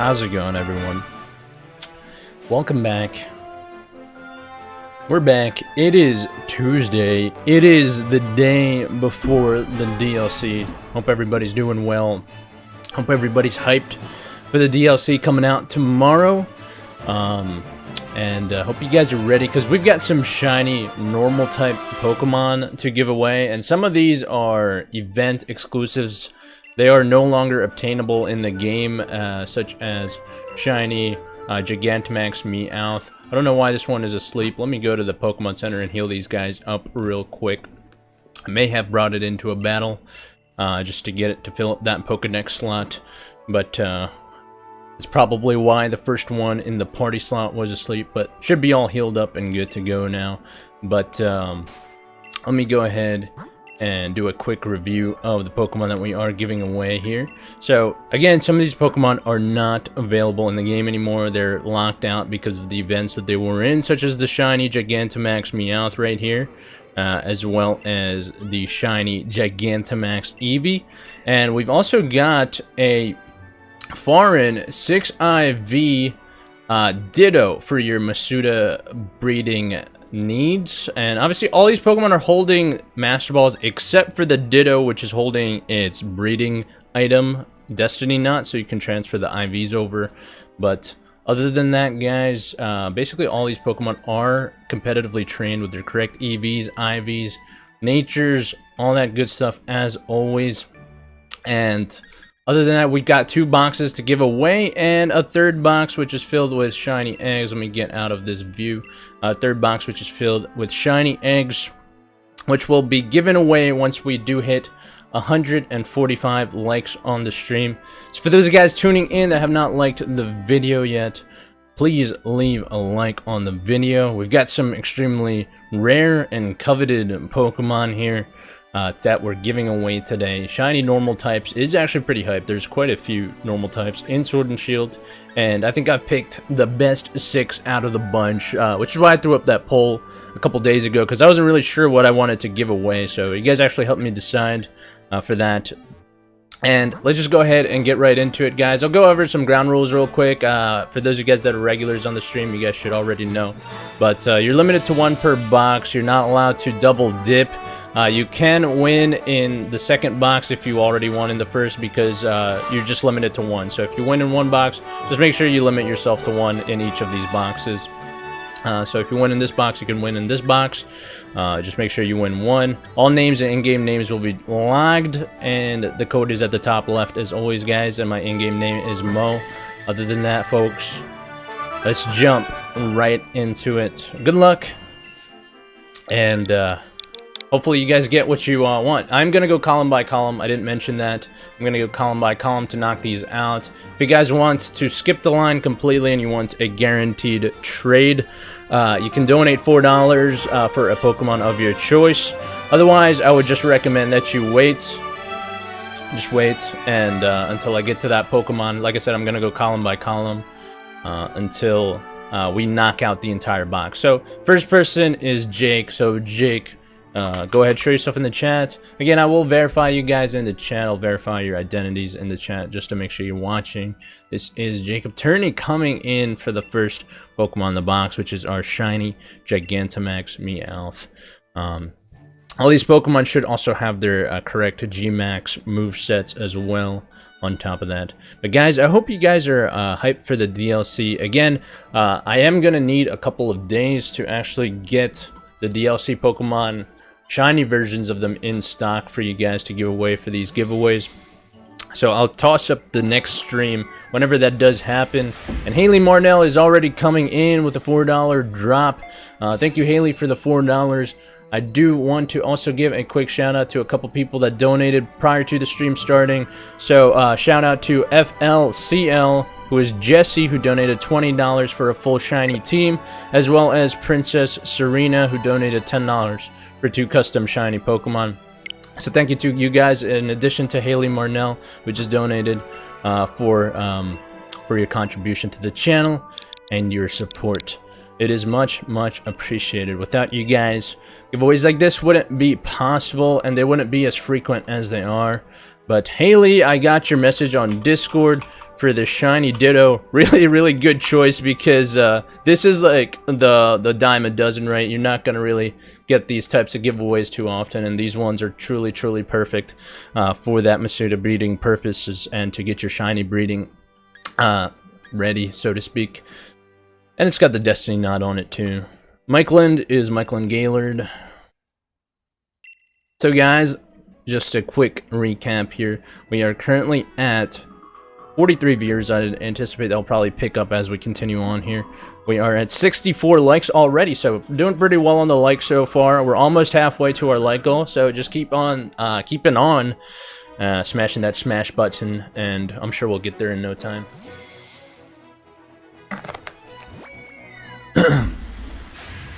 How's it going, everyone? Welcome back. We're back. It is Tuesday. It is the day before the DLC. Hope everybody's doing well. Hope everybody's hyped for the DLC coming out tomorrow. Hope you guys are ready, because we've got some shiny normal type Pokemon to give away, and some of these are event exclusives. They are no longer obtainable in the game, such as shiny Gigantamax Meowth. I don't know why this one is asleep. Let me go to the Pokemon Center and heal these guys up real quick. I may have brought it into a battle just to get it to fill up that Pokedex slot, but it's probably why the first one in the party slot was asleep, but should be all healed up and good to go now. But let me go ahead and do a quick review of the Pokemon that we are giving away here. So again, some of these Pokemon are not available in the game anymore. They're locked out because of the events that they were in, such as the shiny Gigantamax Meowth right here, as well as the shiny Gigantamax Eevee. And we've also got a foreign 6IV Ditto for your Masuda breeding needs. And obviously all these Pokemon are holding Master Balls except for the Ditto, which is holding its breeding item, Destiny Knot, so you can transfer the IVs over. But other than that, guys, basically all these Pokemon are competitively trained with their correct EVs, IVs, natures, all that good stuff as always. And other than that, we got 2 boxes to give away and a third box which is filled with shiny eggs. Let me get out of this view. Third box which is filled with shiny eggs, which will be given away once we do hit 145 likes on the stream. So for those guys tuning in that have not liked the video yet, please leave a like on the video. We've got some extremely rare and coveted Pokemon here that we're giving away today. Shiny normal types is actually pretty hyped. There's quite a few normal types in Sword and Shield, and I think I picked the best 6 out of the bunch, which is why I threw up that poll a couple days ago, because I wasn't really sure what I wanted to give away. So you guys actually helped me decide for that. And let's just go ahead and get right into it, guys. I'll go over some ground rules real quick. For those of you guys that are regulars on the stream, you guys should already know. But you're limited to 1 per box. You're not allowed to double dip. You can win in the second box if you already won in the first, because you're just limited to 1. So if you win in 1 box, just make sure you limit yourself to 1 in each of these boxes. So if you win in this box, you can win in this box. Just make sure you win 1. All names and in-game names will be logged, and the code is at the top left as always, guys, and my in-game name is Mo. Other than that, folks, let's jump right into it. Good luck, and hopefully you guys get what you want. I'm going to go column by column. I didn't mention that. I'm going to go column by column to knock these out. If you guys want to skip the line completely and you want a guaranteed trade, you can donate $4 for a Pokemon of your choice. Otherwise, I would just recommend that you wait. Just wait and until I get to that Pokemon. Like I said, I'm going to go column by column until we knock out the entire box. So first person is Jake. So Jake, go ahead, show yourself in the chat. Again, I will verify you guys in the chat. I'll verify your identities in the chat just to make sure you're watching. This is Jacob Turney coming in for the first Pokemon in the box, which is our shiny Gigantamax Meowth. All these Pokemon should also have their correct Gmax movesets as well on top of that. But guys, I hope you guys are hyped for the DLC. Again, I am going to need a couple of days to actually get the DLC Pokemon shiny versions of them in stock for you guys to give away for these giveaways. So I'll toss up the next stream whenever that does happen. And Haley Marnell is already coming in with a $4 drop. Thank you, Haley, for the $4. I do want to also give a quick shout out to a couple people that donated prior to the stream starting. So shout out to FLCL, who is Jesse, who donated $20 for a full shiny team, as well as Princess Serena, who donated $10 for 2 custom shiny Pokemon. So thank you to you guys, in addition to Haley Marnell, who just donated for your contribution to the channel and your support. It is much, much appreciated. Without you guys, giveaways like this wouldn't be possible, and they wouldn't be as frequent as they are. But Haley, I got your message on Discord. for the shiny Ditto. Really good choice, because this is like the dime a dozen, right? You're not gonna really get these types of giveaways too often, and these ones are truly perfect for that Masuda breeding purposes and to get your shiny breeding ready, so to speak. And it's got the Destiny Knot on it too. Micheland is Micheland Gaylord. So guys, just a quick recap here. We are currently at 43 viewers. I anticipate that'll probably pick up as we continue on here. We are at 64 likes already, so doing pretty well on the likes so far. We're almost halfway to our like goal, so just keep on keeping on smashing that smash button, and I'm sure we'll get there in no time.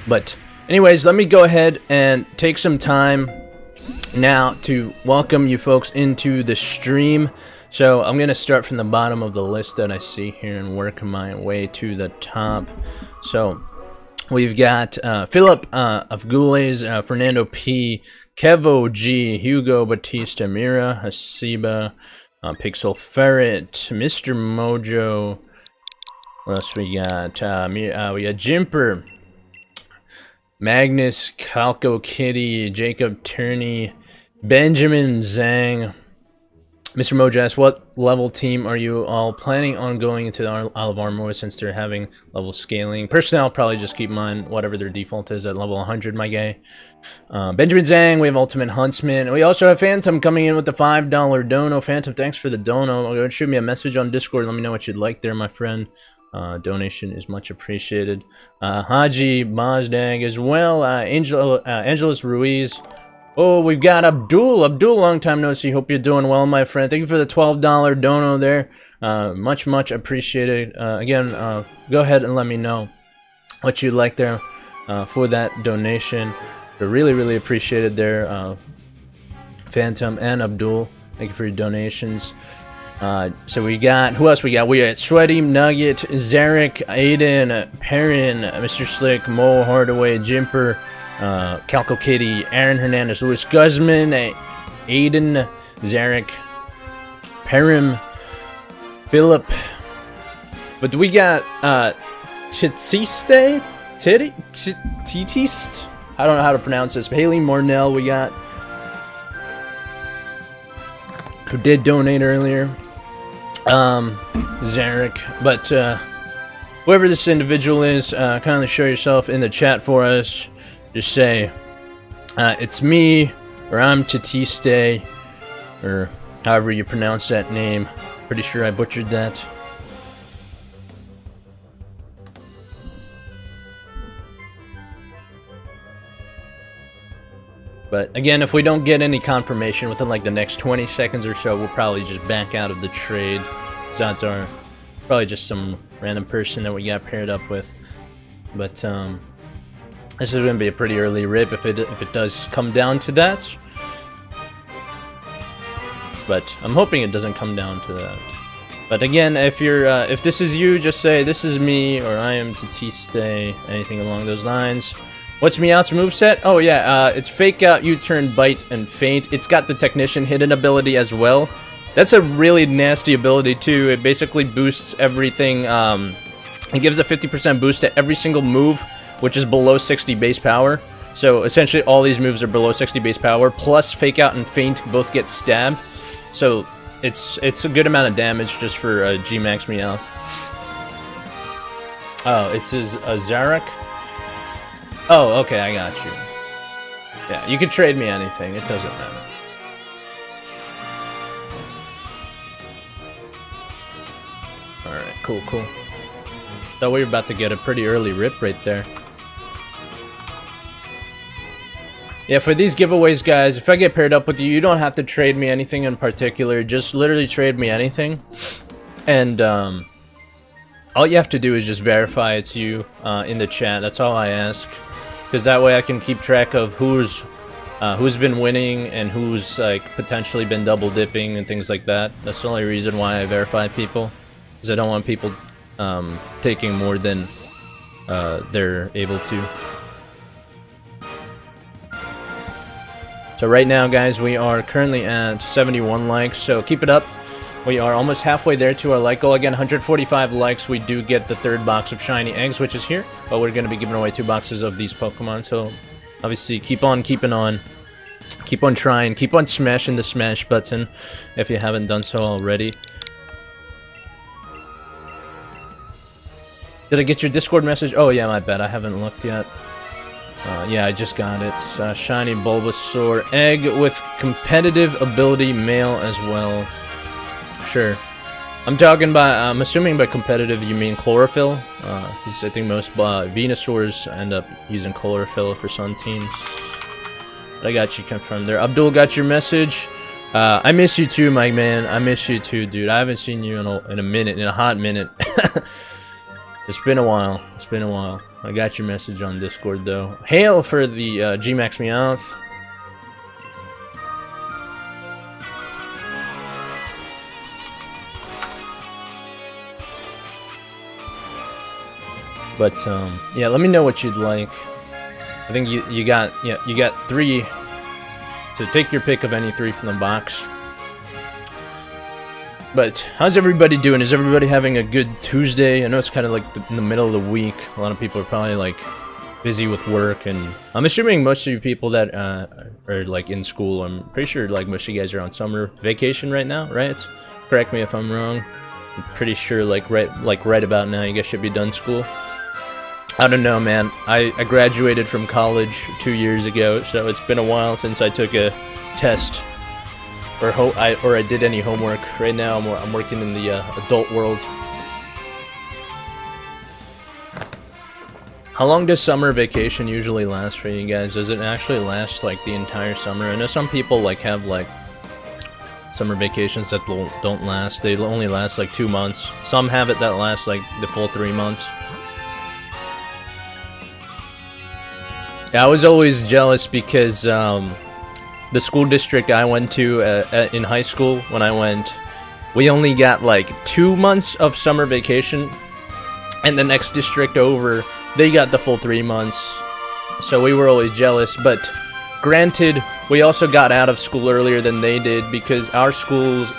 But anyways, let me go ahead and take some time now to welcome you folks into the stream. So I'm gonna start from the bottom of the list that I see here and work my way to the top. So we've got Philip of Gules, Fernando P, Kevo G, Hugo Batista, Mira, Hasiba, Pixel Ferret, Mr. Mojo. What else we got? We got Jimper, Magnus, Calco Kitty, Jacob Turney, Benjamin Zhang. Mr. Mojo asks, what level team are you all planning on going into the Isle of Armor since they're having level scaling? Personally, I'll probably just keep mine, whatever their default is, at level 100, my guy. Benjamin Zhang, we have Ultimate Huntsman. We also have Phantom coming in with the $5 dono. Phantom, thanks for the dono. Go shoot me a message on Discord. Let me know what you'd like there, my friend. Donation is much appreciated. Haji Mazdag as well. Angeles Ruiz. Oh, we've got Abdul. Abdul, long time no see. Hope you're doing well, my friend. Thank you for the $12 dono there. Much appreciated. Again, go ahead and let me know what you'd like there for that donation. They're really appreciated there. Phantom and Abdul, thank you for your donations. So we got, who else we got? We got Sweaty, Nugget, Zarek, Aiden, Perrin, Mr. Slick, Mo Hardaway, Jimper, Calco Kitty, Aaron Hernandez, Louis Guzman, Aiden, Zarek, Perrin, Philip. But we got Titiste? Titiste? I don't know how to pronounce this. Haley Mornell, we got, who did donate earlier. Zarek, but whoever this individual is, kindly show yourself in the chat for us. Just say it's me, or I'm Tatiste, or however you pronounce that name. Pretty sure I butchered that. But again, if we don't get any confirmation within like the next 20 seconds or so, we'll probably just back out of the trade. Odds are probably just some random person that we got paired up with. But this is going to be a pretty early rip if it does come down to that. But I'm hoping it doesn't come down to that. But again, if you're if this is you, just say this is me, or I am Tatiste, anything along those lines. What's Meowth's moveset? Oh yeah, it's Fake Out, U-Turn, Bite, and Feint. It's got the Technician hidden ability as well. That's a really nasty ability too. It basically boosts everything. It gives a 50% boost to every single move, which is below 60 base power. So essentially all these moves are below 60 base power, plus Fake Out and Feint both get stabbed. So it's a good amount of damage just for Gmax Meowth. Oh, it says Zarek? Oh, okay, I got you. Yeah, you can trade me anything, it doesn't matter. Alright, cool. Thought we were about to get a pretty early rip right there. Yeah, for these giveaways, guys, if I get paired up with you, you don't have to trade me anything in particular. Just literally trade me anything. And, all you have to do is just verify it's you in the chat. That's all I ask. Because that way I can keep track of who's been winning and who's, like, potentially been double dipping and things like that. That's the only reason why I verify people. Because I don't want people taking more than they're able to. So right now, guys, we are currently at 71 likes, so keep it up. We are almost halfway there to our like goal. Again, 145 likes, we do get the 3rd box of shiny eggs, which is here. But we're going to be giving away 2 boxes of these Pokemon. So, obviously, keep on keeping on. Keep on trying. Keep on smashing the smash button if you haven't done so already. Did I get your Discord message? Oh, yeah, my bad. I haven't looked yet. Yeah, I just got it. Shiny Bulbasaur egg with competitive ability male as well. Sure. I'm assuming by competitive you mean chlorophyll. I think most Venusaurs end up using chlorophyll for some teams. But I got you confirmed there. Abdul got your message. I miss you too, my man. I miss you too, dude. I haven't seen you in a hot minute. It's been a while. It's been a while. I got your message on Discord, though. Hail for the Gmax Meowth. But yeah, let me know what you'd like. I think you got 3. So take your pick of any 3 from the box. But how's everybody doing? Is everybody having a good Tuesday? I know it's kind of like in the middle of the week. A lot of people are probably like busy with work, and I'm assuming most of you people that are like in school, I'm pretty sure like most of you guys are on summer vacation right now, right? Correct me if I'm wrong. I'm pretty sure like right about now you guys should be done school. I don't know, man. I graduated from college 2 years ago, so it's been a while since I took a test. Or I did any homework. Right now, I'm working in the adult world. How long does summer vacation usually last for you guys? Does it actually last like the entire summer? I know some people like have like summer vacations that don't last. They only last like 2 months. Some have it that lasts like the full 3 months. Yeah, I was always jealous because the school district I went to in high school, when I went, we only got like 2 months of summer vacation, and the next district over, they got the full 3 months. So we were always jealous, but granted, we also got out of school earlier than they did because our schools,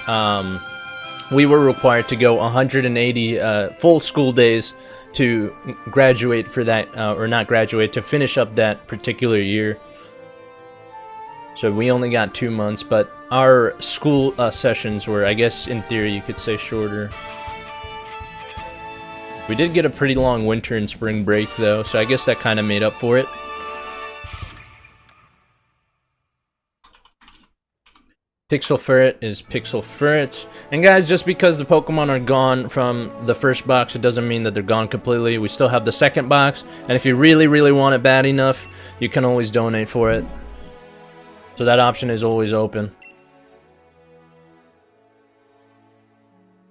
we were required to go 180 full school days to graduate for that, or not graduate, to finish up that particular year. So we only got 2 months, but our school sessions were, I guess, in theory, you could say shorter. We did get a pretty long winter and spring break, though, so I guess that kind of made up for it. Pixel Ferret is Pixel Ferret. And guys, just because the Pokemon are gone from the first box, it doesn't mean that they're gone completely. We still have the second box, and if you really, really want it bad enough, you can always donate for it. So that option is always open.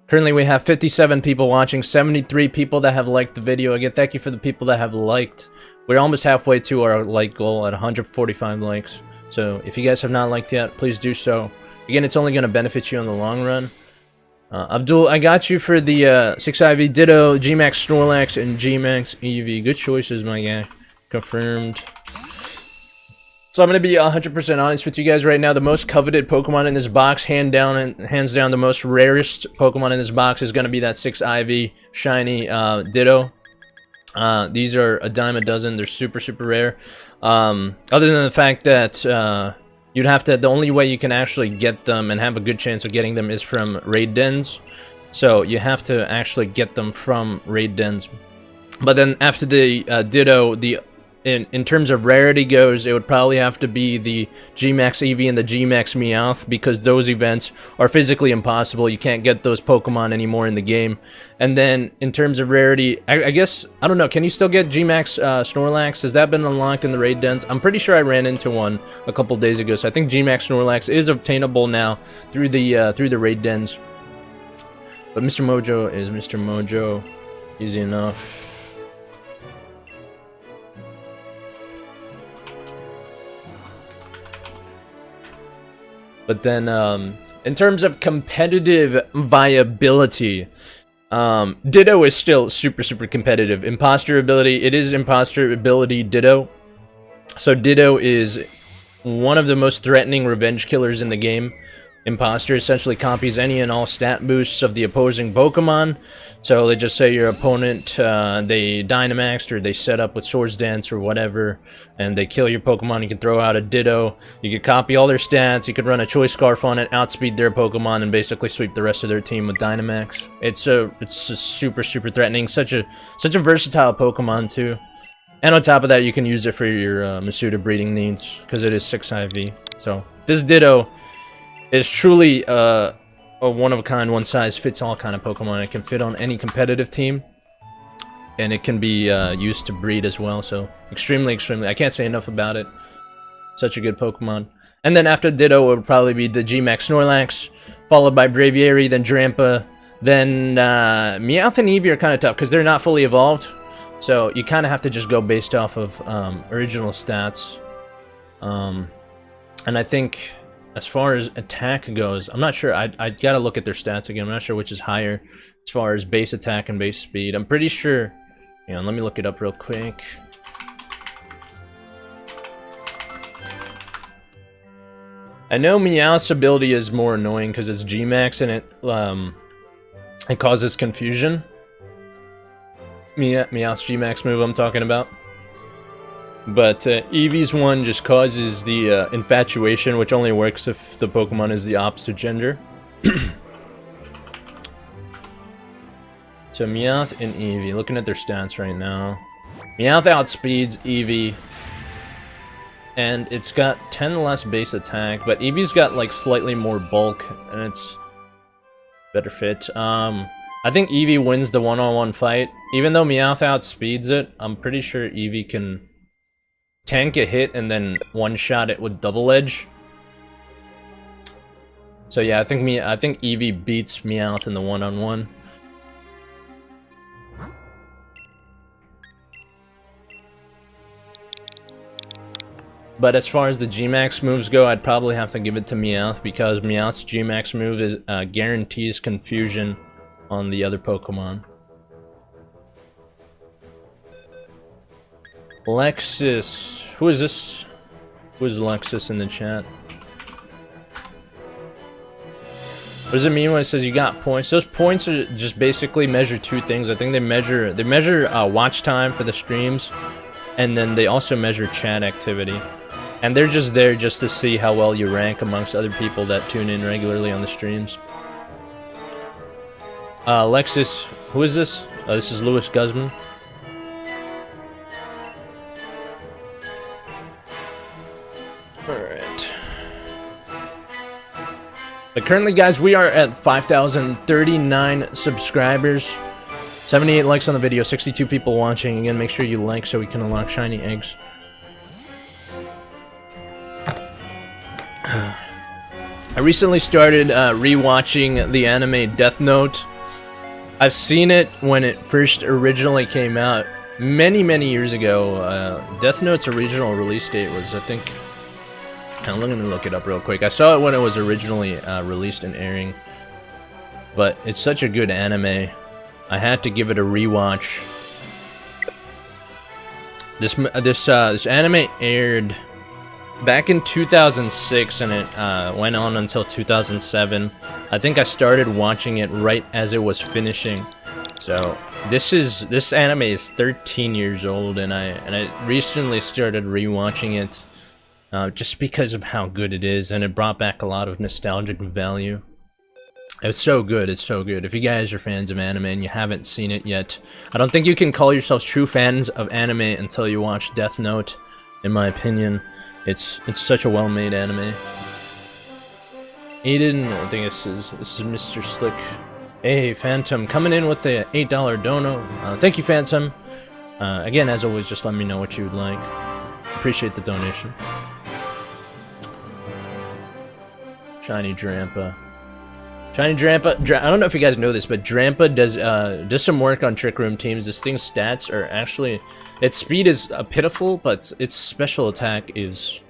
Currently we have 57 people watching, 73 people that have liked the video. Again, thank you for the people that have liked. We're almost halfway to our like goal at 145 likes. So if you guys have not liked yet, please do so. Again, it's only going to benefit you in the long run. Abdul, I got you for the 6IV Ditto, Gmax Snorlax, and Gmax EV. Good choices, my guy. Confirmed. So I'm going to be 100% honest with you guys right now. The most coveted Pokemon in this box, hands down, the most rarest Pokemon in this box is going to be that 6IV Shiny Ditto. These are a dime a dozen. They're super, super rare. Other than the fact that you'd have to, the only way you can actually get them and have a good chance of getting them is from raid dens. So you have to actually get them from raid dens. But then after the Ditto, in terms of rarity goes, it would probably have to be the Gmax EV and the Gmax Meowth, because those events are physically impossible. You can't get those Pokemon anymore in the game. And then in terms of rarity, I guess, I don't know, can you still get Gmax Snorlax? Has that been unlocked in the raid dens? I'm pretty sure I ran into one a couple days ago, so I think Gmax Snorlax is obtainable now through the raid dens. But Mr. Mojo is Mr. Mojo. Easy enough. But then, in terms of competitive viability, Ditto is still super, super competitive. Imposter ability, it is Imposter ability Ditto. So Ditto is one of the most threatening revenge killers in the game. Imposter essentially copies any and all stat boosts of the opposing Pokemon. So they just say your opponent, they Dynamaxed or they set up with Swords Dance or whatever, and they kill your Pokemon. You can throw out a Ditto, you can copy all their stats, you could run a Choice Scarf on it, outspeed their Pokemon, and basically sweep the rest of their team with Dynamax. It's just super threatening, such a versatile Pokemon too. And on top of that, you can use it for your Masuda breeding needs, because it is 6 IV. So this Ditto is truly a one-of-a-kind, one-size-fits-all kind of Pokemon. It can fit on any competitive team, and it can be used to breed as well. So extremely, I can't say enough about it. Such a good Pokemon. And then after Ditto, it would probably be the Gmax Snorlax, followed by Braviary, then Drampa, then Meowth and Eevee are kind of tough because they're not fully evolved. So you kind of have to just go based off of original stats. And I think, as far as attack goes, I'm not sure. I gotta look at their stats again. I'm not sure which is higher as far as base attack and base speed. I'm pretty sure. You know, let me look it up real quick. I know Meowth's ability is more annoying because it's Gmax and it causes confusion. Meowth's Gmax move I'm talking about. But Eevee's one just causes the infatuation, which only works if the Pokemon is the opposite gender. So Meowth and Eevee, looking at their stats right now. Meowth outspeeds Eevee, and it's got 10 less base attack, but Eevee's got like slightly more bulk, and it's better fit. I think Eevee wins the one-on-one fight. Even though Meowth outspeeds it, I'm pretty sure Eevee can tank a hit and then one-shot it with Double Edge. So yeah, I think Eevee beats Meowth in the one-on-one. But as far as the Gmax moves go, I'd probably have to give it to Meowth because Meowth's Gmax move is guarantees confusion on the other Pokemon. Lexus. Who is this? Who is Lexus in the chat? What does it mean when it says you got points? Those points are just basically measure two things. I think they measure watch time for the streams, and then they also measure chat activity. And they're just there just to see how well you rank amongst other people that tune in regularly on the streams. Lexus, who is this? This is Louis Guzman. Alright. But currently, guys, we are at 5,039 subscribers. 78 likes on the video, 62 people watching. Again, make sure you like so we can unlock shiny eggs. I recently started rewatching the anime Death Note. I've seen it when it first originally came out many years ago. Death Note's original release date was, I think... I'm going to look it up real quick. I saw it when it was originally released and airing. But it's such a good anime. I had to give it a rewatch. This anime aired back in 2006 and it went on until 2007. I think I started watching it right as it was finishing. So this anime is 13 years old, and I recently started rewatching it. Just because of how good it is, and it brought back a lot of nostalgic value. It's so good, it's so good. If you guys are fans of anime and you haven't seen it yet, I don't think you can call yourselves true fans of anime until you watch Death Note, in my opinion. It's such a well-made anime. Aiden, I think this is Mr. Slick. Hey, Phantom, coming in with the $8 dono. Thank you, Phantom. Again, as always, just let me know what you would like. Appreciate the donation. Shiny Drampa. Shiny Drampa. I don't know if you guys know this, but Drampa does some work on Trick Room teams. This thing's stats are actually... Its speed is pitiful, but its special attack is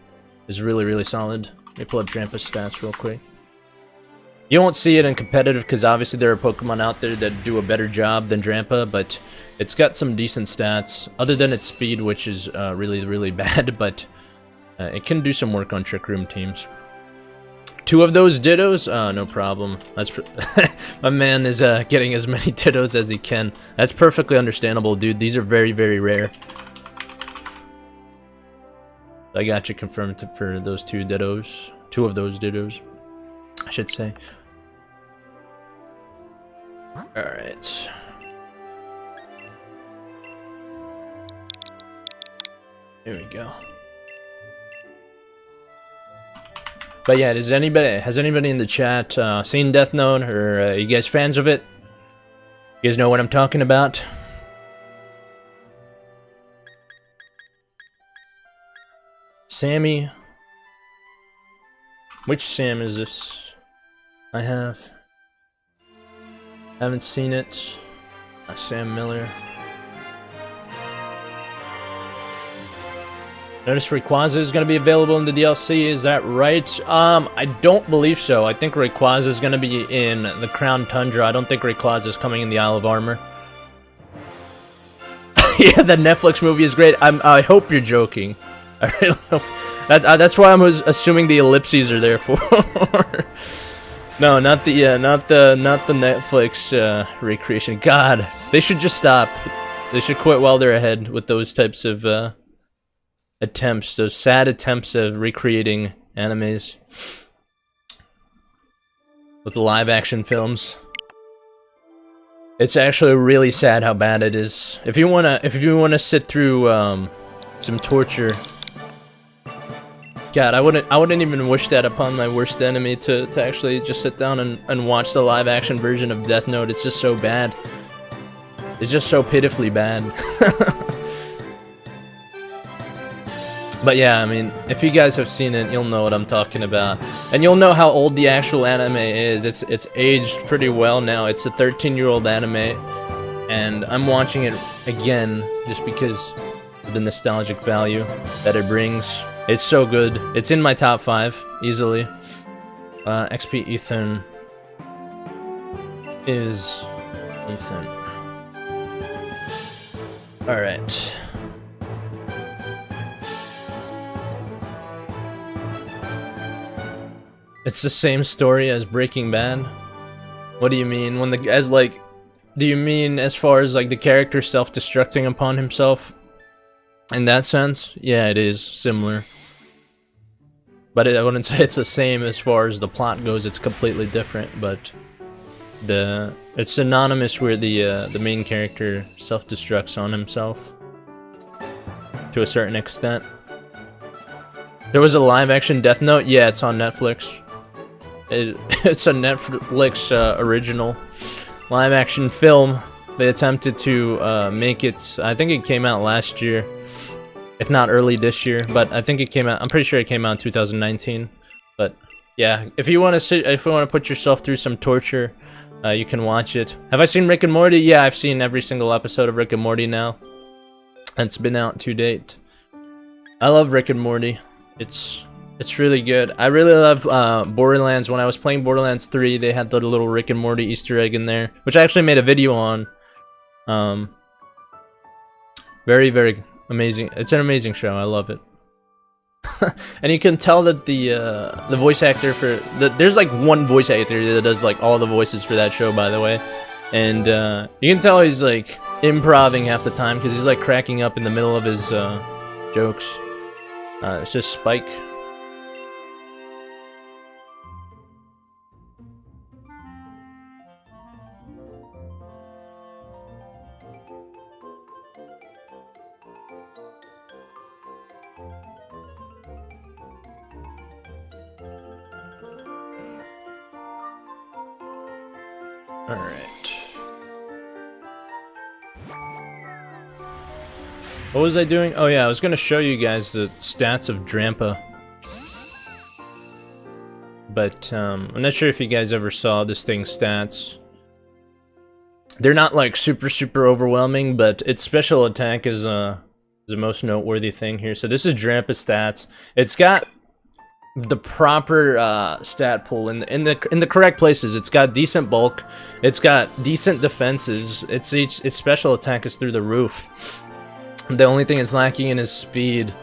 really solid. Let me pull up Drampa's stats real quick. You won't see it in competitive, because obviously there are Pokemon out there that do a better job than Drampa, but it's got some decent stats, other than its speed, which is really bad, but it can do some work on Trick Room teams. 2 of those Dittos? No problem. That's my man is getting as many Dittos as he can. That's perfectly understandable, dude. These are very, very rare. I got you confirmed for those 2 Dittos. 2 of those Dittos, I should say. Alright. Here we go. But yeah, has anybody in the chat seen Death Note, or you guys fans of it? You guys know what I'm talking about? Sammy. Which Sam is this? I haven't seen it. Sam Miller. Notice Rayquaza is going to be available in the DLC, is that right? I don't believe so. I think Rayquaza is going to be in the Crown Tundra. I don't think Rayquaza is coming in the Isle of Armor. Yeah, the Netflix movie is great. I hope you're joking. I really hope. That's why I was assuming the ellipses are there for. No, not the Netflix recreation. God, they should just stop. They should quit while they're ahead with those types of attempts, those sad attempts of recreating animes with live action films. It's actually really sad how bad it is. If you wanna sit through some torture, God, I wouldn't even wish that upon my worst enemy to actually just sit down and watch the live action version of Death Note. It's just so bad. It's just so pitifully bad. But yeah, I mean, if you guys have seen it, you'll know what I'm talking about. And you'll know how old the actual anime is. It's aged pretty well now. It's a 13-year-old anime. And I'm watching it again just because of the nostalgic value that it brings. It's so good. It's in my top 5, easily. XP Ethan is Ethan. Alright. It's the same story as Breaking Bad? What do you mean? Do you mean as far as like the character self-destructing upon himself? In that sense? Yeah, it is similar. But I wouldn't say it's the same as far as the plot goes. It's completely different, but it's synonymous where the main character self-destructs on himself to a certain extent. There was a live-action Death Note. Yeah, it's on Netflix. It's a Netflix original live-action film. They attempted to make it. I think it came out last year, if not early this year. But I think it came out. I'm pretty sure it came out in 2019. But yeah, if you want to put yourself through some torture, you can watch it. Have I seen Rick and Morty? Yeah, I've seen every single episode of Rick and Morty now. It's been out to date. I love Rick and Morty. It's really good. I really love Borderlands. When I was playing Borderlands 3, they had the little Rick and Morty Easter egg in there, which I actually made a video on. Very, very amazing. It's an amazing show. I love it. And you can tell that the voice actor for there's like one voice actor that does like all the voices for that show, by the way. And you can tell he's like improvising half the time because he's like cracking up in the middle of his jokes. It's just Spike. Alright. What was I doing? Oh yeah, I was gonna show you guys the stats of Drampa. But I'm not sure if you guys ever saw this thing's stats. They're not like super overwhelming, but its special attack is the most noteworthy thing here. So this is Drampa stats. It's got the proper stat pool in the correct places. It's got decent bulk. It's got decent defenses. Its special attack is through the roof. The only thing it's lacking in is speed.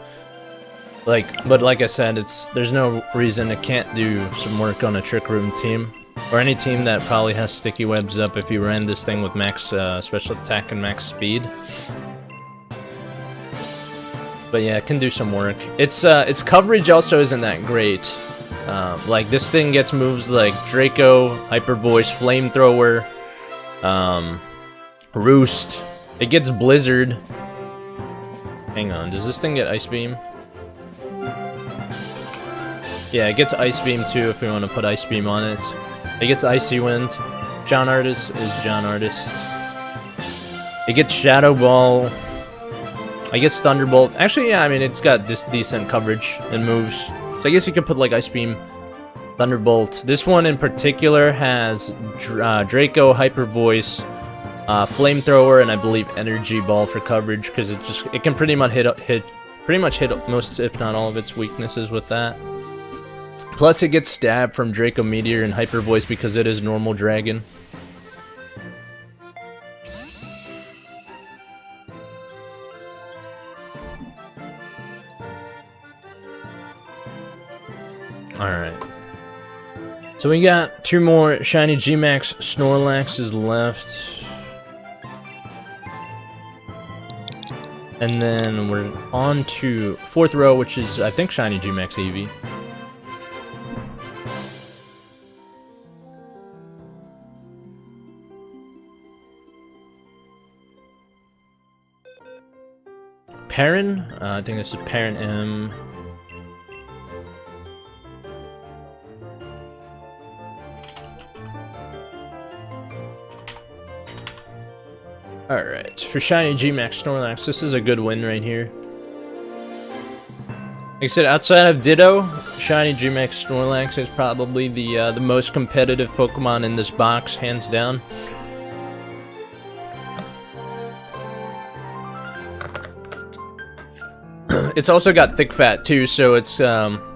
But like I said, there's no reason it can't do some work on a Trick Room team. Or any team that probably has sticky webs up if you ran this thing with max special attack and max speed. But yeah, it can do some work. Its coverage also isn't that great. Like this thing gets moves like Draco, Hyper Voice, Flamethrower, Roost. It gets Blizzard. Hang on, does this thing get Ice Beam? Yeah, it gets Ice Beam too if we want to put Ice Beam on it. It gets Icy Wind. John Artist is John Artist. It gets Shadow Ball. I guess Thunderbolt. Actually, yeah, I mean, it's got this decent coverage and moves. So I guess you could put like Ice Beam, Thunderbolt. This one in particular has Draco, Hyper Voice, Flamethrower, and I believe Energy Ball for coverage because it can pretty much hit most, if not all, of its weaknesses with that. Plus, it gets stabbed from Draco Meteor and Hyper Voice because it is normal dragon. Alright. So we got 2 more shiny Gmax Snorlaxes left. And then we're on to 4th row, which is, I think, shiny Gmax Eevee. Perrin? I think this is Perrin M. Alright, for shiny Gmax Snorlax, this is a good win right here. Like I said, outside of Ditto, shiny Gmax Snorlax is probably the most competitive Pokemon in this box, hands down. It's also got Thick Fat too, so it's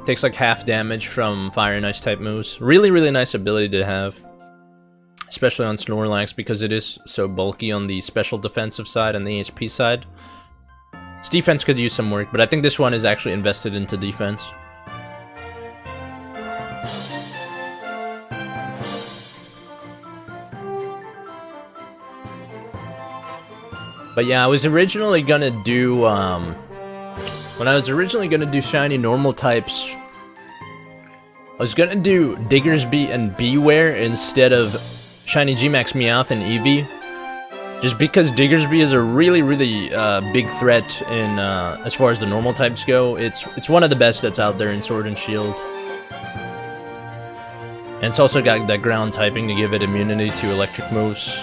takes like half damage from Fire and Ice type moves. Really, really nice ability to have. Especially on Snorlax because it is so bulky on the special defensive side and the HP side. Its defense could use some work, but I think this one is actually invested into defense. But yeah, I was originally gonna do when I was originally gonna do shiny normal types, I was gonna do Diggersby and Beware instead of shiny Gmax Meowth and Eevee, just because Diggersby is a really, really big threat in as far as the normal types go. It's one of the best that's out there in Sword and Shield, and it's also got that ground typing to give it immunity to electric moves.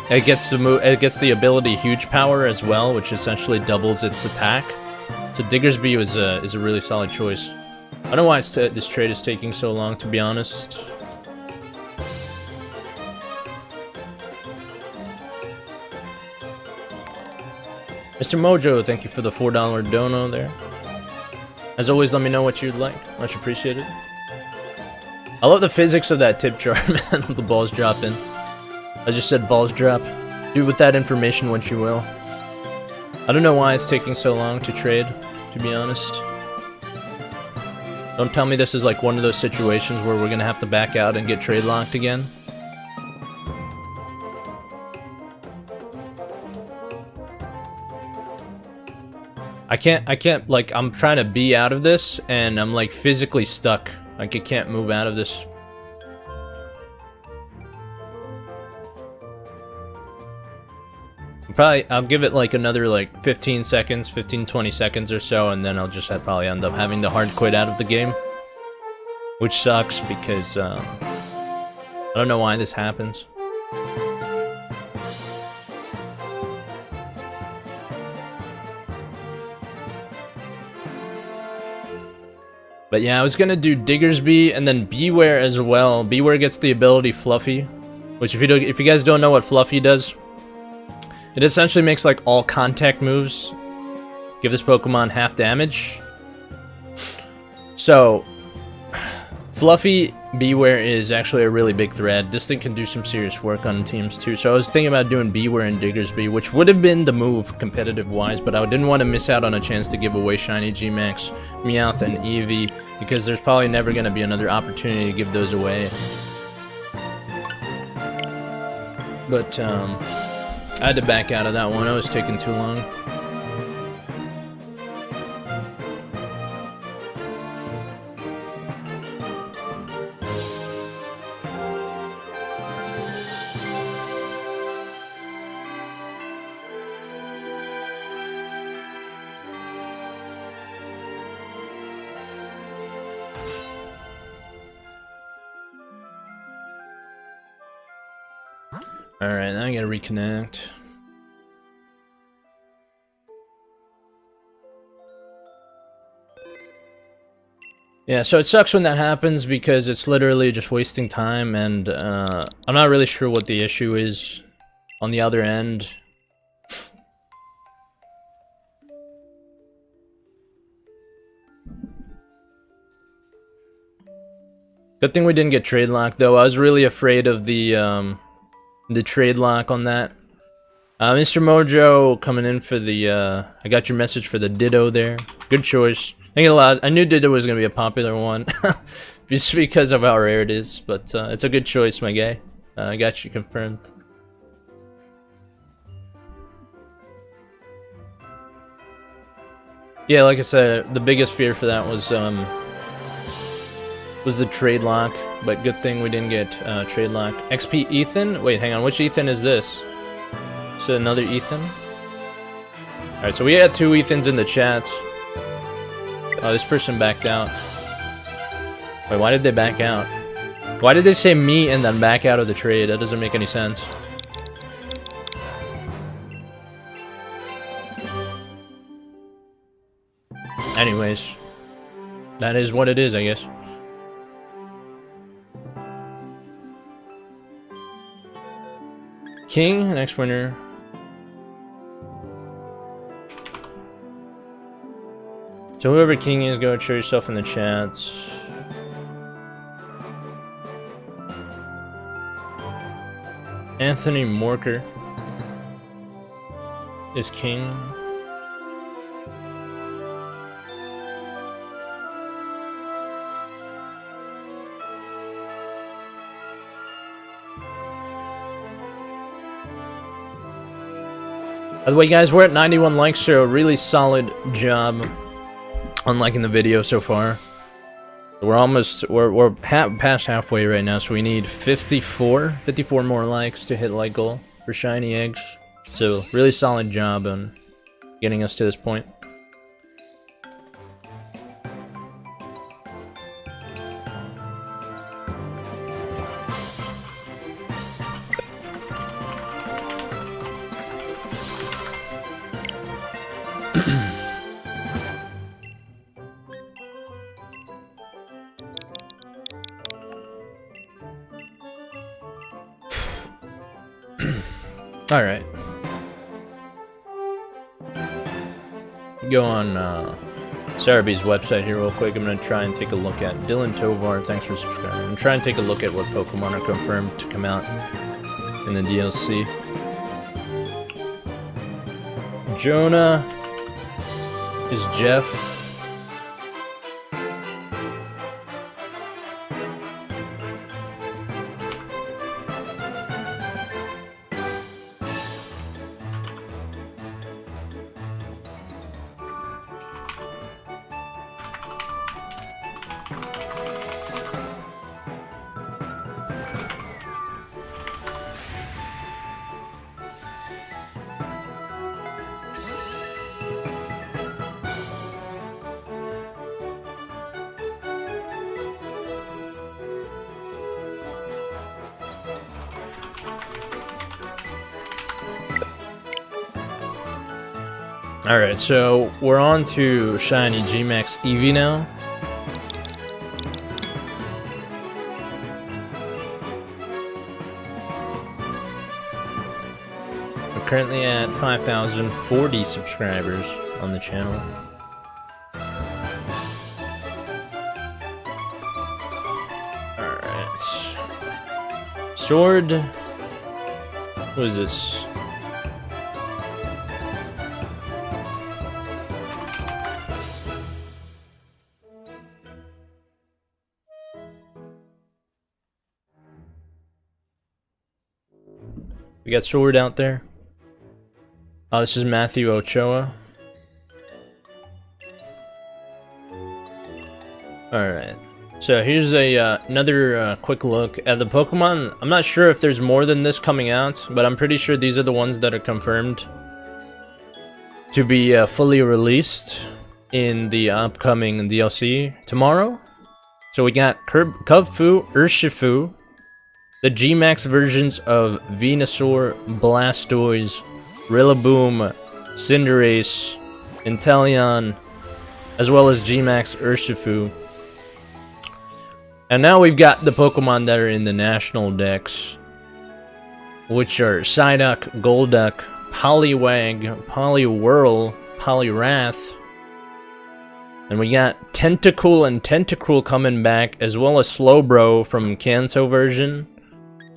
It gets the ability Huge Power as well, which essentially doubles its attack. So Diggersby is a really solid choice. I don't know why this trade is taking so long, to be honest. Mr. Mojo, thank you for the $4 dono there. As always, let me know what you'd like. Much appreciated. I love the physics of that tip jar, man, with the balls dropping. I just said balls drop. Do with that information what you will. I don't know why it's taking so long to trade, to be honest. Don't tell me this is like one of those situations where we're gonna have to back out and get trade locked again. I can't, like, I'm trying to be out of this, and I'm, like, physically stuck. Like, I can't move out of this. I'll give it, like, another, like, 15 seconds, 20 seconds or so, and then I'll just probably end up having to hard quit out of the game. Which sucks, because, I don't know why this happens. But yeah, I was gonna do Diggersby and then Beware as well. Beware gets the ability Fluffy, which if you guys don't know what Fluffy does, it essentially makes like all contact moves give this Pokemon half damage. So Fluffy Beware is actually a really big threat. This thing can do some serious work on teams too. So I was thinking about doing Beware and Diggersby, which would have been the move competitive-wise, but I didn't want to miss out on a chance to give away Shiny Gmax, Meowth, and Eevee, because there's probably never going to be another opportunity to give those away. But I had to back out of that one. It was taking too long. Alright, now I gotta reconnect. Yeah, so it sucks when that happens because it's literally just wasting time, and I'm not really sure what the issue is on the other end. Good thing we didn't get trade lock though. I was really afraid of the trade lock on that. Mr. Mojo coming in for the, I got your message for the Ditto there. Good choice. I knew Ditto was going to be a popular one. Just because of how rare it is, but it's a good choice, my guy. I got you confirmed. Yeah, like I said, the biggest fear for that was the trade lock. But good thing we didn't get trade lock. XP Ethan? Wait, hang on. Which Ethan is this? Is it another Ethan? Alright, so we had 2 Ethans in the chat. Oh, this person backed out. Wait, why did they back out? Why did they say me and then back out of the trade? That doesn't make any sense. Anyways. That is what it is, I guess. King, next winner. So whoever King is, go show yourself in the chats. Anthony Morker is King. By the way, guys, we're at 91 likes, so really solid job on liking the video so far. We're past halfway right now, so we need 54 more likes to hit like goal for shiny eggs. So really solid job on getting us to this point. All right. Go on Celebi's website here real quick. I'm gonna try and take a look at Dylan Tovar. Thanks for subscribing. I'm trying to take a look at what Pokemon are confirmed to come out in the DLC. Jonah is Jeff. Alright, so we're on to shiny Gmax Eevee now. We're currently at 5,040 subscribers on the channel. Alright. Sword. What is this? We got Sword out there. Oh, this is Matthew Ochoa. Alright. So here's another quick look at the Pokemon. I'm not sure if there's more than this coming out, but I'm pretty sure these are the ones that are confirmed to be fully released in the upcoming DLC tomorrow. So we got Kubfu, Urshifu, the Gmax versions of Venusaur, Blastoise, Rillaboom, Cinderace, Inteleon, as well as Gmax Urshifu. And now we've got the Pokemon that are in the national decks, which are Psyduck, Golduck, Poliwag, Poliwhirl, Poliwrath. And we got Tentacool and Tentacruel coming back, as well as Slowbro from Kanto version.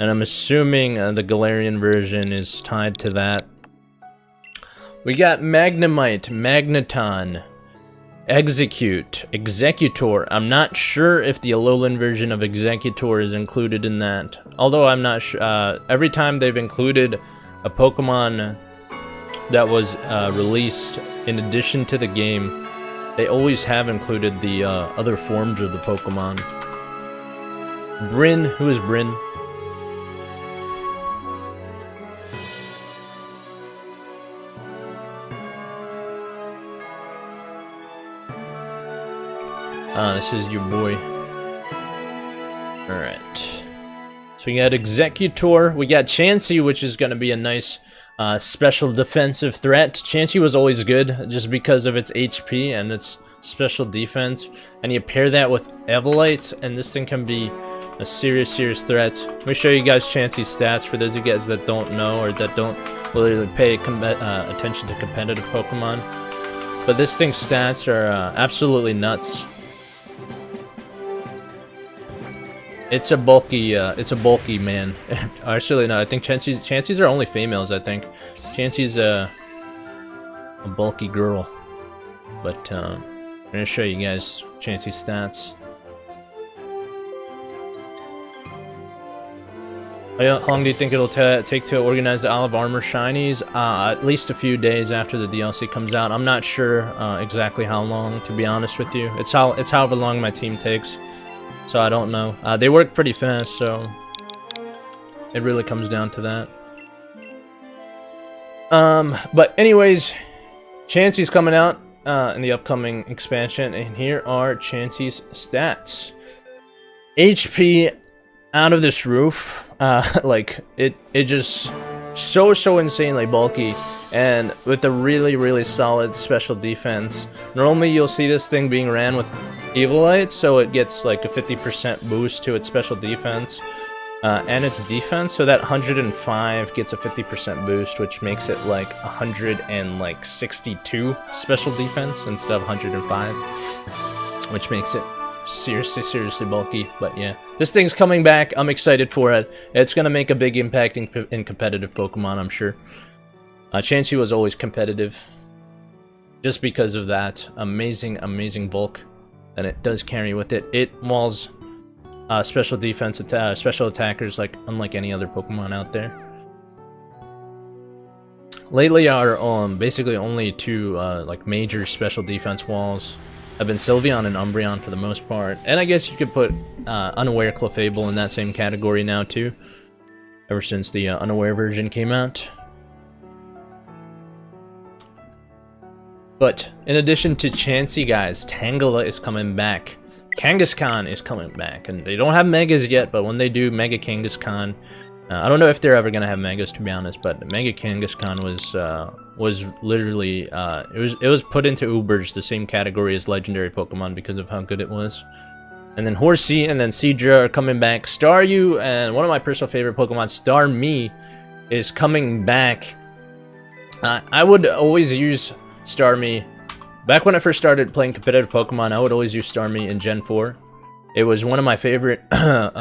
And I'm assuming the Galarian version is tied to that. We got Magnemite, Magneton, Executor. I'm not sure if the Alolan version of Executor is included in that. Although I'm not sure. Every time they've included a Pokemon that was released in addition to the game, they always have included the other forms of the Pokemon. Bryn, who is Bryn? This is your boy. Alright. So we got Executor. We got Chansey, which is going to be a nice special defensive threat. Chansey was always good just because of its HP and its special defense. And you pair that with Eviolite, and this thing can be a serious threat. Let me show you guys Chansey's stats for those of you guys that don't know or that don't really pay attention to competitive Pokemon. But this thing's stats are absolutely nuts. It's a bulky man. Actually, no, I think Chansey's are only females, I think. Chansey's a bulky girl. But, I'm gonna show you guys Chansey's stats. How long do you think it'll take to organize the Olive Armor Shinies? At least a few days after the DLC comes out. I'm not sure exactly how long, to be honest with you. It's however long my team takes. So I don't know. They work pretty fast, so it really comes down to that. But anyways, Chansey's coming out in the upcoming expansion, and here are Chansey's stats. HP out of this roof. Like it just so insanely bulky, and with a really solid special defense. Normally you'll see this thing being ran with Eviolite, so it gets like a 50% boost to its special defense and its defense, so that 105 gets a 50% boost, which makes it like 162 special defense instead of 105, which makes it seriously bulky. But yeah, this thing's coming back. I'm excited for it. It's gonna make a big impact in competitive Pokemon, I'm sure. Chansey was always competitive just because of that amazing bulk that it does carry with it. It mauls special defense special attackers like unlike any other Pokemon out there. Lately, our basically only two like major special defense walls have been Sylveon and Umbreon for the most part, and I guess you could put Unaware Clefable in that same category now too, ever since the Unaware version came out. But in addition to Chansey, guys, Tangela is coming back. Kangaskhan is coming back, and they don't have Megas yet, but when they do, Mega Kangaskhan. I don't know if they're ever gonna have Megas, to be honest, but Mega Kangaskhan was literally it was put into Ubers, the same category as legendary Pokemon, because of how good it was. And then Horsey and then Seadra are coming back. Staryu and one of my personal favorite Pokemon, Starmie, is coming back. I would always use Starmie. Back when I first started playing competitive Pokemon, I would always use Starmie in Gen 4. It was one of my favorite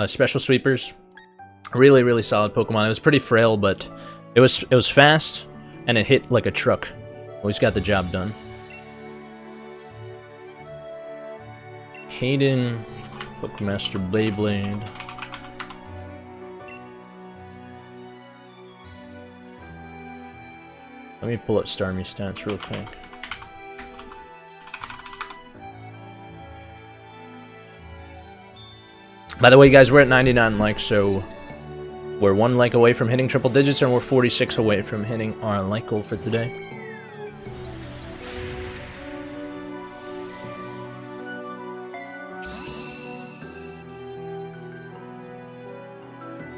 special sweepers. Really, really solid Pokemon. It was pretty frail, but it was fast, and it hit like a truck. Always got the job done. Caden, Bookmaster Beyblade. Let me pull up Starmie stats real quick. By the way, guys, we're at 99 likes, so we're 1 like away from hitting triple digits, and we're 46 away from hitting our like goal for today.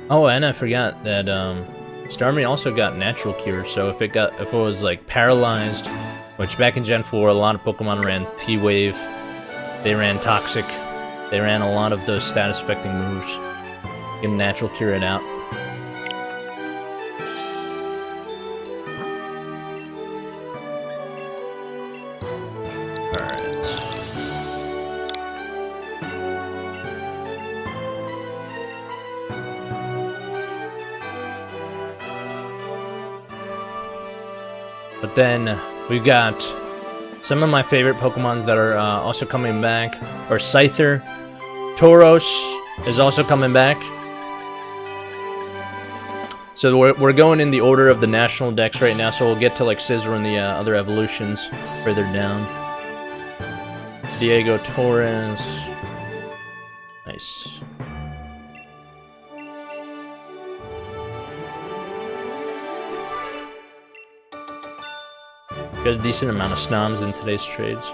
Oh, and I forgot that Starmie also got Natural Cure, so if it was like paralyzed, which back in Gen 4 a lot of Pokemon ran T-Wave, they ran Toxic, they ran a lot of those status affecting moves. You can Natural Cure it out. But then we've got some of my favorite Pokemons that are also coming back. Or Scyther. Tauros is also coming back. So we're going in the order of the national decks right now, so we'll get to like Scizor and the other evolutions further down. Diego Torres. Nice. Got a decent amount of Snoms in today's trades.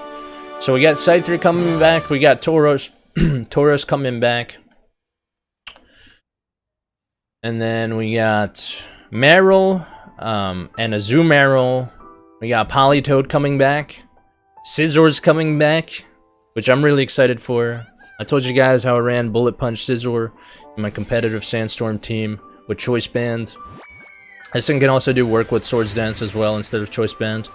So we got Scyther coming back, we got Tauros, Tauros coming back. And then we got Marill, and Azumarill. We got Politoed coming back. Scissor's coming back, which I'm really excited for. I told you guys how I ran Bullet Punch Scizor in my competitive Sandstorm team with Choice Band. This thing can also do work with Swords Dance as well instead of Choice Band.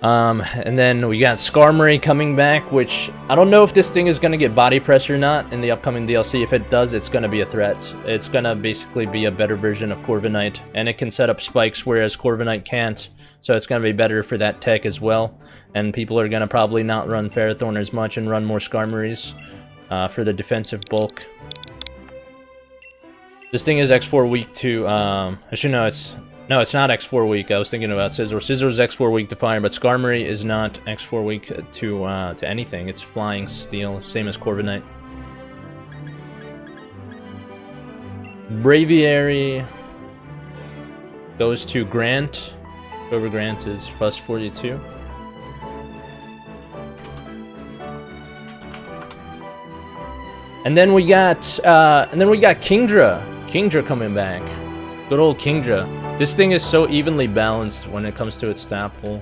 And then we got Skarmory coming back, which I don't know if this thing is going to get body press or not in the upcoming DLC. If it does, it's going to be a threat. It's going to basically be a better version of Corviknight, and it can set up spikes, whereas Corviknight can't. So it's going to be better for that tech as well. And people are going to probably not run Ferrothorn as much and run more Skarmorys for the defensive bulk. This thing is X4 weak to, actually no, it's not X4 weak. I was thinking about Scizor. Scizor's X4 weak to fire, but Skarmory is not X4 weak to anything. It's flying steel, same as Corviknight. Braviary goes to Grant. Whoever Grant is Fuss 42. And then we got Kingdra. Kingdra coming back. Good old Kingdra. This thing is so evenly balanced when it comes to its stat pool.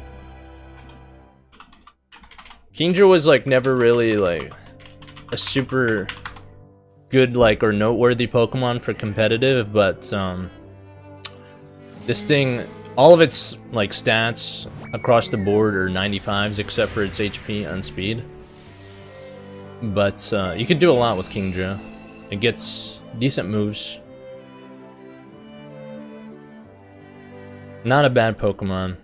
Kingdra was like never really like a super good like or noteworthy Pokemon for competitive, but this thing, all of its like stats across the board are 95s except for its HP and speed. But you can do a lot with Kingdra. It gets decent moves. Not a bad Pokemon.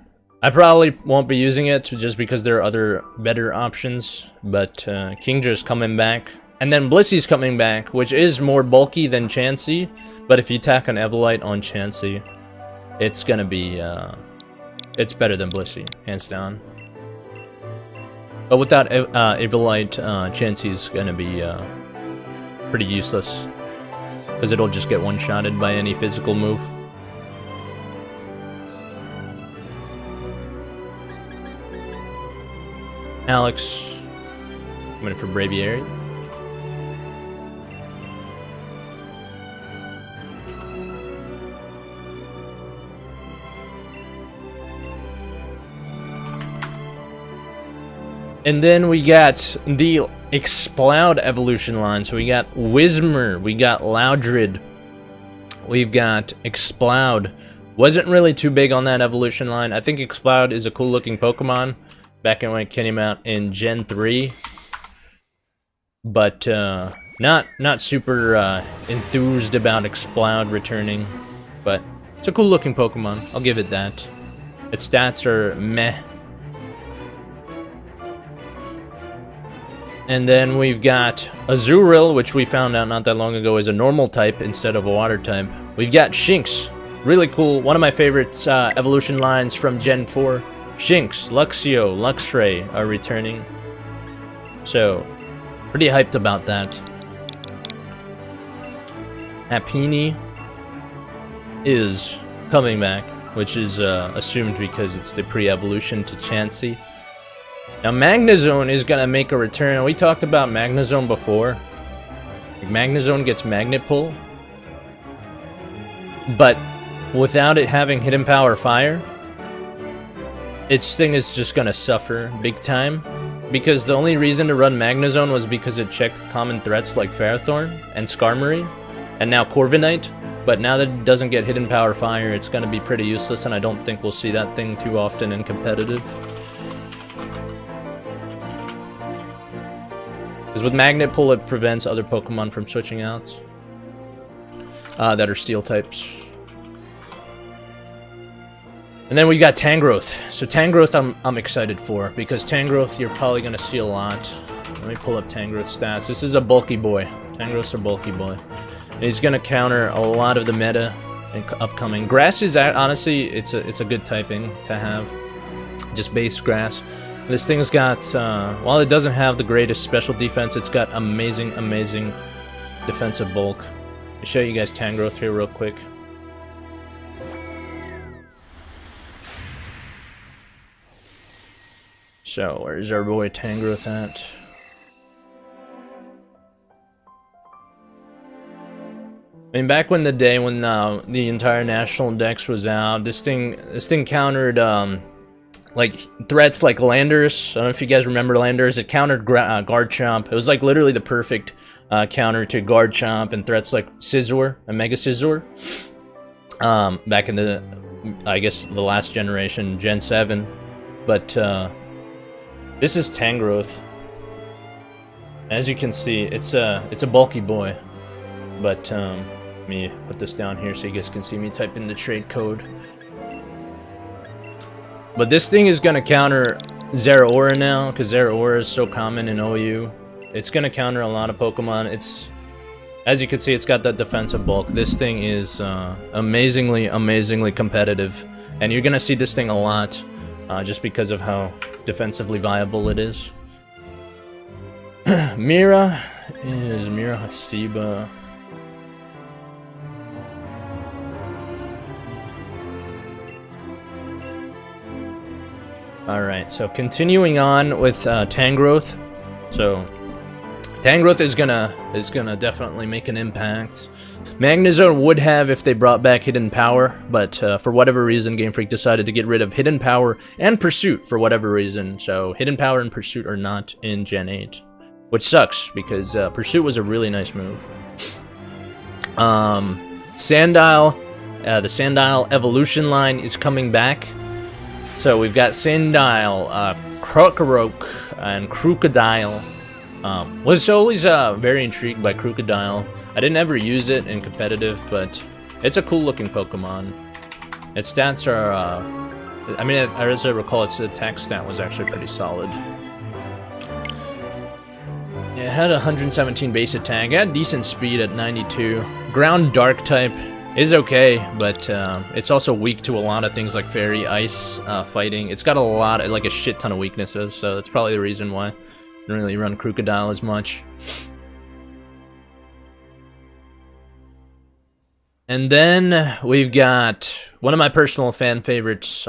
I probably won't be using it just because there are other better options, but Kingdra's coming back. And then Blissey's coming back, which is more bulky than Chansey, but if you tack an Evolite on Chansey, it's gonna be, it's better than Blissey, hands down. But without Evolite, Chansey's gonna be pretty useless, because it'll just get one-shotted by any physical move. Alex, coming for Braviary. And then we got the Exploud Evolution line. So we got Whismur, we got Loudred, we've got Exploud. Wasn't really too big on that evolution line. I think Exploud is a cool looking Pokemon back when it came out in Gen 3. But Not super enthused about Exploud returning, but it's a cool looking Pokemon. I'll give it that. Its stats are meh. And then we've got Azurill, which we found out not that long ago is a normal type instead of a water type. We've got Shinx, really cool. One of my favorite evolution lines from Gen 4. Shinx, Luxio, Luxray are returning. So, pretty hyped about that. Happiny is coming back, which is assumed because it's the pre-evolution to Chansey. Now Magnezone is gonna make a return. We talked about Magnezone before. Magnezone gets Magnet Pull, but without it having Hidden Power Fire, its thing is just gonna suffer big time. Because the only reason to run Magnezone was because it checked common threats like Ferrothorn and Skarmory, and now Corviknight. But now that it doesn't get Hidden Power Fire, it's gonna be pretty useless, and I don't think we'll see that thing too often in competitive. Because with Magnet Pull, it prevents other Pokemon from switching out that are Steel types. And then we got Tangrowth. So Tangrowth I'm excited for, because Tangrowth you're probably going to see a lot. Let me pull up Tangrowth stats. This is a bulky boy. Tangrowth's a bulky boy. And he's going to counter a lot of the meta upcoming. Grass is, honestly, it's a good typing to have. Just base Grass. This thing's got, while it doesn't have the greatest special defense, it's got amazing defensive bulk. I'll show you guys Tangrowth here real quick. So, where's our boy Tangrowth at? I mean, back when the day when the entire national dex was out, this thing countered like threats like Landorus. I don't know if you guys remember Landorus. It countered Garchomp. It was like literally the perfect counter to Garchomp and threats like Scizor and Mega Scizor. Back in the, I guess, the last generation, Gen 7. But this is Tangrowth. As you can see, it's a bulky boy. But let me put this down here so you guys can see me type in the trade code. But this thing is going to counter Zeraora now, because Zeraora is so common in OU. It's going to counter a lot of Pokemon. It's, as you can see, it's got that defensive bulk. This thing is amazingly competitive. And you're going to see this thing a lot, just because of how defensively viable it is. Mira is Mira Hasiba. Alright, so continuing on with Tangrowth. So Tangrowth is gonna definitely make an impact. Magnezone would have if they brought back Hidden Power, but for whatever reason Game Freak decided to get rid of Hidden Power and Pursuit for whatever reason. So Hidden Power and Pursuit are not in Gen 8. Which sucks, because Pursuit was a really nice move. Sandile, the Sandile Evolution line is coming back. So we've got Sandile, Krokorok, and Crocodile. Was always very intrigued by Crocodile. I didn't ever use it in competitive, but it's a cool looking Pokemon. Its stats are, I mean, as I recall, its attack stat was actually pretty solid. It had 117 base attack, it had decent speed at 92. Ground Dark type is okay, but it's also weak to a lot of things like Fairy, Ice, Fighting. It's got like a shit ton of weaknesses, so that's probably the reason why I didn't really run Crocodile as much. And then we've got one of my personal fan favorites,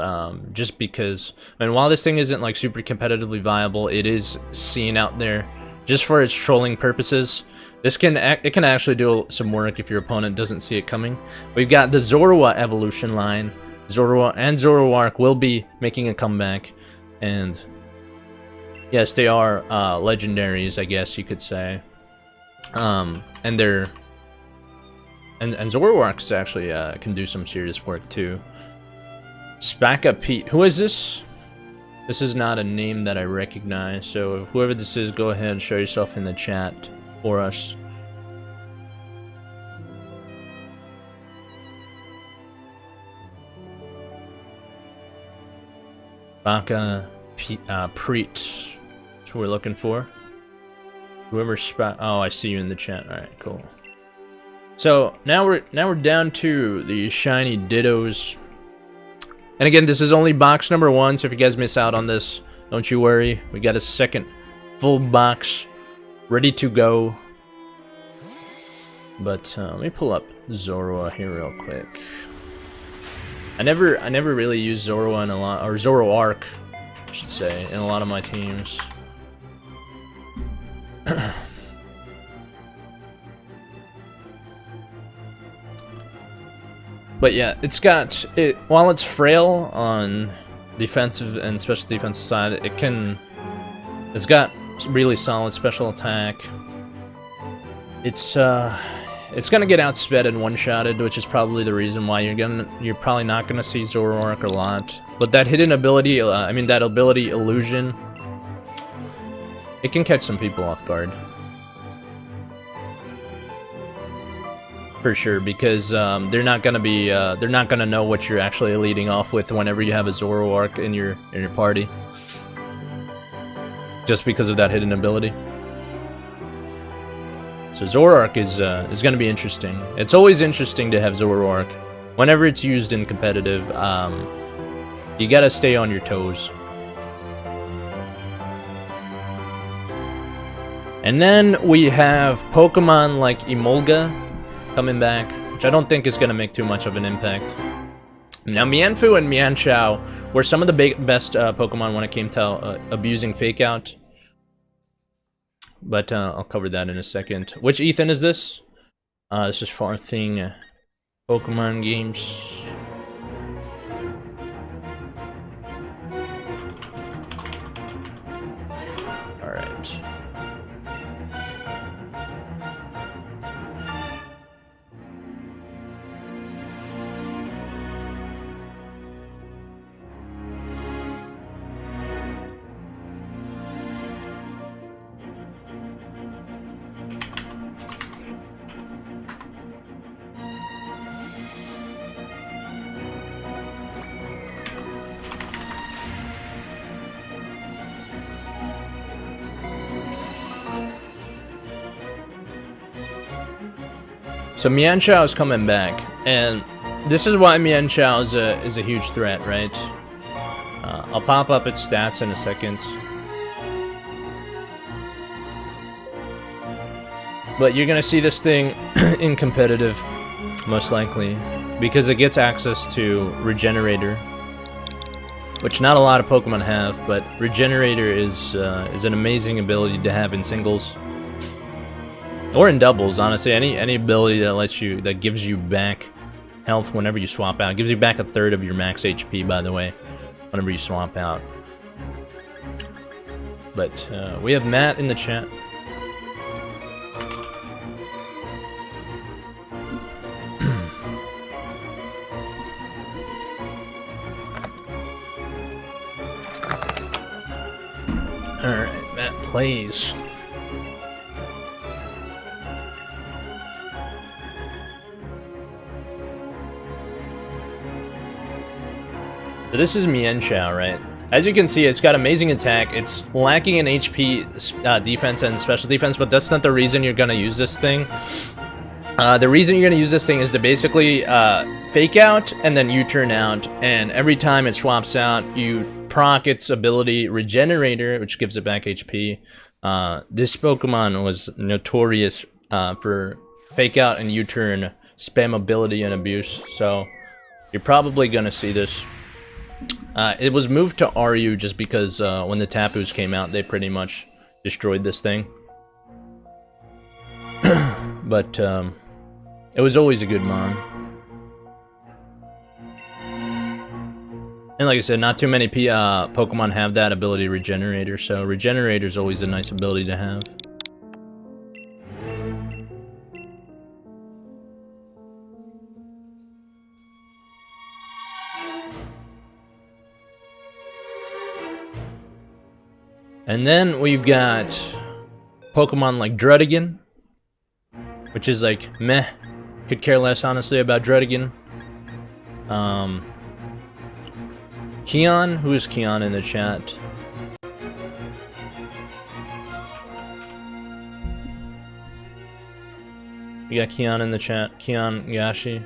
just because, I mean, while this thing isn't like super competitively viable, it is seen out there just for its trolling purposes. It can actually do some work if your opponent doesn't see it coming. We've got the Zorua evolution line. Zorua and Zoroark will be making a comeback, and yes, they are legendaries, I guess you could say. And they're and Zoroark is actually can do some serious work too. Spaka Pete, who is this? This is not a name that I recognize, so whoever this is, go ahead and show yourself in the chat for us. Baka Preet. That's what we're looking for. Whoever spot. Oh, I see you in the chat. All right, cool. So now we're down to the shiny Dittos. And again, this is only box number 1, so if you guys miss out on this, don't you worry. We got a second full box ready to go. But let me pull up Zoroa here real quick. I never really used Zoroa in a lot, or Zoroark, I should say, in a lot of my teams. But yeah, it's got it. While it's frail on defensive and special defensive side, it's got really solid special attack. It's gonna get outsped and one-shotted, which is probably the reason why you're probably not gonna see Zoroark a lot. But that hidden ability, that ability Illusion, it can catch some people off guard. For sure, because they're not gonna know what you're actually leading off with whenever you have a Zoroark in your party. Just because of that hidden ability. So Zoroark is gonna be interesting. It's always interesting to have Zoroark. Whenever it's used in competitive, you gotta stay on your toes. And then we have Pokemon like Emolga coming back, which I don't think is going to make too much of an impact. Now, Mienfoo and Mienshao were some of the best Pokemon when it came to abusing Fake Out. But I'll cover that in a second. Which Ethan is this? This is Farthing Pokemon Games. Alright. So Mienshao is coming back, and this is why Mienshao is a huge threat, right? I'll pop up its stats in a second. But you're gonna see this thing in competitive, most likely, because it gets access to Regenerator, which not a lot of Pokemon have, but Regenerator is an amazing ability to have in singles. Or in doubles, honestly. Any ability that gives you back health whenever you swap out. It gives you back 1/3 of your max HP, by the way, whenever you swap out. But we have Matt in the chat. Alright, Matt plays. So this is Mienshao, right? As you can see, it's got amazing attack. It's lacking in HP, defense, and special defense, but that's not the reason you're gonna use this thing. The reason you're gonna use this thing is to basically fake out and then U-turn out, and every time it swaps out, you proc its ability Regenerator, which gives it back HP. This Pokemon was notorious for fake out and U-turn spam ability and abuse, so you're probably gonna see this. It was moved to RU just because when the Tapus came out, they pretty much destroyed this thing. But it was always a good mon. And like I said, not too many Pokemon have that ability Regenerator, so Regenerator is always a nice ability to have. And then we've got Pokemon like Druddigon, which is like meh. Could care less honestly about Druddigon. Keon? Who is Keon in the chat? We got Keon in the chat. Keon Yashi.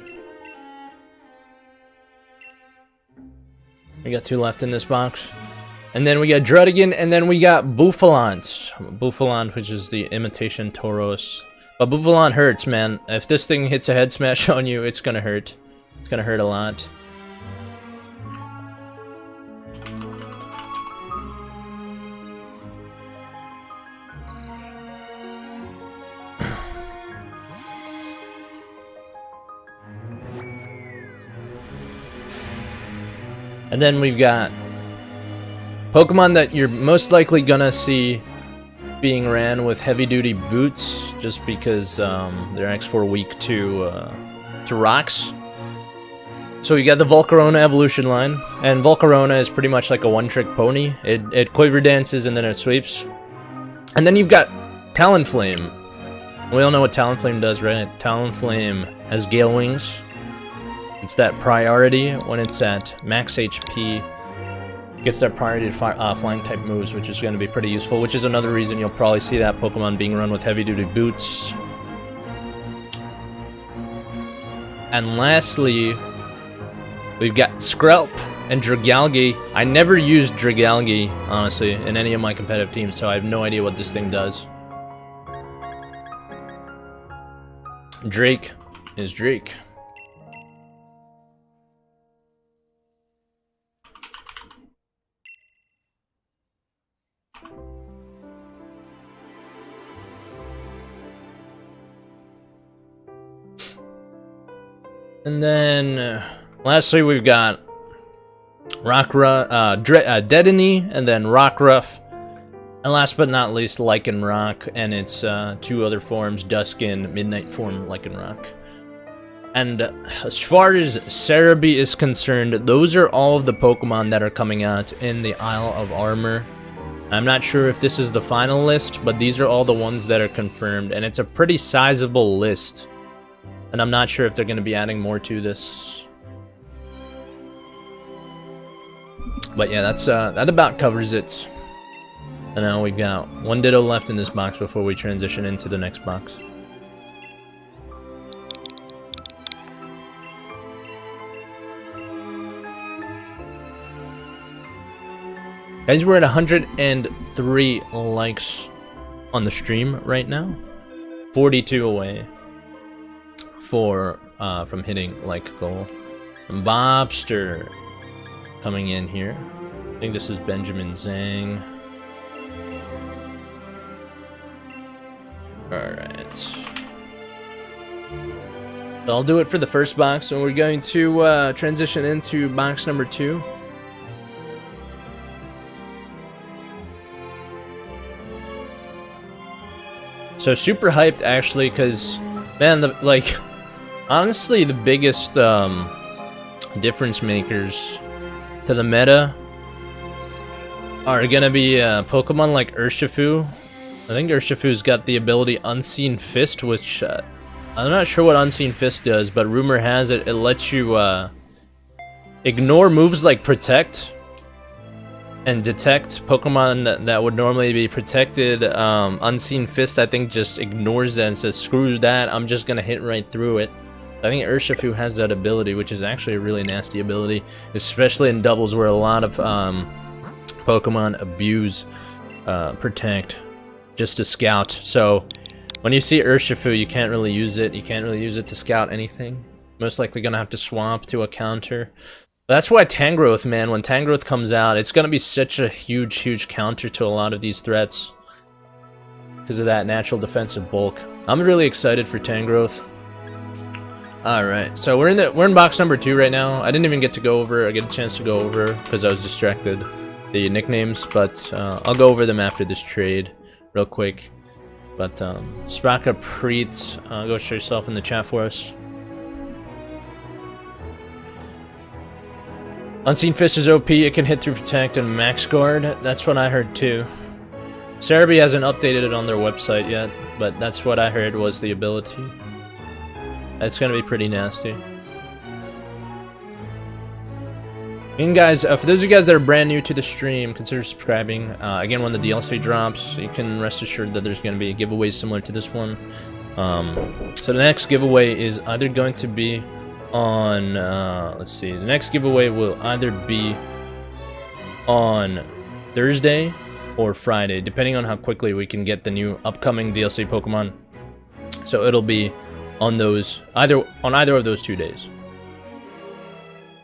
We got 2 left in this box. And then we got Druddigan, and then we got Bouffalant. Bouffalant, which is the imitation Tauros. But Bouffalant hurts, man. If this thing hits a head smash on you, it's gonna hurt. It's gonna hurt a lot. And then we've got Pokemon that you're most likely gonna see being ran with heavy-duty boots, just because they're X4 weak to rocks. So you got the Volcarona evolution line, and Volcarona is pretty much like a one-trick pony. It quiver dances and then it sweeps. And then you've got Talonflame. We all know what Talonflame does, right? Talonflame has Gale Wings. It's that priority when it's at max HP. Gets that priority to flying type moves, which is going to be pretty useful, which is another reason you'll probably see that Pokemon being run with heavy-duty boots. And lastly, we've got Skrelp and Dragalge. I never used Dragalge, honestly, in any of my competitive teams, so I have no idea what this thing does. Drake is Drake. And then, lastly, we've got Dedenne, and then Rockruff, and last but not least, Lycanroc, and its 2 other forms, Duskin, Midnight form, Lycanroc. And as far as Celebi is concerned, those are all of the Pokemon that are coming out in the Isle of Armor. I'm not sure if this is the final list, but these are all the ones that are confirmed, and it's a pretty sizable list. And I'm not sure if they're going to be adding more to this. But yeah, that about covers it. And now we've got 1 Ditto left in this box before we transition into the next box. Guys, we're at 103 likes on the stream right now. 42 away from hitting like goal. And Bobster coming in here. I think this is Benjamin Zhang. Alright. So I'll do it for the first box, and we're going to transition into box number 2. So super hyped actually, because man, honestly, the biggest difference makers to the meta are gonna be Pokemon like Urshifu. I think Urshifu's got the ability Unseen Fist, which I'm not sure what Unseen Fist does, but rumor has it lets you ignore moves like Protect and detect Pokemon that would normally be protected. Unseen Fist, I think, just ignores that and says, screw that, I'm just gonna hit right through it. I think Urshifu has that ability, which is actually a really nasty ability, especially in doubles where a lot of Pokemon abuse Protect just to scout. So when you see Urshifu, you can't really use it. You can't really use it to scout anything. Most likely gonna have to swamp to a counter. That's why Tangrowth, man, when Tangrowth comes out, it's going to be such a huge counter to a lot of these threats because of that natural defensive bulk. I'm really excited for Tangrowth. Alright, so we're in box number 2 right now. I didn't even get a chance to go over because I was distracted, the nicknames, but I'll go over them after this trade real quick. But Spraka Preet, go show yourself in the chat for us. Unseen Fist is OP, it can hit through Protect and Max Guard. That's what I heard too. Celebi hasn't updated it on their website yet, but that's what I heard was the ability. That's gonna be pretty nasty. And guys, for those of you guys that are brand new to the stream, consider subscribing. Again, when the DLC drops, you can rest assured that there's going to be a giveaway similar to this one. So the next giveaway is either going to be on, let's see, the next giveaway will either be on Thursday or Friday, depending on how quickly we can get the new upcoming DLC Pokemon. So it'll be on those, either of those 2 days.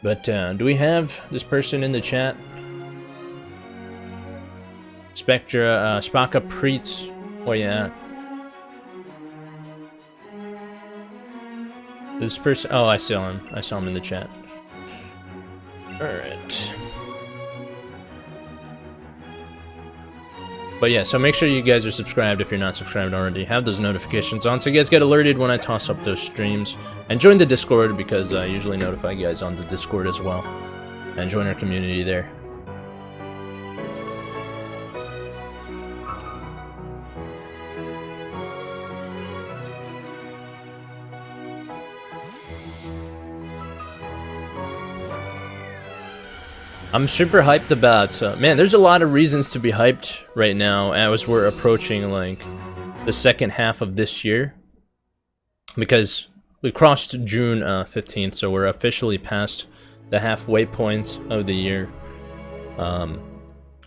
But do we have this person in the chat? Spectra, Spaka Preets, where you at? This person, oh, I saw him. I saw him in the chat. Alright. But yeah, so make sure you guys are subscribed if you're not subscribed already. Have those notifications on so you guys get alerted when I toss up those streams. And join the Discord because I usually notify you guys on the Discord as well. And join our community there. I'm super hyped about, man, there's a lot of reasons to be hyped right now as we're approaching, like, the second half of this year. Because we crossed June 15th, so we're officially past the halfway point of the year.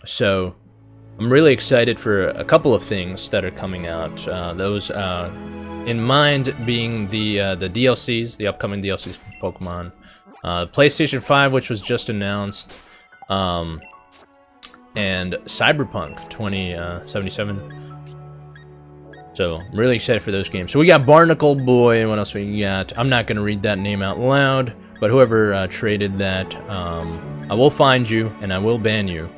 So, I'm really excited for a couple of things that are coming out. Those, in mind, being the DLCs, the upcoming DLCs for Pokemon. PlayStation 5, which was just announced. And Cyberpunk 2077. So, I'm really excited for those games. So we got Barnacle Boy, what else we got? I'm not going to read that name out loud, but whoever traded that, I will find you, and I will ban you.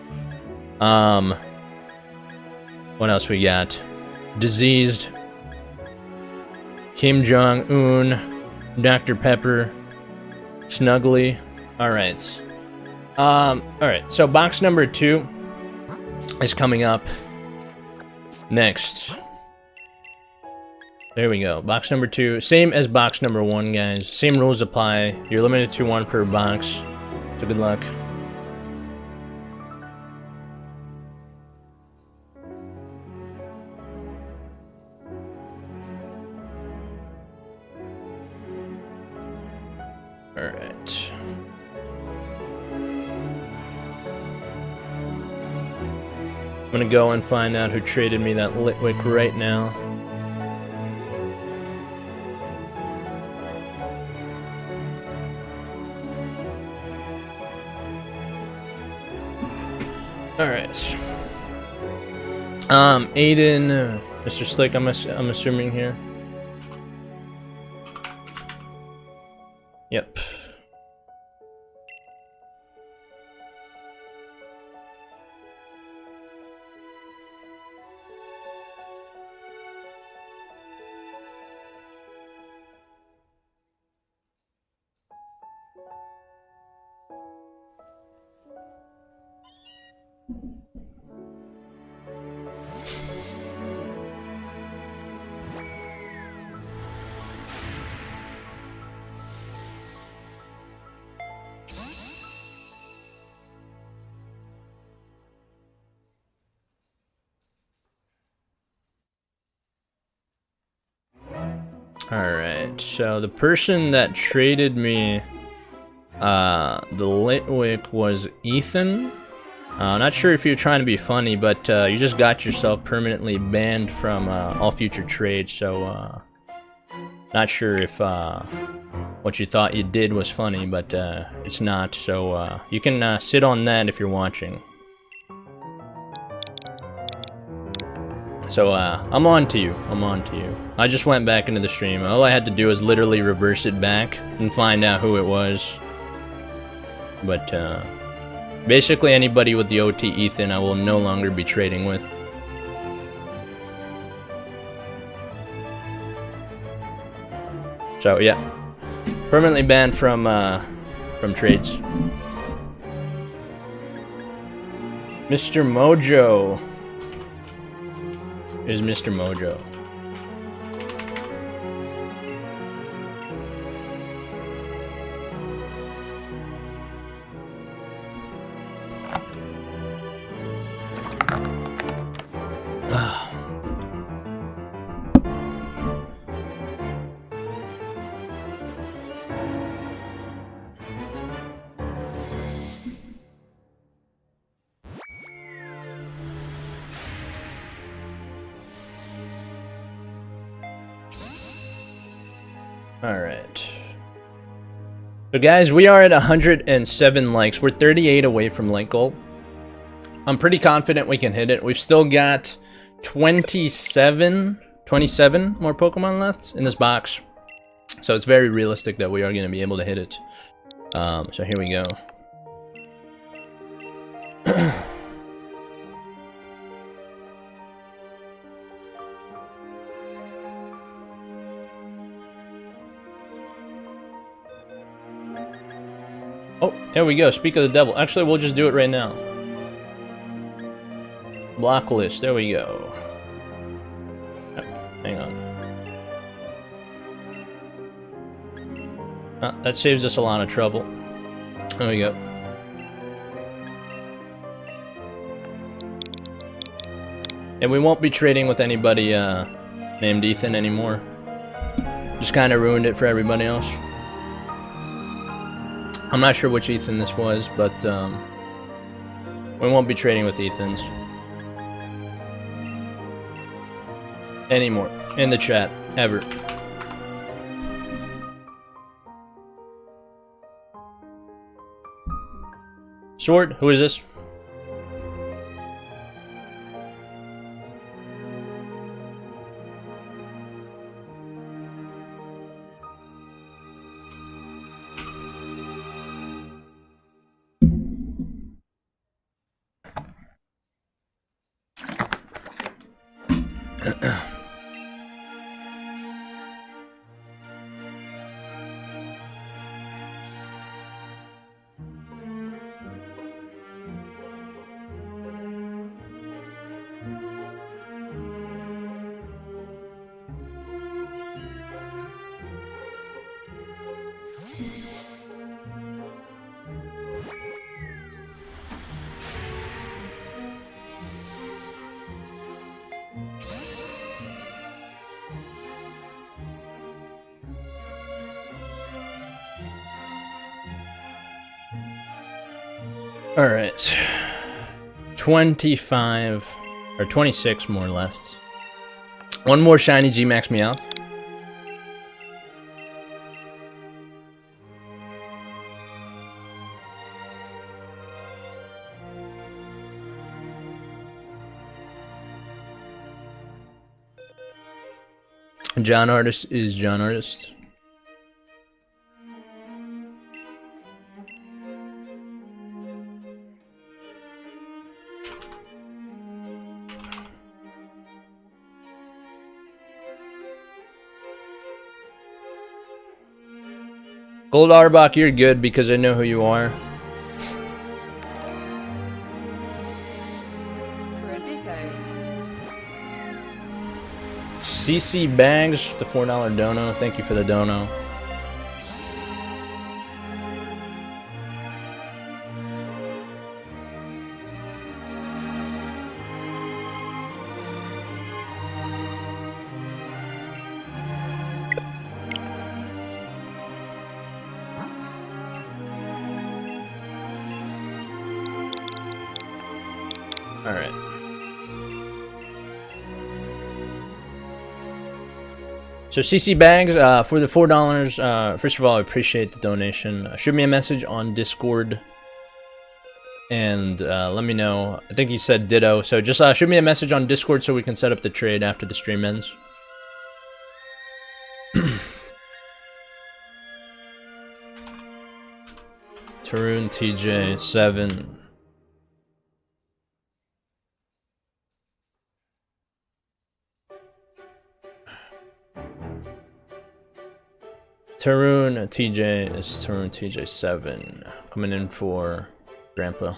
What else we got? Diseased. Kim Jong-un. Dr. Pepper. Snuggly. Alright. Alright, so box number 2 is coming up next. There we go, box number 2. Same as box number 1, guys. Same rules apply. You're limited to 1 per box. So good luck. Alright. I'm gonna go and find out who traded me that Litwick right now. Alright. Aiden, Mr. Slick, I'm assuming here. Yep. Alright, so the person that traded me the Litwick was Ethan. Not sure if you're trying to be funny, but you just got yourself permanently banned from all future trades, so not sure if what you thought you did was funny, but it's not, so you can sit on that if you're watching. So, I'm on to you. I'm on to you. I just went back into the stream. All I had to do was literally reverse it back and find out who it was. But, basically anybody with the OT Ethan I will no longer be trading with. So, yeah. Permanently banned from trades. Mr. Mojo. Is Mr. Mojo. Alright. So guys, we are at 107 likes. We're 38 away from like goal. I'm pretty confident we can hit it. We've still got 27 more Pokemon left in this box. So it's very realistic that we are going to be able to hit it. So here we go. Oh, there we go. Speak of the devil. Actually, we'll just do it right now. Block list. There we go. Oh, hang on. That saves us a lot of trouble. There we go. And we won't be trading with anybody named Ethan anymore. Just kind of ruined it for everybody else. I'm not sure which Ethan this was, but we won't be trading with Ethans anymore in the chat, ever. Sword, who is this? All right, 25 or 26 more left. One more shiny Gmax Meowth. John Artist is John Artist. Gold Arbok, you're good because I know who you are. CC Bags, the $4 dono. Thank you for the dono. So CC Bags, for the $4, first of all, I appreciate the donation. Shoot me a message on Discord and let me know. I think you said ditto, so just shoot me a message on Discord so we can set up the trade after the stream ends. Tarun TJ 7. Tarun TJ is Tarun TJ 7 coming in for Grandpa.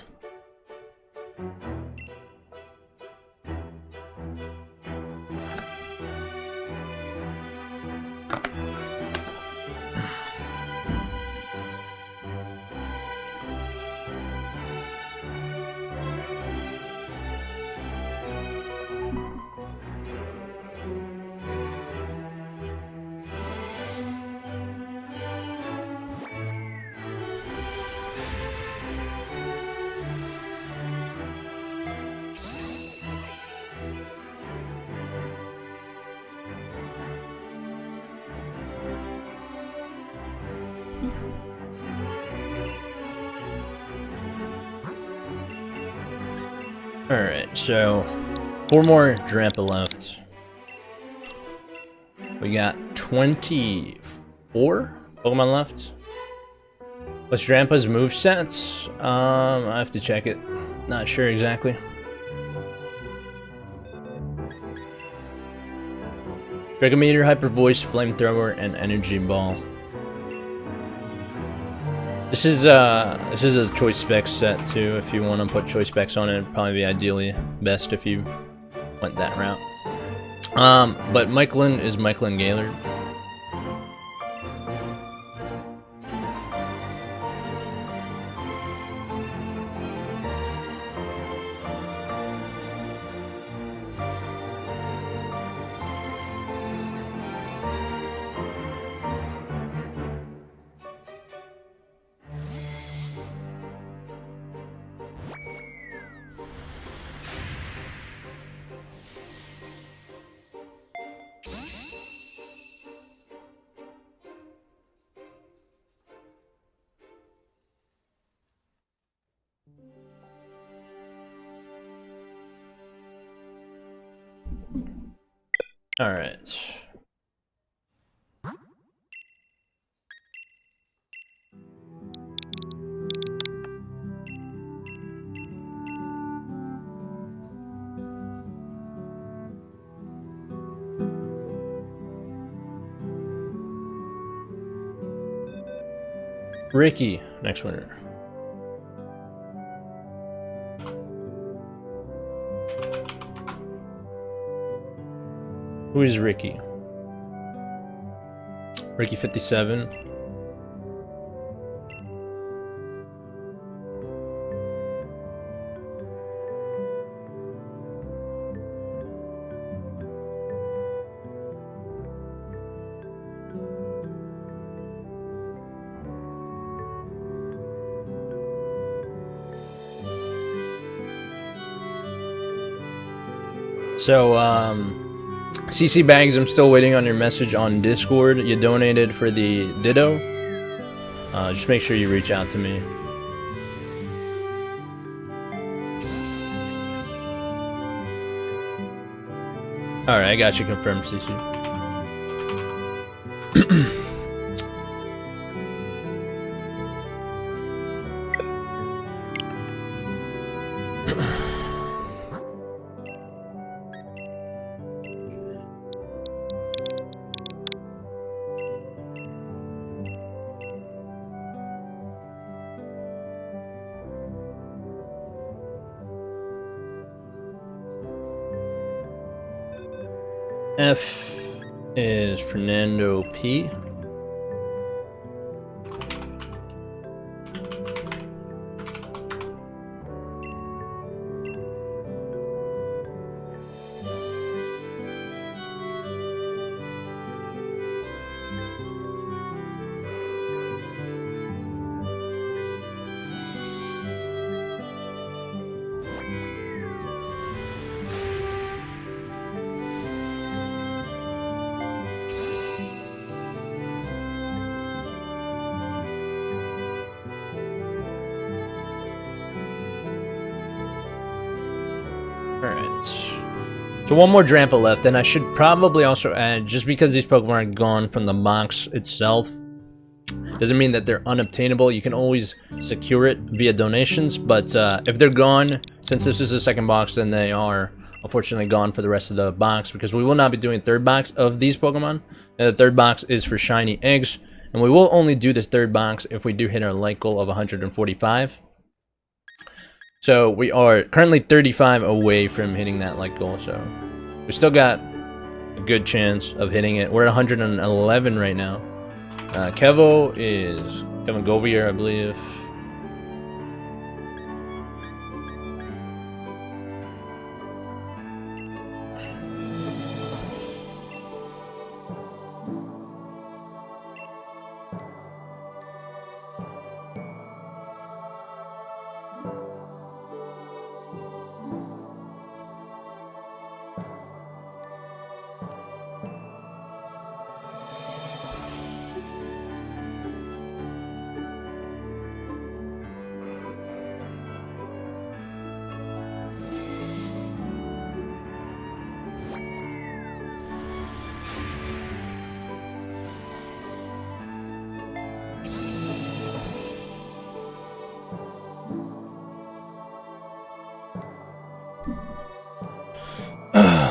Alright, so 4 more Drampa left. We got 24 Pokemon left. What's Drampa's movesets? I have to check it. Not sure exactly. Dragometer, Hyper Voice, Flamethrower, and Energy Ball. This is a choice specs set too. If you want to put choice specs on it, it'd probably be ideally best if you went that route. But Myclin is Myclin Gaylord. All right. Ricky, next winner. Who is Ricky? Ricky 57. So, CC Bags, I'm still waiting on your message on Discord. You donated for the Ditto. Just make sure you reach out to me. Alright, I got you confirmed, CC. F is Fernando P. Alright. So one more Drampa left, and I should probably also add, just because these Pokemon are gone from the box itself, doesn't mean that they're unobtainable. You can always secure it via donations, but if they're gone, since this is the second box, then they are unfortunately gone for the rest of the box, because we will not be doing third box of these Pokemon. And the third box is for shiny eggs, and we will only do this third box if we do hit our like goal of 145. So we are currently 35 away from hitting that like goal, so we still got a good chance of hitting it. We're at 111 right now. Kevo is Kevin Govier, I believe.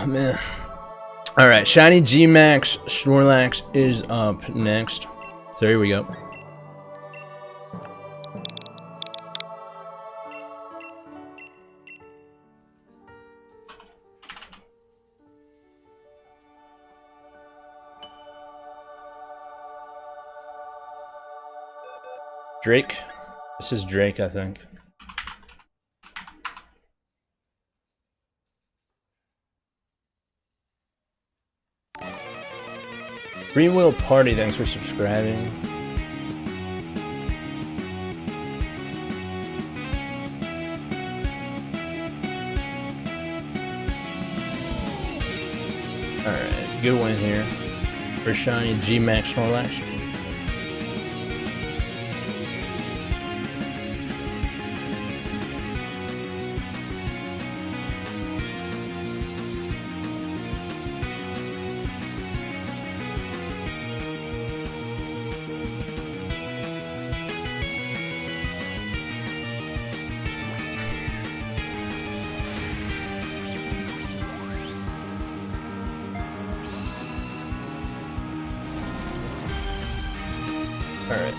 Oh, man. Alright, shiny Gmax Snorlax is up next. So here we go. Drake. This is Drake, I think. Free Will Party, thanks for subscribing. Alright, good win here. For shiny Gmax Snorlax. Alright.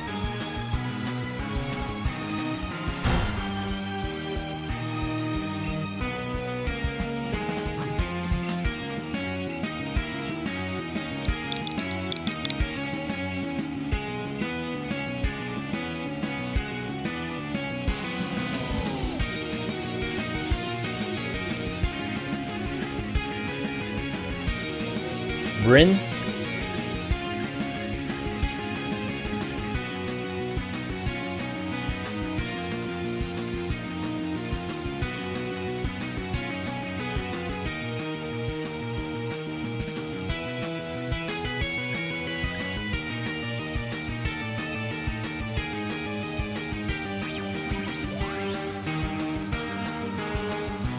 Bryn?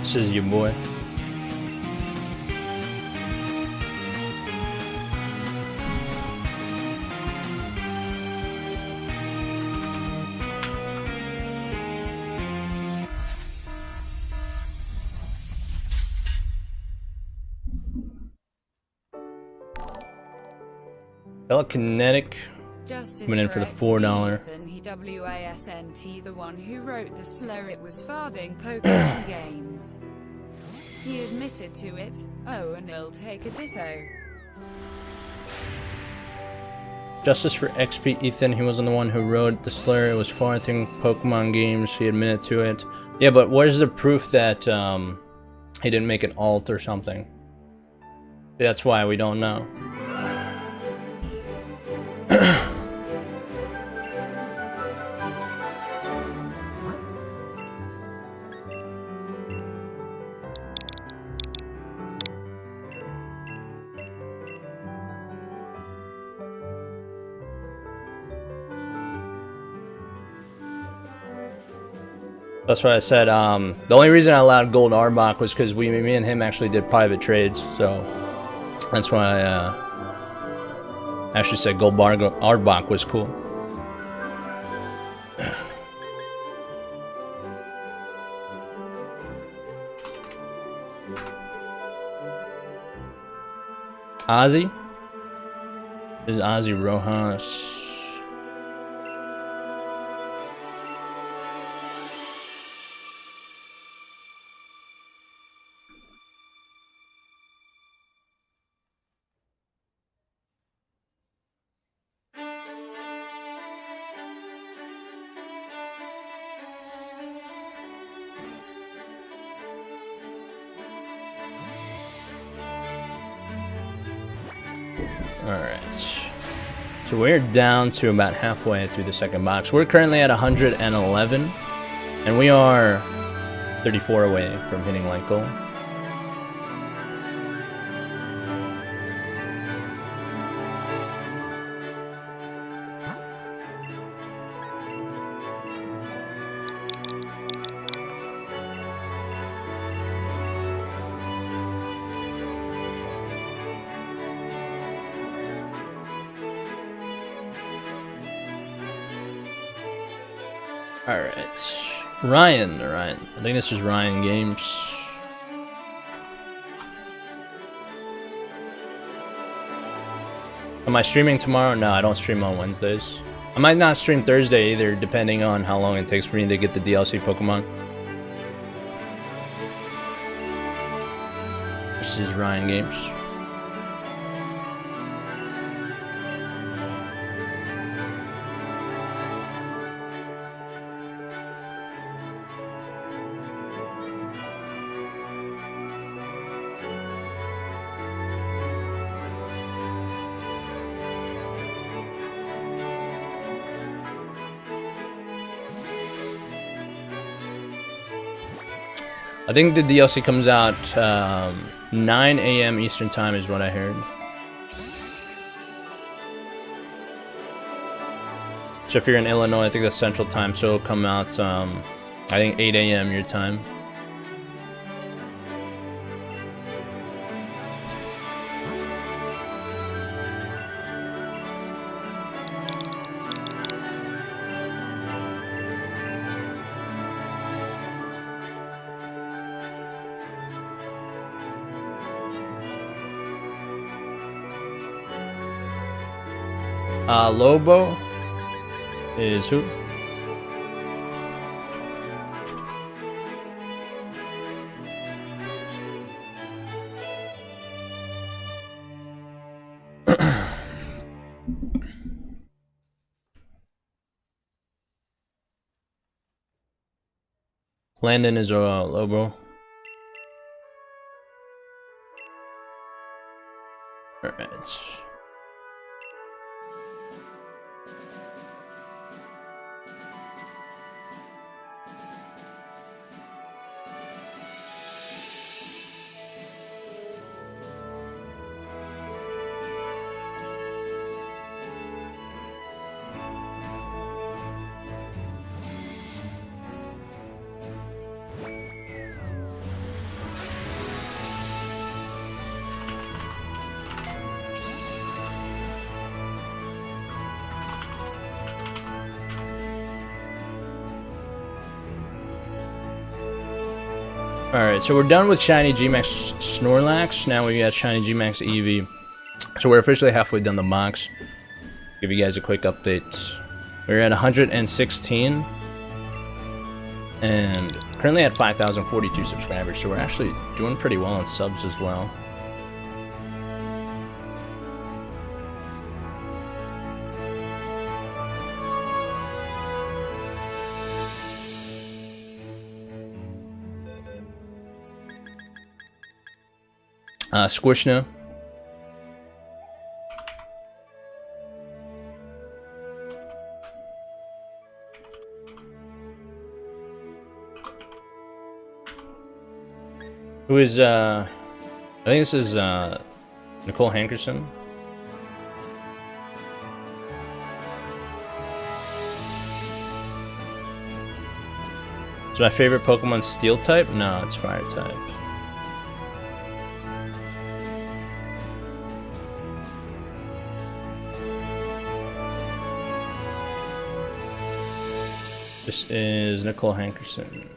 This is your boy. Telekinetic. Coming in for the $4. He WASNT, the one who wrote the slur it was farthing Pokemon games. He admitted to it. Oh, and he'll take a ditto. Justice for XP Ethan, he wasn't the one who wrote the slur, it was farthing Pokemon games, he admitted to it. Yeah, but where's the proof that he didn't make an alt or something? That's why we don't know. That's what I said. The only reason I allowed Gold Arbok was because me and him actually did private trades, so that's why I actually said Gold Arbok was cool. Ozzy? This is Ozzy Rojas. Alright, so we're down to about halfway through the second box. We're currently at 111, and we are 34 away from hitting light goal. Alright, Ryan, I think this is Ryan Games. Am I streaming tomorrow? No, I don't stream on Wednesdays. I might not stream Thursday either, depending on how long it takes for me to get the DLC Pokemon. This is Ryan Games. I think the DLC comes out 9 a.m. Eastern Time is what I heard. So if you're in Illinois, I think that's Central Time, so it'll come out, I think 8 a.m. your time. Lobo is who? Landon is Lobo. Alright. Alright, so we're done with Shiny Gmax Snorlax. Now we got Shiny Gmax Eevee. So we're officially halfway done the box. Give you guys a quick update. We're at 116. And currently at 5,042 subscribers. So we're actually doing pretty well on subs as well. Squishno. Who is, I think this is, Nicole Hankerson. Is my favorite Pokemon Steel type? No, it's Fire type. This is Nicole Hankerson.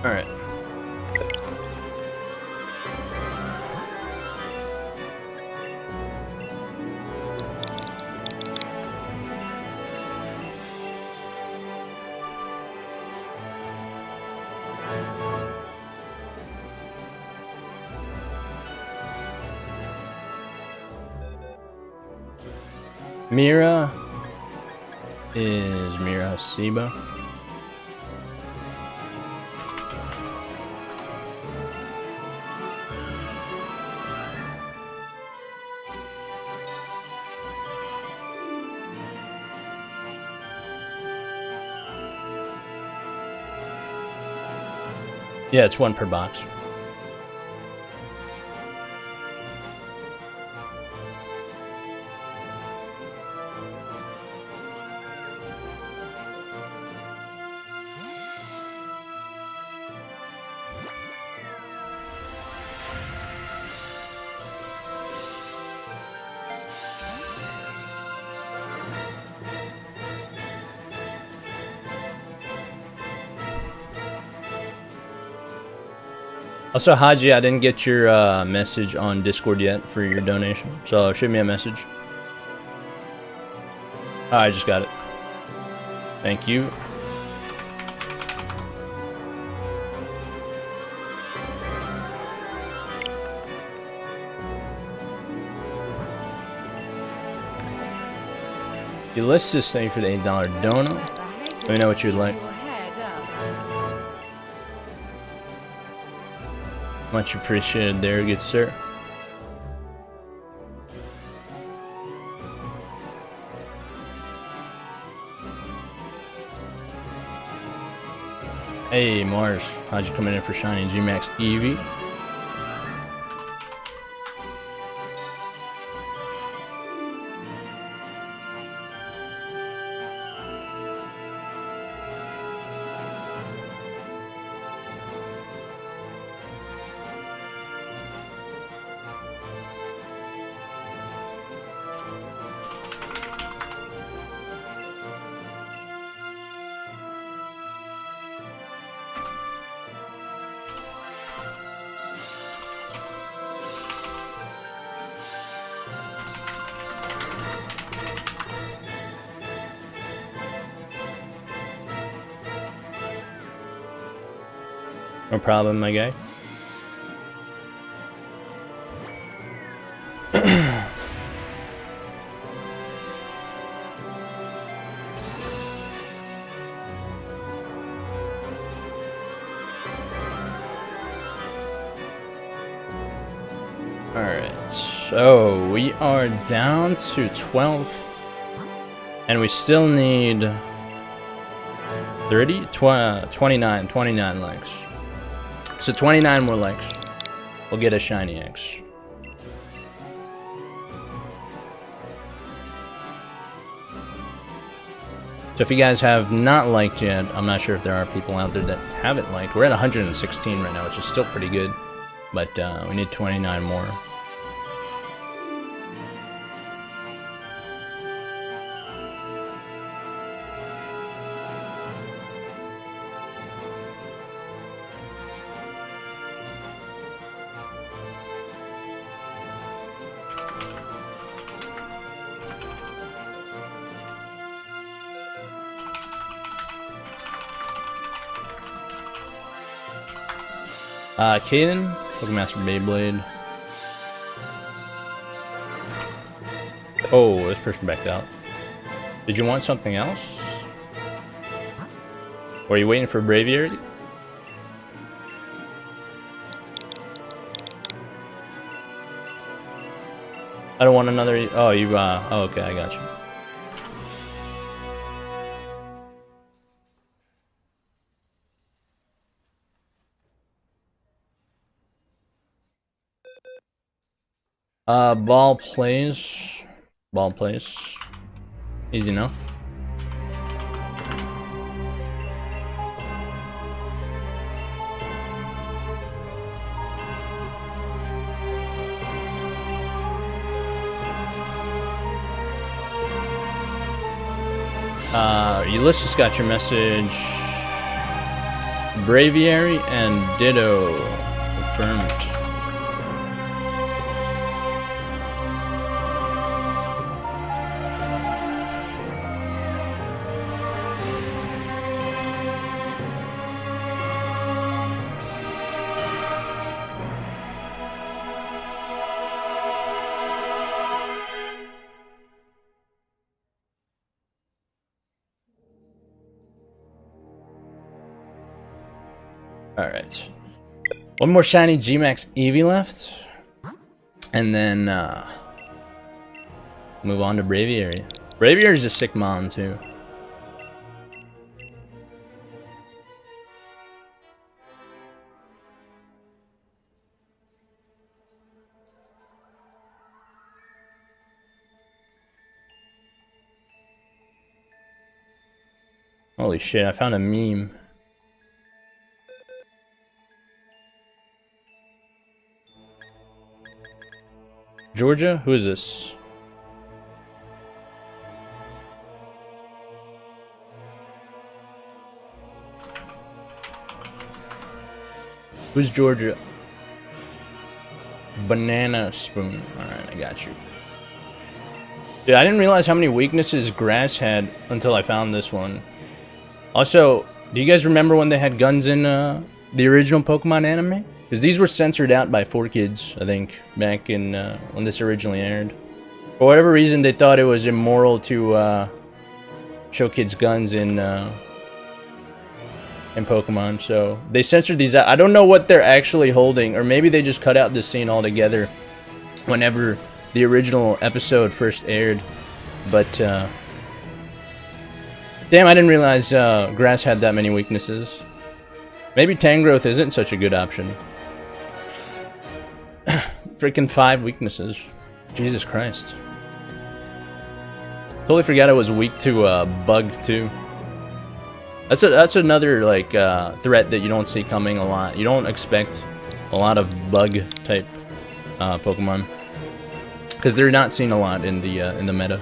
All right. Mira is Mira Siba. Yeah, it's 1 per box. Also, Haji, I didn't get your message on Discord yet for your donation, so shoot me a message. Oh, I just got it. Thank you. Ulysses, thank you for the $8 dono. Let me know what you'd like. Much appreciated there, good sir. Hey Mars, how'd you come in for shiny Gmax Eevee? No problem, my guy. Alright, so we are down to 12. And we still need 30? 29 likes. So 29 more likes. We'll get a shiny X. So if you guys have not liked yet, I'm not sure if there are people out there that haven't liked. We're at 116 right now, which is still pretty good. But we need 29 more. Kaden, Pokemaster Beyblade. Oh, this person backed out. Did you want something else? Or are you waiting for Braviary? I don't want another. Oh, you. Oh, okay, I got you. Ball plays. Ball plays. Easy enough. Ulysses got your message. Braviary and Ditto confirmed. Alright. One more shiny Gmax Eevee left. And then move on to Braviary. Braviary's a sick mon too. Holy shit, I found a meme. Georgia? Who is this? Who's Georgia? Banana spoon. Alright, I got you. Dude, I didn't realize how many weaknesses grass had until I found this one. Also, do you guys remember when they had guns in the original Pokemon anime? Because these were censored out by 4Kids, I think, back in when this originally aired. For whatever reason, they thought it was immoral to show kids guns in Pokemon, so they censored these out. I don't know what they're actually holding, or maybe they just cut out this scene altogether whenever the original episode first aired. But damn, I didn't realize grass had that many weaknesses. Maybe Tangrowth isn't such a good option. Freaking 5 weaknesses. Jesus Christ. Totally forgot I was weak to bug too. That's another like threat that you don't see coming a lot. You don't expect a lot of bug type Pokemon because they're not seen a lot in the meta.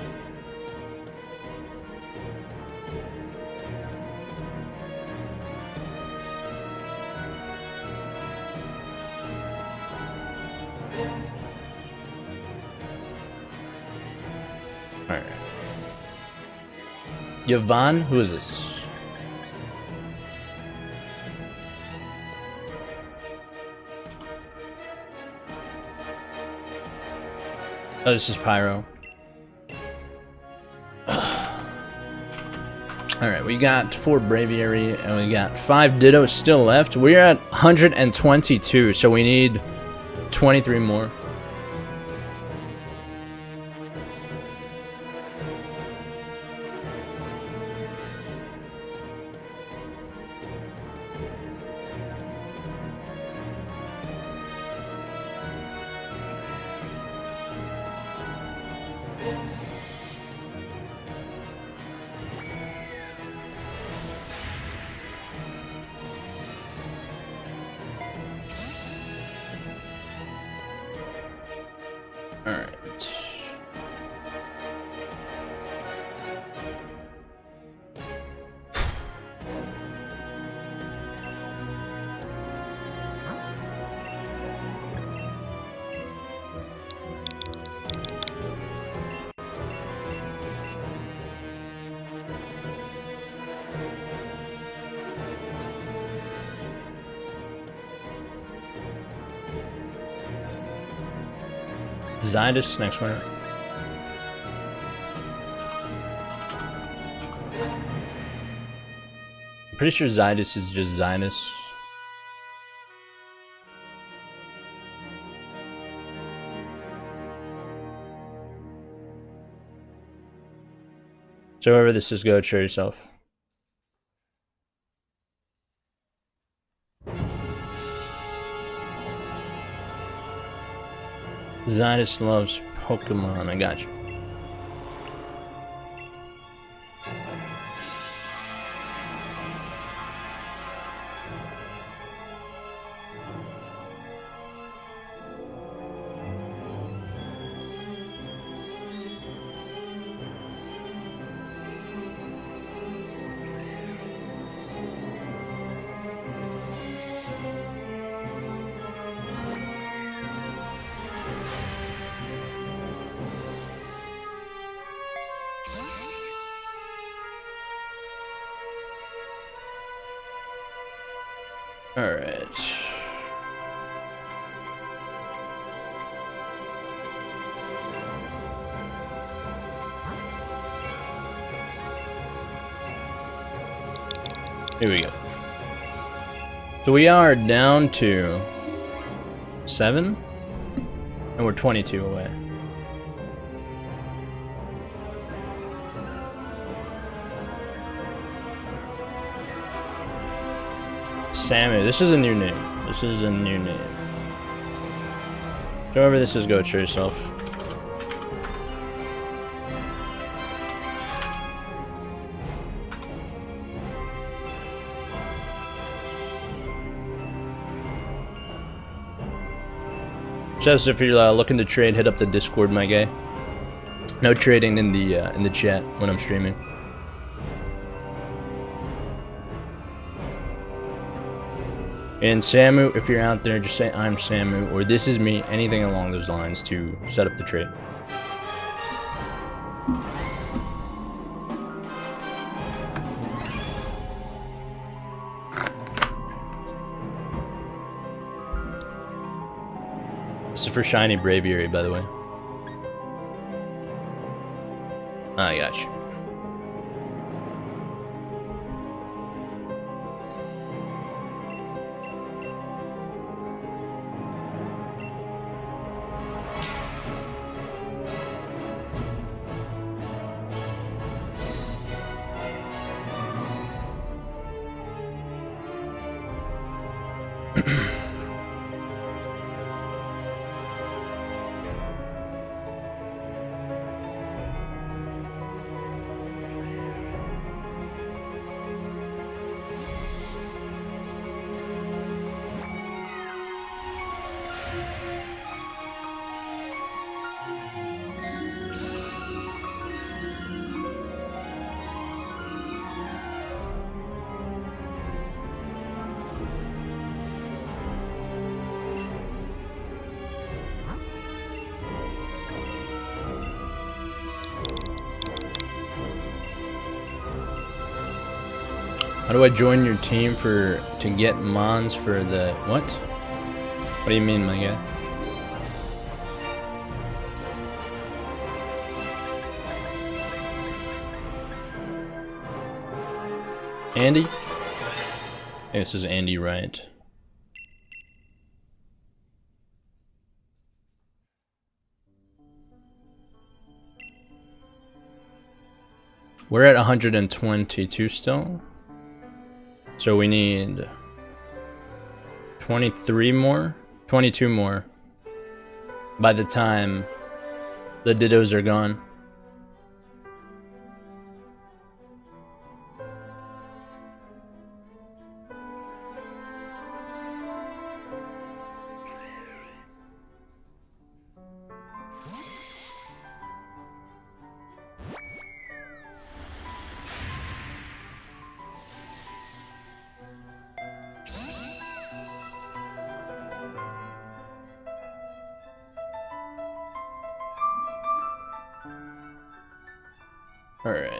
All right, Yvonne, who is this? Oh, this is Pyro. Alright, we got 4 Braviary, and we got 5 Dittos still left. We're at 122, so we need 23 more. Zydus, next winner. I'm pretty sure Zydus is just Zydus. So whoever this is, go show yourself. Zydus loves Pokemon, I got you. Alright. Here we go. So we are down to 7, and we're 22 away. Sammy, this is a new name. This is a new name. Whoever this is, go show yourself. Says if you're looking to trade, hit up the Discord, my guy. No trading in the chat when I'm streaming. And Samu, if you're out there, just say I'm Samu or this is me, anything along those lines to set up the trade. This is for Shiny Braviary, by the way. I got you. How do I join your team to get mons for the what? What do you mean, my guy? Andy? Hey, this is Andy Wright. We're at 122 still. So we need 23 more? 22 more by the time the Dittos are gone. Alright.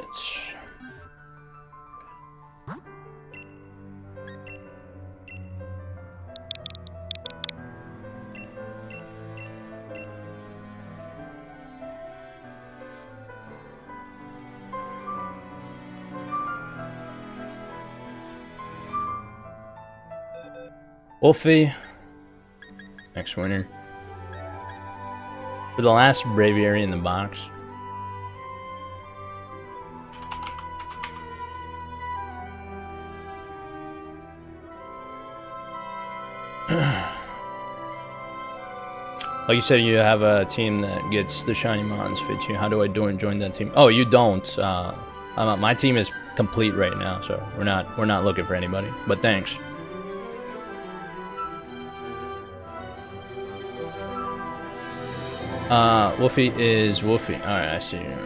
Wolfie. Next winner. For the last Braviary in the box. Like you said, you have a team that gets the shiny mons fit you. How do I join that team? Oh, you don't. My team is complete right now, so we're not looking for anybody. But thanks. Wolfie is Wolfie. All right, I see you.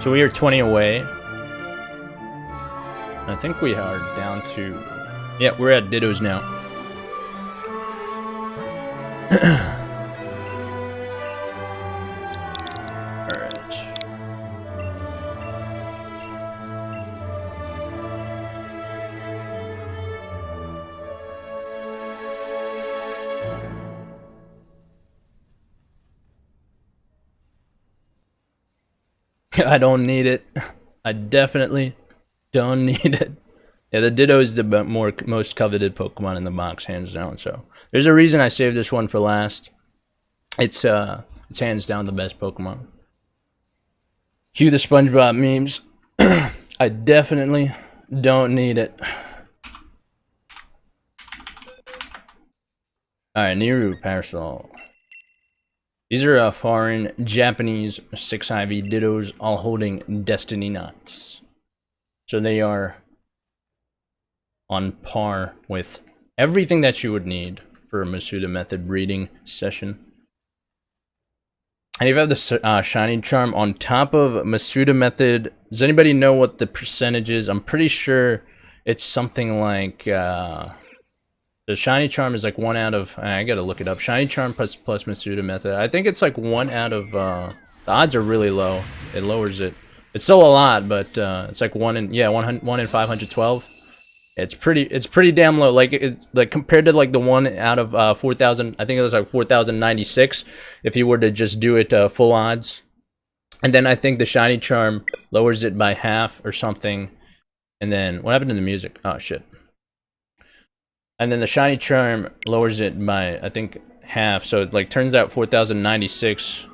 So we are 20 away. I think we are down to... Yeah, we're at Dittos now. Alright. I don't need it. I definitely don't need it. Yeah, the Ditto is the most coveted Pokemon in the box, hands down. So there's a reason I saved this one for last. It's hands down the best Pokemon. Cue the SpongeBob memes. I definitely don't need it. Alright, Niru, Parasol. These are foreign Japanese 6 IV Dittos, all holding Destiny Knots. So they are on par with everything that you would need for a Masuda method breeding session. And you have the Shiny Charm on top of Masuda method. Does anybody know what the percentage is? I'm pretty sure it's something like the Shiny Charm is like 1 out of, I gotta look it up. Shiny Charm plus Masuda method. I think it's like 1 out of, the odds are really low. It lowers it. It's still a lot, but it's like 1 in 512. It's pretty damn low. Like it's like compared to like the 1 out of 4,000. I think it was like 4,096 if you were to just do it full odds. And then I think the Shiny Charm lowers it by half or something. And then what happened to the music? Oh shit. And then the Shiny Charm lowers it by I think half. So it like turns out 4,096.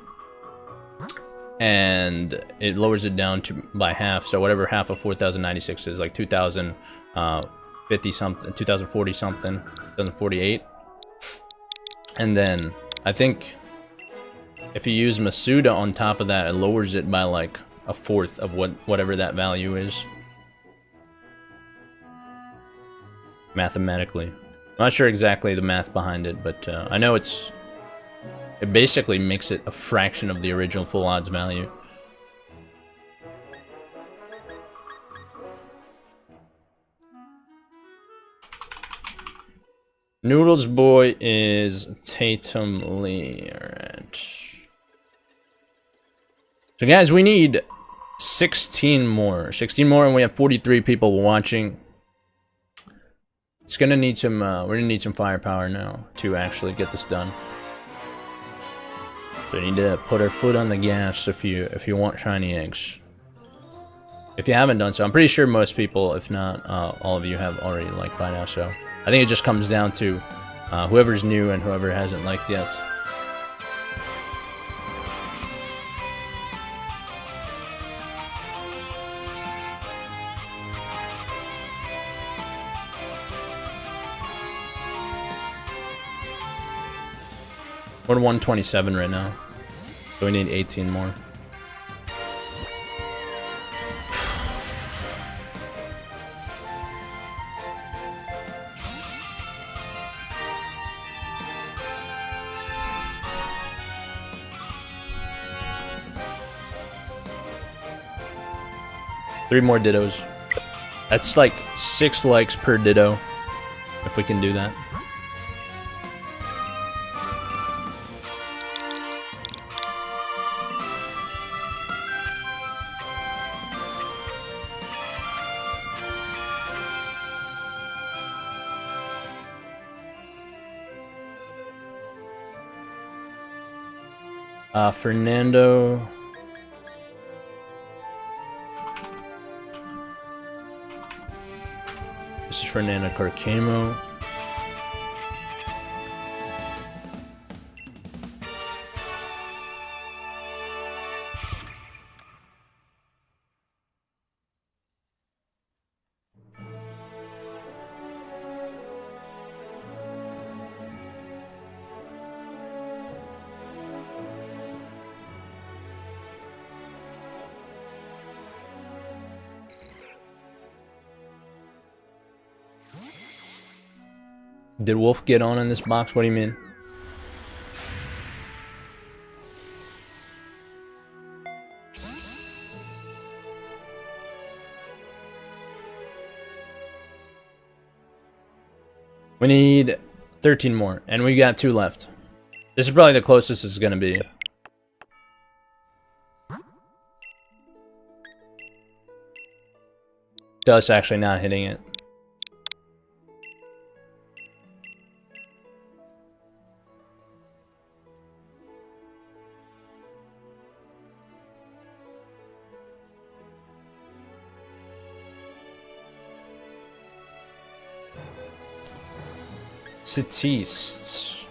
And it lowers it down to by half. So whatever half of 4,096 is, like 2,050 something, 2,040 something, 2,048. And then I think if you use Masuda on top of that, it lowers it by like a fourth of whatever that value is. Mathematically. I'm not sure exactly the math behind it, but I know it basically makes it a fraction of the original full odds value. Noodles boy is Tatum Lee. Alright. So guys, we need 16 more. 16 more and we have 43 people watching. It's gonna need some, we're gonna need some firepower now to actually get this done. So we need to put our foot on the gas if you want shiny eggs. If you haven't done so, I'm pretty sure most people, if not all of you, have already liked by now. So I think it just comes down to whoever's new and whoever hasn't liked yet. We're 127 right now, so we need 18 more. Three more Dittos. That's like 6 likes per Ditto, if we can do that. Fernando. This is Fernando Carcamo. Did Wolf get on in this box? What do you mean? We need 13 more, and we got 2 left. This is probably the closest it's gonna be. Us actually not hitting it. Citiste.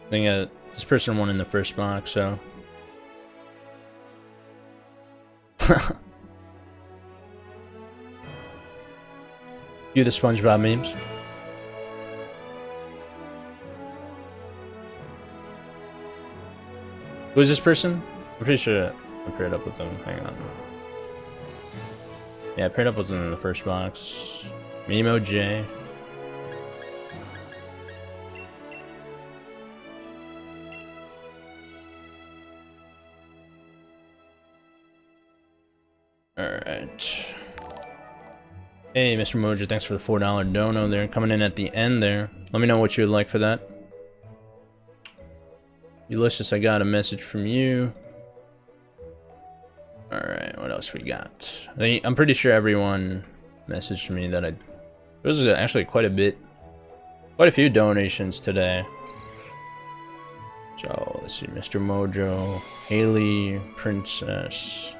I think this person won in the first box, so. You the SpongeBob memes. Who is this person? I'm pretty sure I paired up with them. Hang on. Yeah, I paired up with them in the first box. Mimo J. Alright. Hey, Mr. Mojo, thanks for the $4 dono there. Coming in at the end there. Let me know what you would like for that. Ulysses, I got a message from you. Alright, what else we got? I'm pretty sure everyone messaged me that there was actually quite a few donations today. So, let's see, Mr. Mojo, Haley, Princess,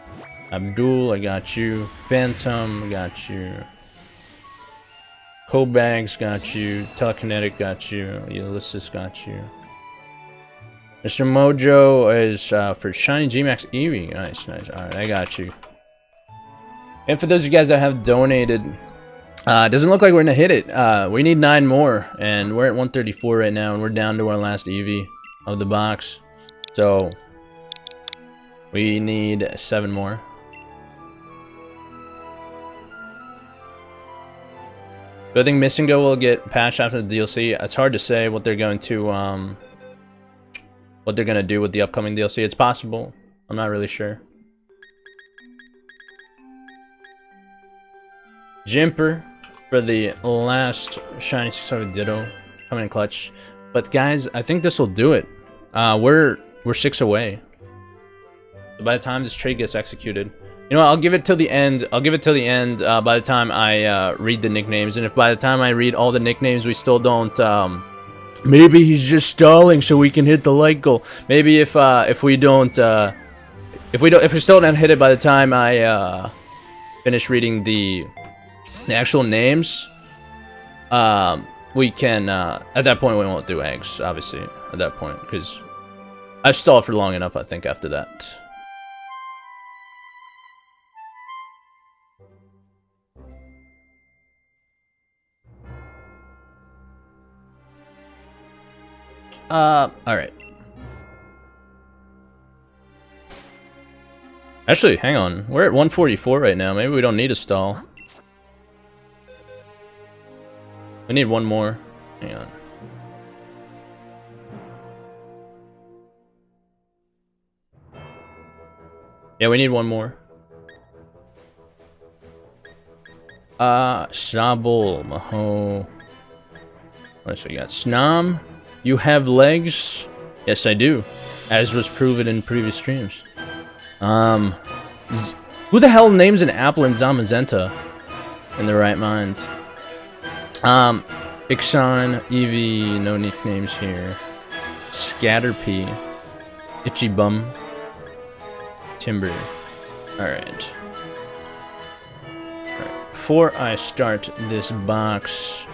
Abdul, I got you, Phantom, I got you, Kobags, got you, Telekinetic, got you, Ulysses, got you. Mr. Mojo is for Shiny Gmax Eevee. Nice, nice. Alright, I got you. And for those of you guys that have donated, it doesn't look like we're gonna hit it. We need 9 more, and we're at 134 right now, and we're down to our last Eevee of the box. So, we need 7 more. But I think Miss and Go will get patched after the DLC. It's hard to say what they're going to, what they're gonna do with the upcoming DLC. It's possible. I'm not really sure. Jimper for the last Shiny 600 Ditto coming in clutch. But guys, I think this will do it. We're 6 away. So by the time this trade gets executed, you know what, I'll give it till the end. I'll give it till the end by the time I read the nicknames. And if by the time I read all the nicknames we still don't maybe he's just stalling so we can hit the like goal. Maybe if we still don't hit it by the time I finish reading the actual names, we can at that point we won't do eggs, obviously, at that point, because I've stalled for long enough, I think, after that. Alright. Actually, hang on. We're at 144 right now. Maybe we don't need a stall. We need 1 more. Hang on. Yeah, we need 1 more. Shabul, Maho. What else we got? Snom? You have legs? Yes, I do. As was proven in previous streams. Who the hell names an apple in Zamazenta in their right mind? Ixon, Eevee, no nicknames here. Scatterpea. Itchy Bum. Timber. Alright. Before I start this box,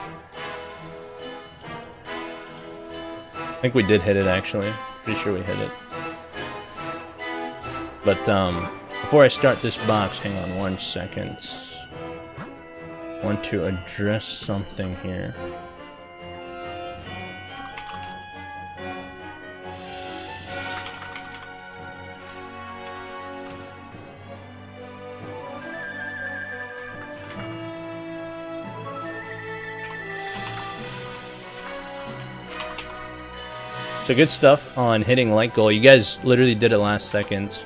I think we did hit it, actually. Pretty sure we hit it. But, before I start this box, hang on 1 second. I want to address something here. So good stuff on hitting like goal. You guys literally did it last second.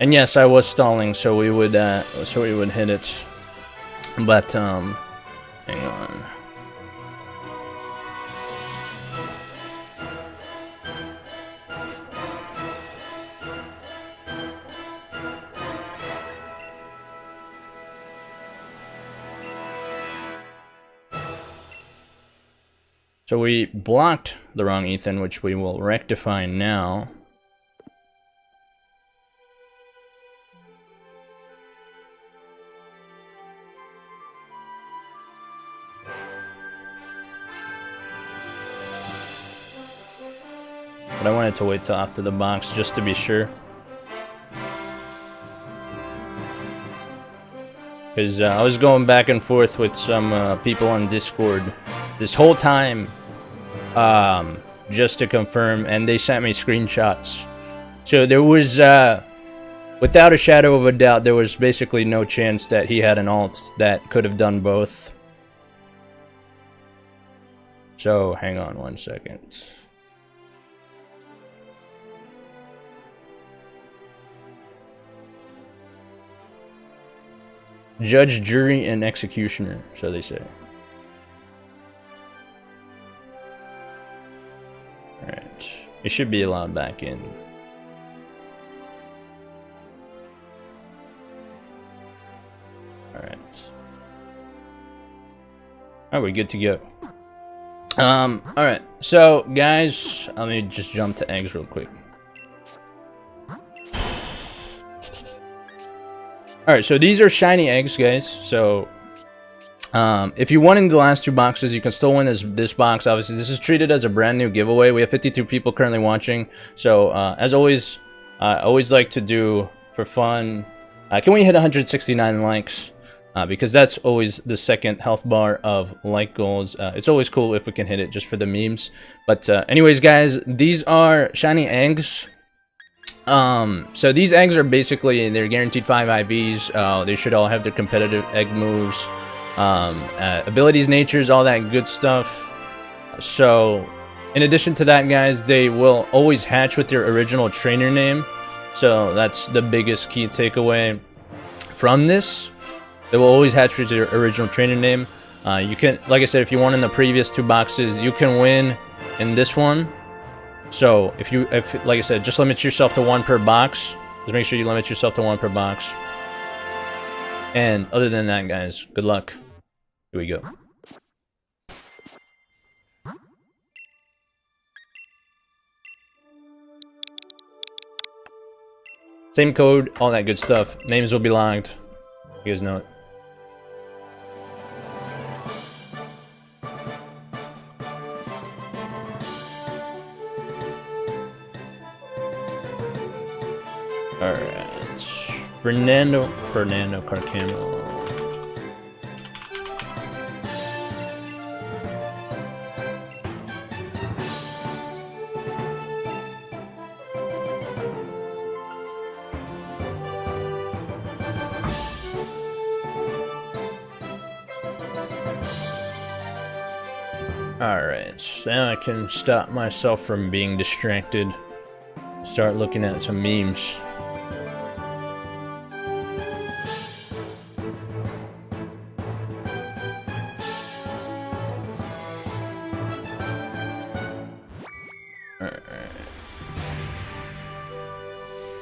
And yes, I was stalling, so we would hit it. But hang on. So we blocked the wrong Ethan, which we will rectify now. but I wanted to wait till after the box just to be sure. Because I was going back and forth with some people on Discord this whole time just to confirm, and they sent me screenshots. So there was, without a shadow of a doubt, there was basically no chance that he had an alt that could have done both. So, hang on 1 second. Judge, jury, and executioner, so they say. Alright. It should be allowed back in. Alright. Alright, we're good to go. Alright, so guys, let me just jump to eggs real quick. Alright, so these are shiny eggs, guys. So, if you won in the last 2 boxes, you can still win this box. Obviously, this is treated as a brand new giveaway. We have 52 people currently watching. So, as always, I always like to do for fun. Can we hit 169 likes? Because that's always the second health bar of like goals. It's always cool if we can hit it just for the memes. But anyways, guys, these are shiny eggs. So these eggs are basically, they're guaranteed 5 IVs. They should all have their competitive egg moves, abilities, natures, all that good stuff. So in addition to that, guys, they will always hatch with their original trainer name. So that's the biggest key takeaway from this. They will always hatch with your original trainer name. You can, like I said, if you won in the previous 2 boxes, you can win in this one. So if like I said, just limit yourself to 1 per box. Just make sure you limit yourself to 1 per box. And other than that, guys, good luck. Here we go. Same code, all that good stuff. Names will be logged. You guys know it. Alright. Fernando Carcamo. Alright, so now I can stop myself from being distracted. Start looking at some memes.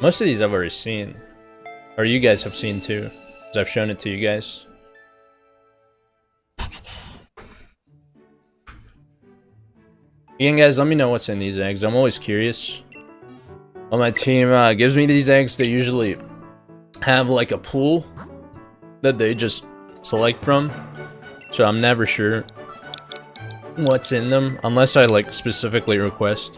Most of these I've already seen. Or you guys have seen too. Because I've shown it to you guys. Again, guys, let me know what's in these eggs. I'm always curious. When my team gives me these eggs, they usually have like a pool that they just select from. So I'm never sure what's in them. Unless I like specifically request.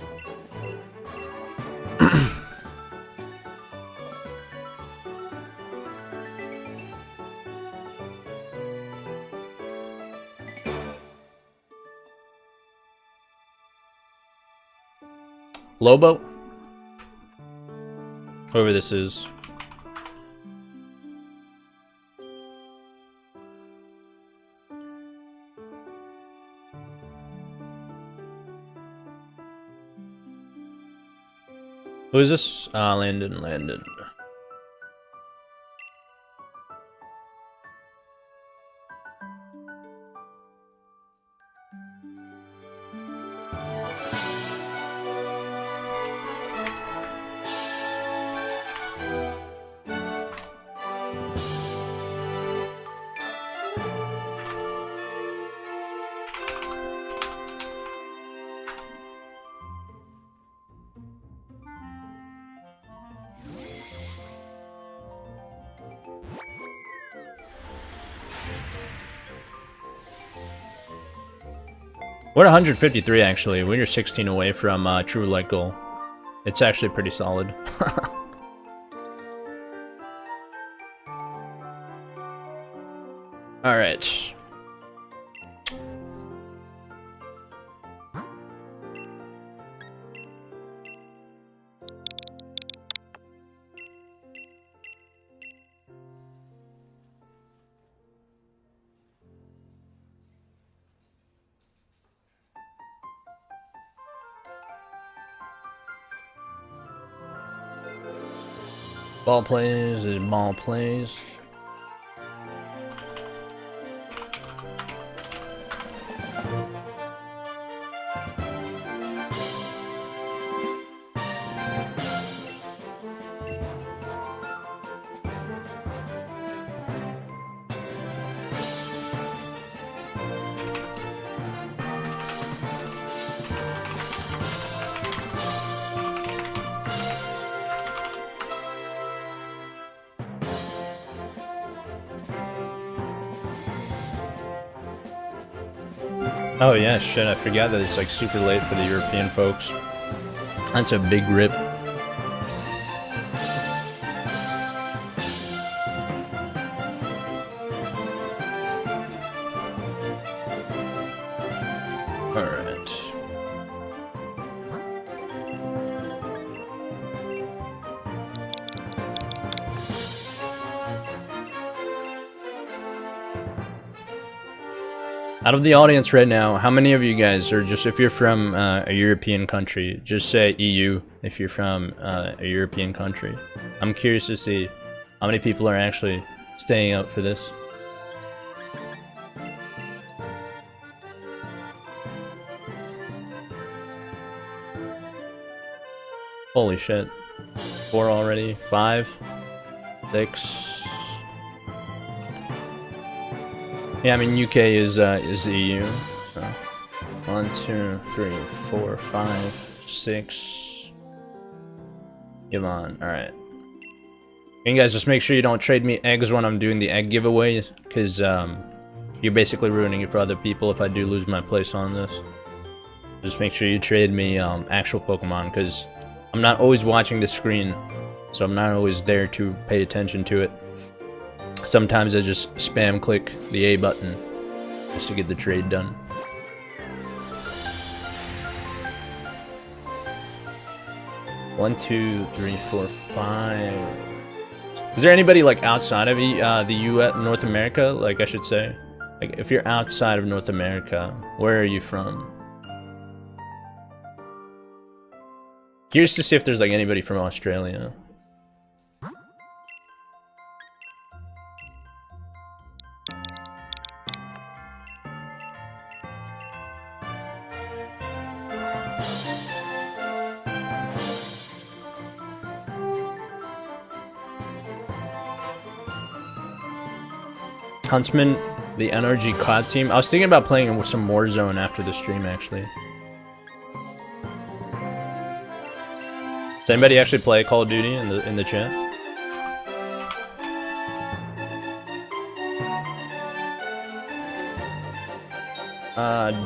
Lobo? Whoever this is. Who is this? Landon. We're at 153 actually. We're 16 away from true light goal. It's actually pretty solid. Alright. Ball plays is ball plays. Oh yeah, shit, I forgot that it's like super late for the European folks. That's a big rip. Alright. Out of the audience right now, how many of you guys are just, if you're from a European country, just say EU if you're from a European country. I'm curious to see how many people are actually staying up for this. Holy shit. 4 already, 5, 6. Yeah, I mean UK is EU. So 1, 2, 3, 4, 5, 6. Come on, alright. And guys, just make sure you don't trade me eggs when I'm doing the egg giveaways, because you're basically ruining it for other people if I do lose my place on this. Just make sure you trade me actual Pokemon, because I'm not always watching the screen, so I'm not always there to pay attention to it. Sometimes I just spam click the A button just to get the trade done. One, 2, 3, 4, 5. Is there anybody like outside of the US, North America? Like I should say, like if you're outside of North America, where are you from? Curious to see if there's like anybody from Australia. Huntsman, the NRG COD team. I was thinking about playing with some Warzone after the stream, actually. Does anybody actually play Call of Duty in the chat?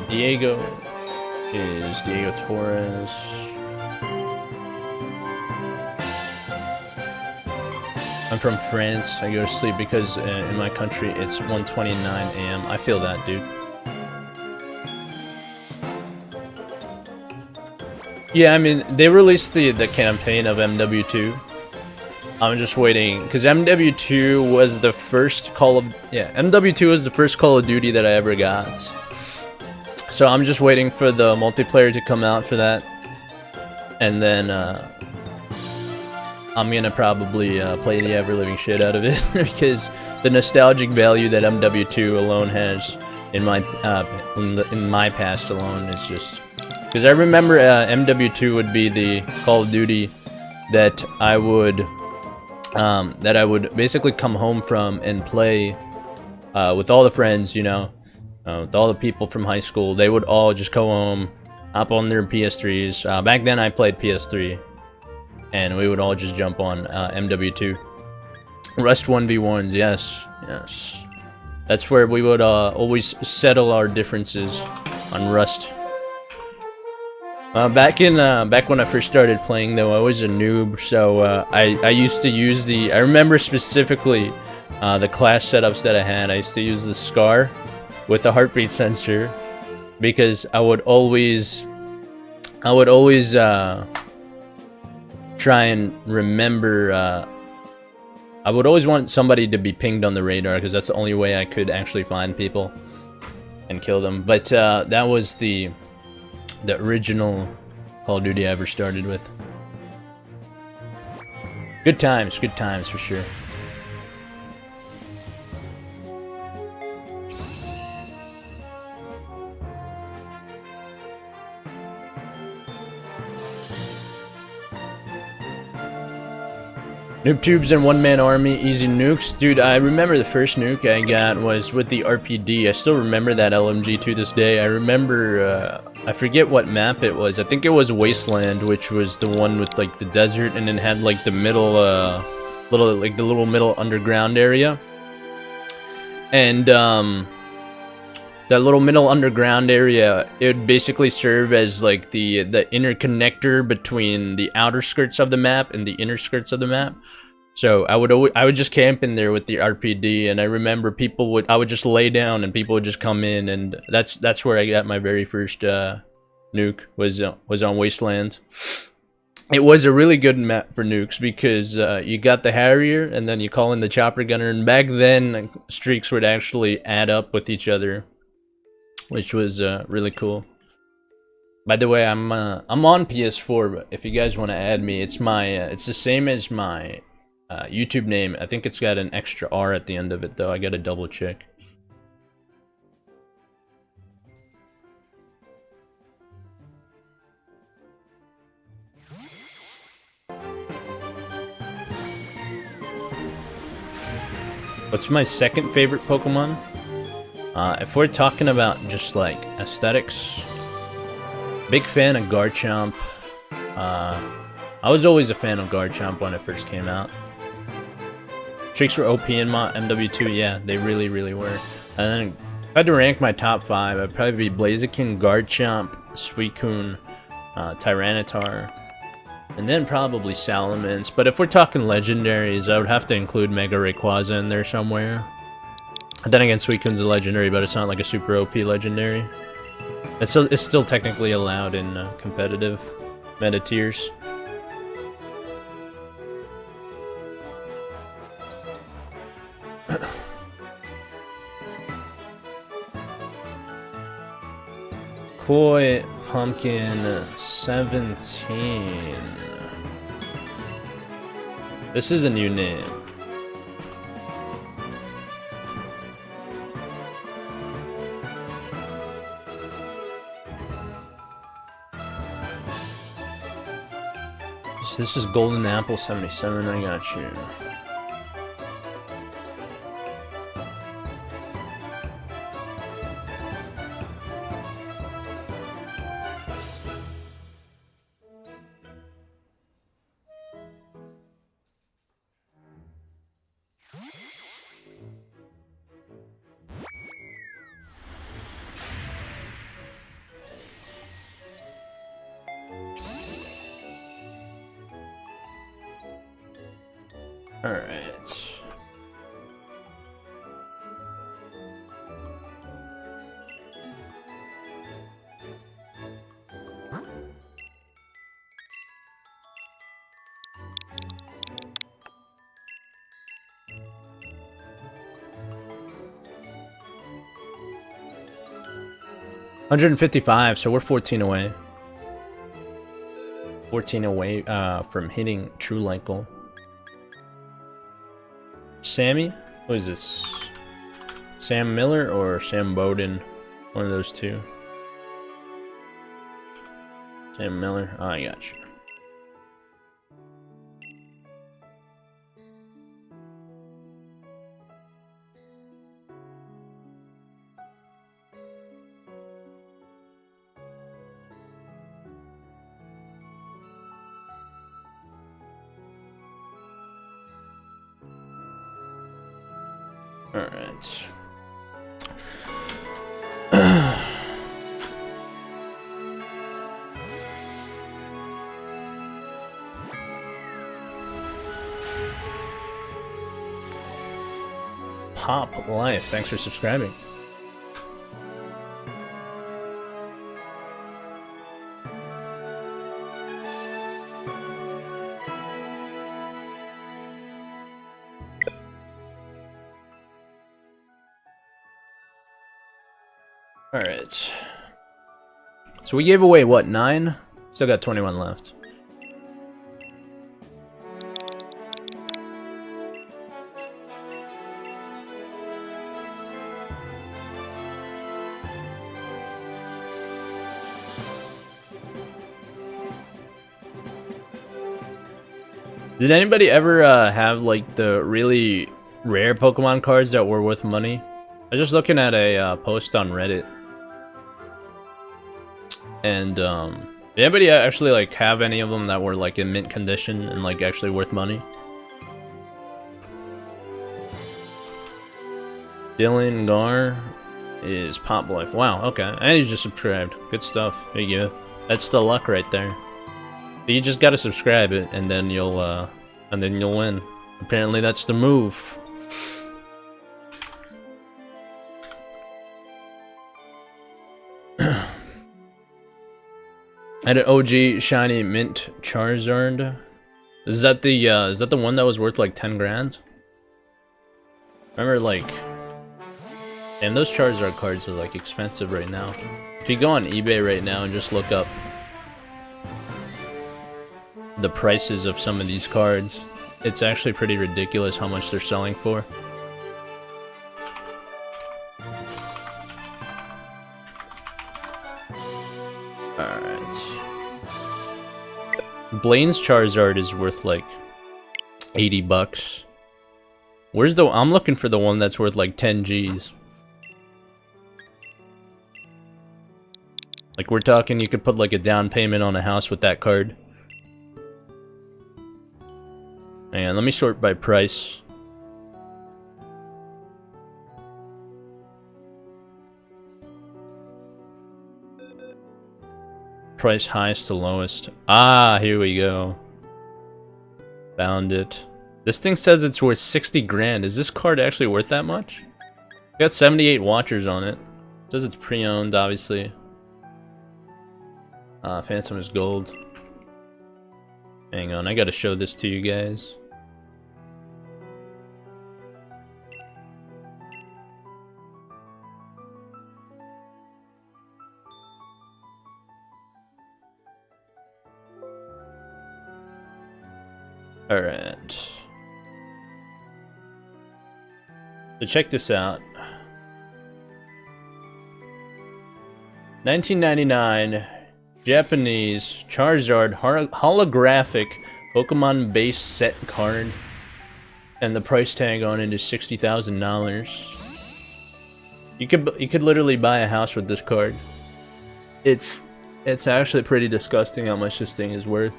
Diego is Diego Torres. I'm from France. I go to sleep because in my country it's 1:29 a.m. I feel that, dude. Yeah, I mean, they released the campaign of MW2. I'm just waiting, because MW2 was the first MW2 was the first Call of Duty that I ever got. So I'm just waiting for the multiplayer to come out for that. And then, I'm gonna probably play the ever-living shit out of it, because the nostalgic value that MW2 alone has in my past alone is just... Because I remember MW2 would be the Call of Duty that I would basically come home from and play with all the friends, you know, with all the people from high school. They would all just go home, hop on their PS3s. Back then I played PS3, and we would all just jump on MW2. Rust 1v1s, yes. That's where we would always settle our differences on Rust. Back when I first started playing, though, I was a noob, so I used to use the. I remember specifically the class setups that I had. I used to use the Scar with the heartbeat sensor because I would always try and remember. I would always want somebody to be pinged on the radar because that's the only way I could actually find people and kill them. But that was the original Call of Duty I ever started with. Good times for sure. Noob tubes and one-man army, easy nukes. Dude, I remember the first nuke I got was with the RPD. I still remember that LMG to this day. I remember, I forget what map it was. I think it was Wasteland, which was the one with like the desert and then had like the middle, the little middle underground area. And, that little middle underground area, it would basically serve as like the inner connector between the outer skirts of the map and the inner skirts of the map. So I would just camp in there with the RPD, and I remember I would just lay down and people would just come in, and that's where I got my very first nuke was on Wasteland. It was a really good map for nukes because you got the Harrier and then you call in the Chopper Gunner, and back then streaks would actually add up with each other, which was really cool. By the way, I'm on PS4, but if you guys want to add me, it's the same as my YouTube name. I think it's got an extra R at the end of it, though. I gotta double check. What's my second favorite Pokemon? If we're talking about just like aesthetics, big fan of Garchomp. I was always a fan of Garchomp when it first came out. Streaks were OP in MW2, yeah, they really, really were. And then if I had to rank my top 5, I'd probably be Blaziken, Garchomp, Suicune, Tyranitar, and then probably Salamence. But if we're talking legendaries, I would have to include Mega Rayquaza in there somewhere. And then again, Suicune's a legendary, but it's not like a super OP legendary. It's still technically allowed in competitive meta tiers. Koi Pumpkin 17. This is a new name. This is Golden Apple 77, I got you. Alright. $155, so we're 14 away. 14 away from hitting True Light Goal. Sammy? Who is this? Sam Miller or Sam Bowden? One of those two. Sam Miller. Oh, I got you. Alright. Pop Life. Thanks for subscribing. Alright. So we gave away, what, 9? Still got 21 left. Did anybody ever have, like, the really rare Pokemon cards that were worth money? I was just looking at a post on Reddit. And, did anybody actually, like, have any of them that were, like, in mint condition and, like, actually worth money? Dylan Gar is Pop Life. Wow, okay. And he's just subscribed. Good stuff. There you go. That's the luck right there. You just gotta subscribe it, and then you'll win. Apparently that's the move. I had an OG shiny mint Charizard. Is that the one that was worth like 10 grand? Remember, like, and those Charizard cards are like expensive right now. If you go on eBay right now and just look up the prices of some of these cards, it's actually pretty ridiculous how much they're selling for. Alright. Blaine's Charizard is worth like 80 bucks. Where's the... I'm looking for the one that's worth like 10 G's. Like, we're talking you could put like a down payment on a house with that card. And let me sort by price. Price highest to lowest. Ah, here we go. Found it. This thing says it's worth 60 grand. Is this card actually worth that much? Got 78 watchers on it. Says it's pre-owned, obviously. Phantom is gold. Hang on, I gotta show this to you guys. Alright. So check this out. 1999 Japanese Charizard holographic Pokemon base set card. And the price tag on it is $60,000. You could literally buy a house with this card. It's actually pretty disgusting how much this thing is worth.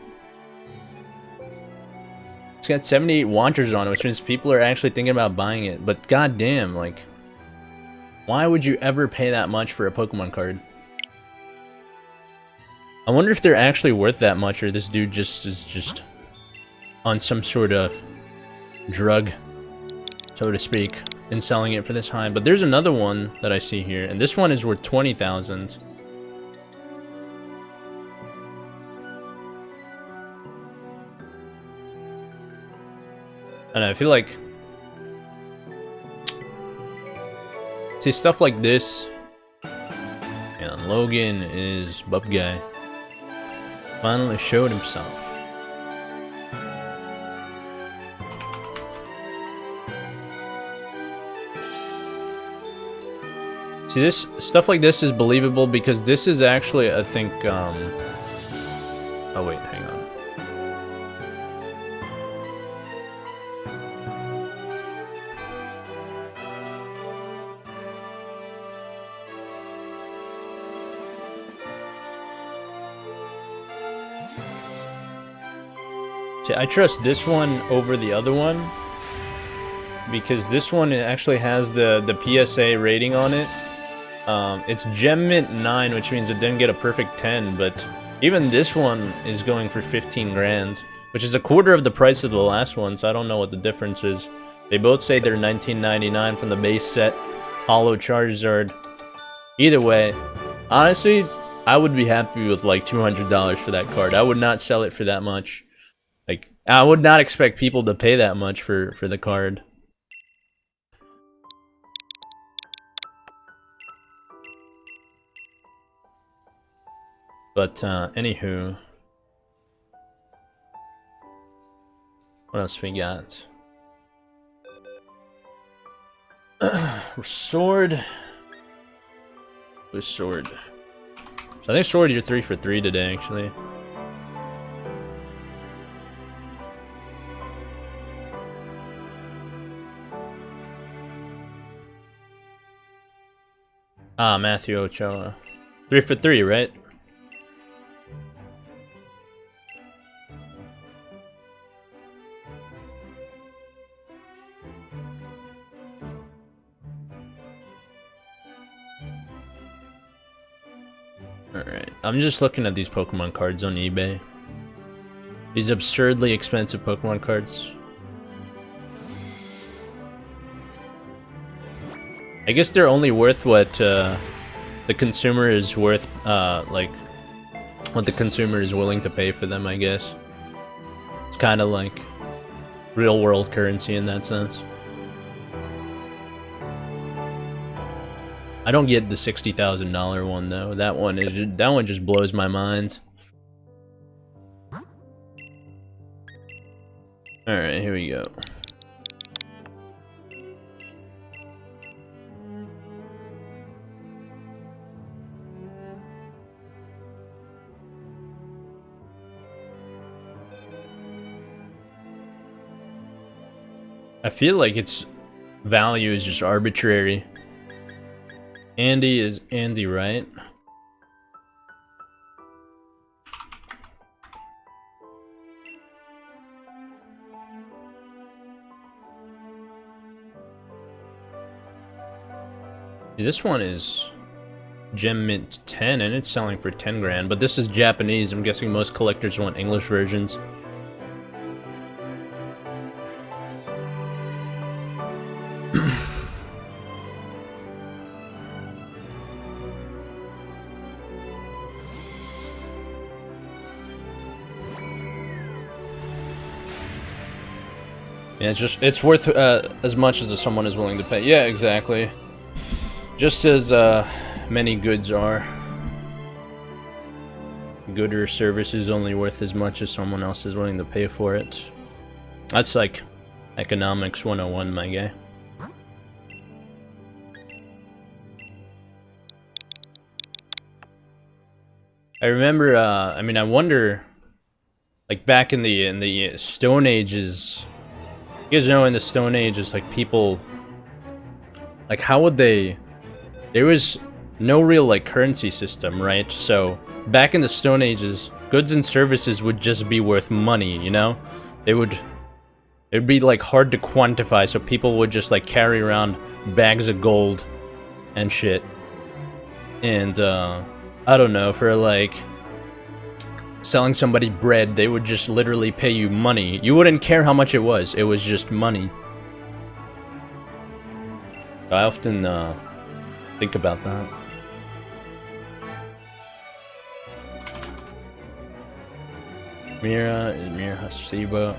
It's got 78 watchers on it, which means people are actually thinking about buying it. But goddamn, like, why would you ever pay that much for a Pokemon card? I wonder if they're actually worth that much, or this dude is just on some sort of drug, so to speak, in selling it for this high. But there's another one that I see here, and this one is worth 20,000. And I feel like, see, stuff like this. And Logan is Bub Guy. Finally showed himself. See, this stuff like this is believable because this is actually, I think, oh wait, hang on. I trust this one over the other one because this one actually has the PSA rating on it. It's Gem Mint 9, which means it didn't get a perfect 10, but even this one is going for 15 grand, which is a quarter of the price of the last one, so I don't know what the difference is. They both say they're $19.99 from the base set. Holo Charizard. Either way, honestly, I would be happy with like $200 for that card. I would not sell it for that much. Like, I would not expect people to pay that much for the card. But, anywho. What else we got? Sword. With Sword. So I think Sword, you're 3 for 3 today, actually. Ah, Matthew Ochoa. 3 for 3, right? Alright, I'm just looking at these Pokemon cards on eBay. These absurdly expensive Pokemon cards. I guess they're only worth what the consumer is worth, like, what the consumer is willing to pay for them, I guess. It's kind of like real-world currency in that sense. I don't get the $60,000 one though. That one just blows my mind. All right, here we go. I feel like its value is just arbitrary. Andy is Andy, right? This one is Gem Mint 10 and it's selling for 10 grand, but this is Japanese. I'm guessing most collectors want English versions. Yeah, it's worth as much as someone is willing to pay. Yeah, exactly. Just as many goods are. Good or service is only worth as much as someone else is willing to pay for it. That's like economics 101, my guy. I remember, I mean, I wonder, like back in the Stone Ages. You guys know in the Stone Ages, like people, like how would they, there was no real like currency system, right? So back in the Stone Ages, goods and services would just be worth money, you know? It'd be like hard to quantify, so people would just like carry around bags of gold and shit. And I don't know, for like selling somebody bread, they would just literally pay you money. You wouldn't care how much it was just money. I often think about that. Mira is Mira Hasiba.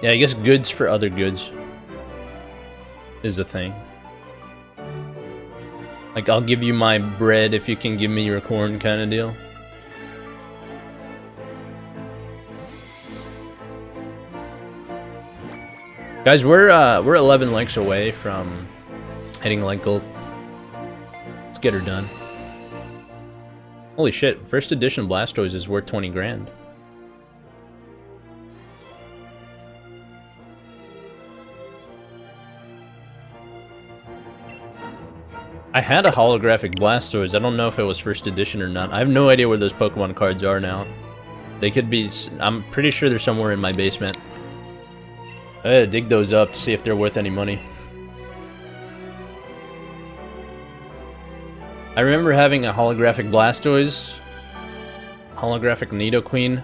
Yeah, I guess goods for other goods is a thing. Like, I'll give you my bread if you can give me your corn kind of deal. Guys, we're 11 likes away from hitting like gold. Let's get her done. Holy shit, first edition Blastoise is worth 20 grand. I had a holographic Blastoise. I don't know if it was first edition or not. I have no idea where those Pokemon cards are now. They could be... I'm pretty sure they're somewhere in my basement. I gotta dig those up to see if they're worth any money. I remember having a holographic Blastoise, holographic Nidoqueen,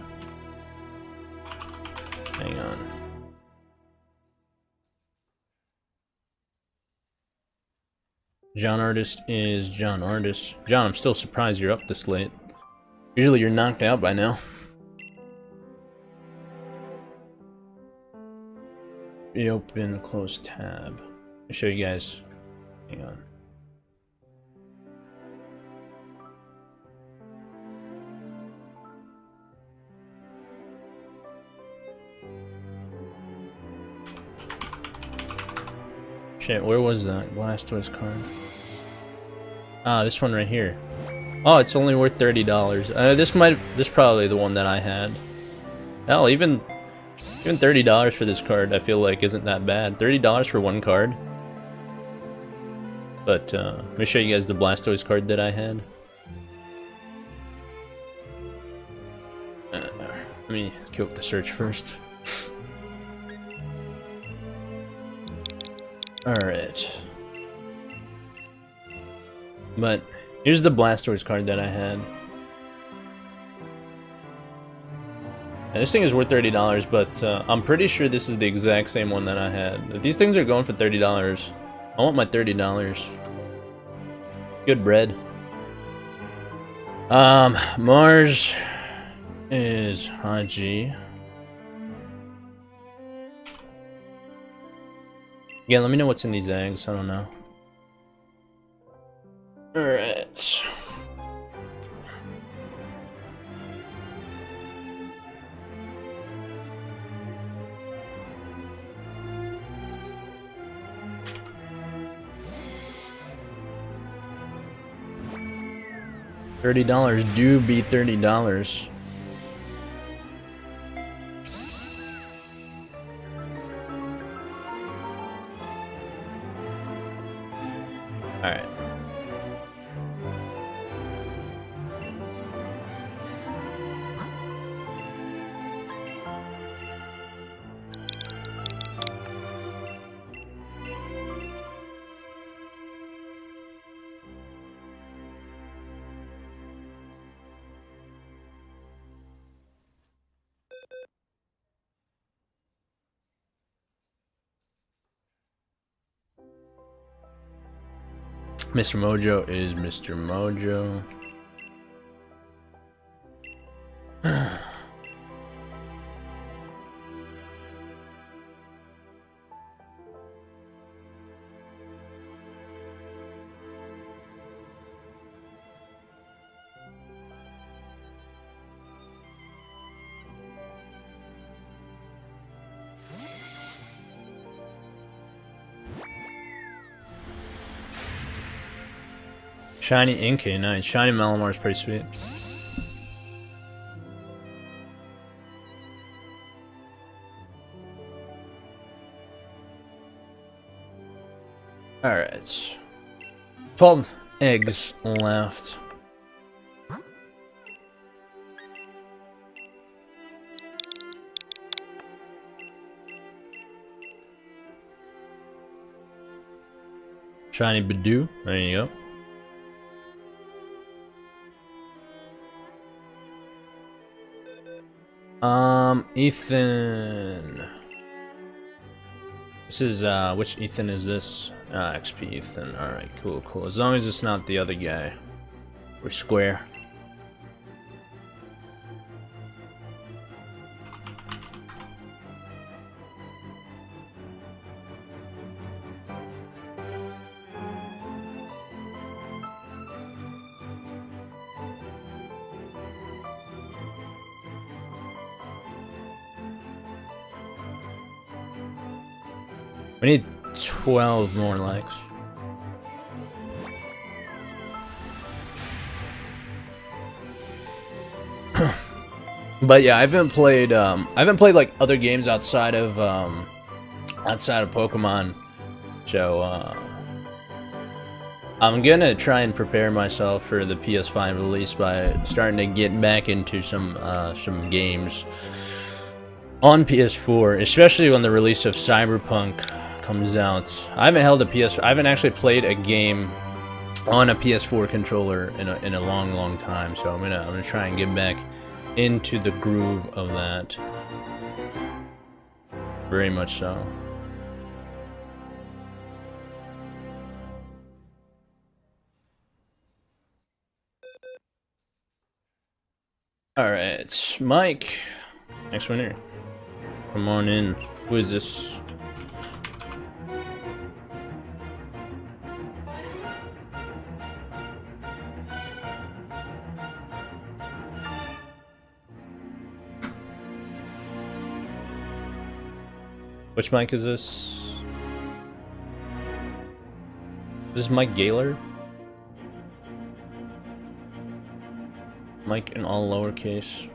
John Artist is John Artist. John, I'm still surprised you're up this late. Usually you're knocked out by now. Reopen, close tab. I'll show you guys. Hang on. Shit, where was that Blastoise card? Ah, this one right here. Oh, it's only worth $30. This probably the one that I had. Hell, even $30 for this card, I feel like isn't that bad. $30 for one card. But let me show you guys the Blastoise card that I had. Let me queue up the search first. Alright. But here's the Blastoise card that I had. And this thing is worth $30, but I'm pretty sure this is the exact same one that I had. If these things are going for $30, I want my $30. Good bread. Mars is Haji. Yeah, let me know what's in these eggs. I don't know. Alright. $30 do be $30. Alright. Mr. Mojo is Mr. Mojo. Shiny Inkay, nice. Shiny Malamar is pretty sweet. Alright. 12 eggs left. Shiny Badoo, there you go. Ethan. This is, which Ethan is this? XP Ethan. Alright, cool, cool. As long as it's not the other guy. We're square. We need 12 more likes. But yeah, I haven't played like other games outside of Pokemon. So I'm gonna try and prepare myself for the PS5 release by starting to get back into some games on PS4, especially when the release of Cyberpunk comes out. I haven't actually played a game on a PS4 controller in a long time, so I'm gonna try and get back into the groove of that. Very much so. Alright, Mike. Next winner. Come on in. Who is this? Which Mike is this? Is this Mike Gaylor? Mike in all lowercase.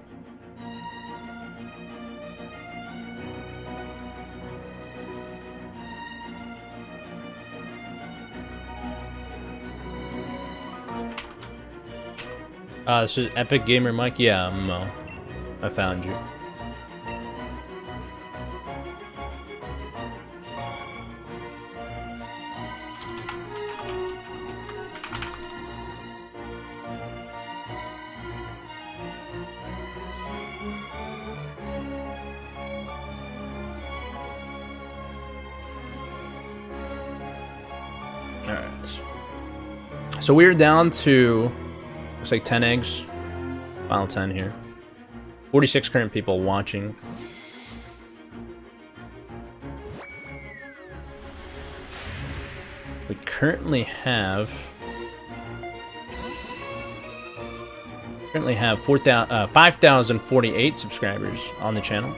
This is Epic Gamer Mike. Yeah, I found you. Alright. So we're down to, looks like 10 eggs. Final 10 here. 46 current people watching. We currently have 5,048 subscribers on the channel.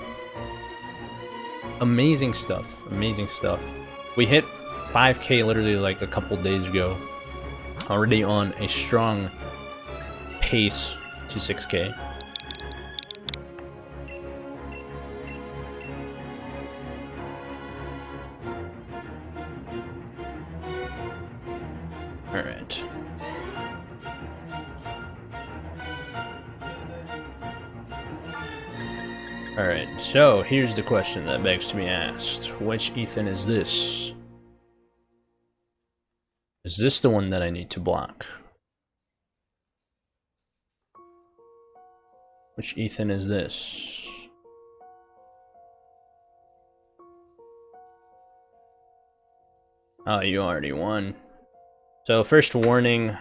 Amazing stuff. Amazing stuff. We hit 5K literally like a couple days ago. Already on a strong pace to 6K. All right. All right. So here's the question that begs to be asked: which Ethan is this? Is this the one that I need to block? Which Ethan is this? Oh, you already won. So first warning,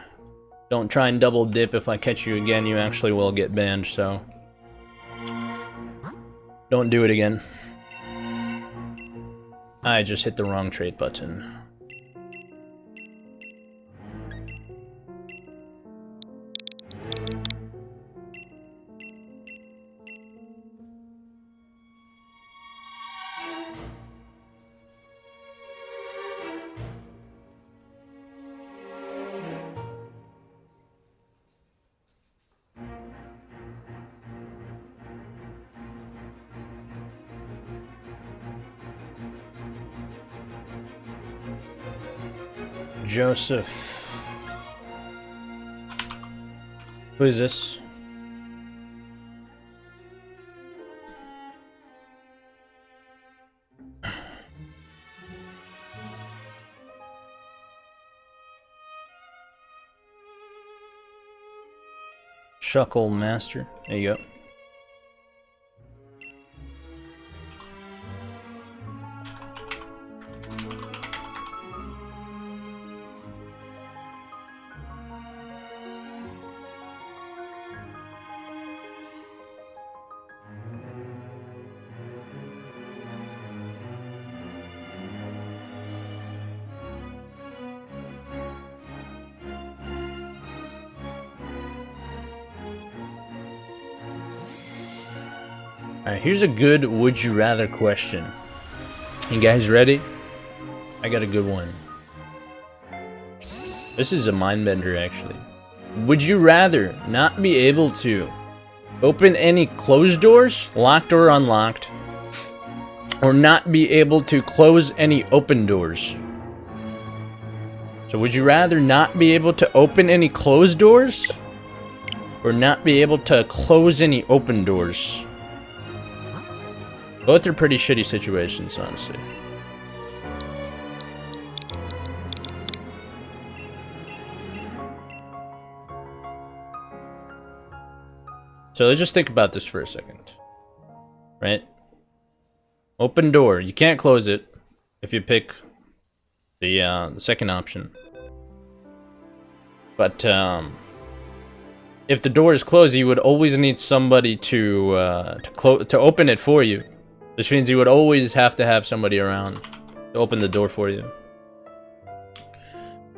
don't try and double dip. If I catch you again, you actually will get banned, so don't do it again. I just hit the wrong trade button. Joseph. Who is this? Shuckle Master. There you go. Alright, here's a good would you rather question. You guys ready? I got a good one. This is a mind bender, actually. Would you rather not be able to open any closed doors, locked or unlocked, or not be able to close any open doors? So would you rather not be able to open any closed doors, or not be able to close any open doors? Both are pretty shitty situations, honestly. So let's just think about this for a second. Right? Open door. You can't close it if you pick the second option. But if the door is closed, you would always need somebody to open it for you. Which means you would always have to have somebody around to open the door for you.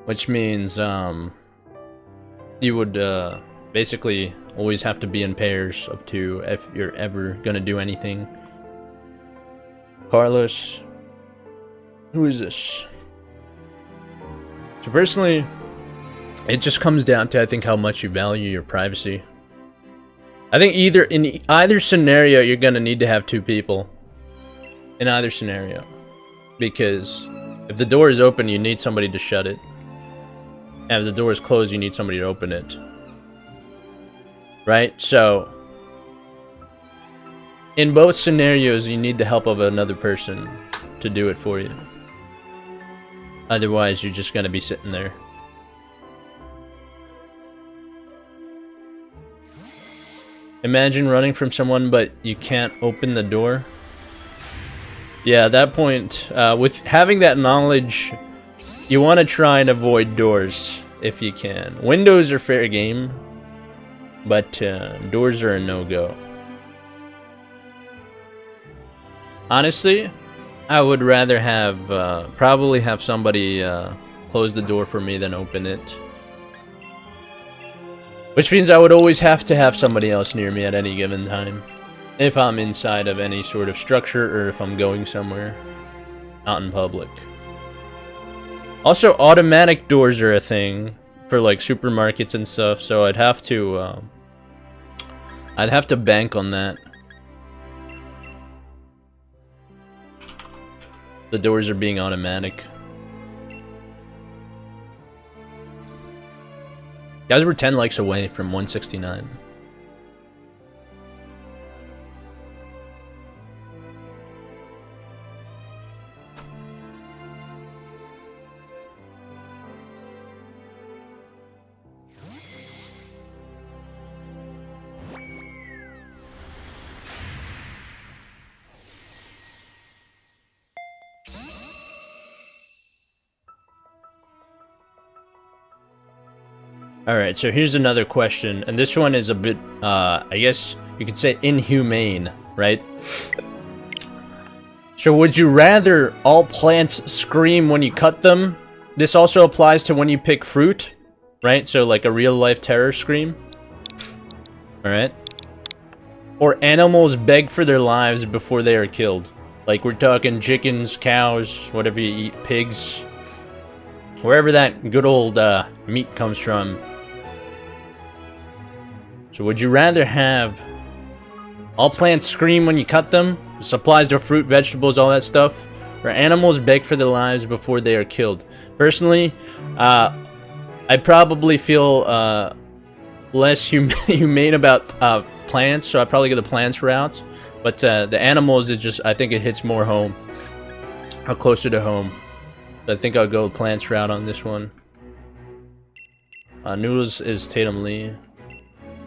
Which means you would basically always have to be in pairs of 2 if you're ever gonna do anything. Carlos, who is this? So personally, it just comes down to, I think, how much you value your privacy. I think in either scenario, you're gonna need to have 2 people. In either scenario. Because if the door is open, you need somebody to shut it. And if the door is closed, you need somebody to open it. Right? So, in both scenarios, you need the help of another person to do it for you. Otherwise, you're just gonna be sitting there. Imagine running from someone, but you can't open the door. Yeah, at that point, with having that knowledge, you want to try and avoid doors if you can. Windows are fair game, but doors are a no-go. Honestly, I would rather have probably have somebody close the door for me than open it. Which means I would always have to have somebody else near me at any given time. If I'm inside of any sort of structure or if I'm going somewhere. Not in public. Also, automatic doors are a thing for like supermarkets and stuff, so I'd have to bank on that. The doors are being automatic. Guys, we're 10 likes away from 169. Alright, so here's another question, and this one is a bit, I guess you could say inhumane, right? So would you rather all plants scream when you cut them? This also applies to when you pick fruit, right? So like a real-life terror scream. Alright. Or animals beg for their lives before they are killed. Like we're talking chickens, cows, whatever you eat, pigs. Wherever that good old meat comes from. So would you rather have all plants scream when you cut them? This applies to fruit, vegetables, all that stuff. Or animals beg for their lives before they are killed. Personally, I probably feel less humane about plants, so I'd probably go the plants route. But the animals, is just, I think it hits more home. Or closer to home. I think I'll go plants route on this one. Noodles is Tatum Lee.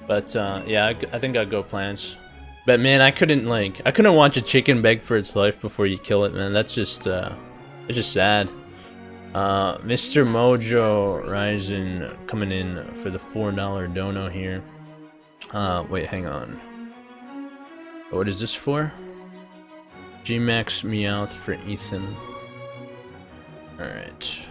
But yeah, I think I'll go plants. But man, I couldn't watch a chicken beg for its life before you kill it, man. That's just it's just sad. Mr. Mojo Ryzen coming in for the $4 dono here. Wait, hang on. What is this for? Gmax Meowth for Ethan. Alright.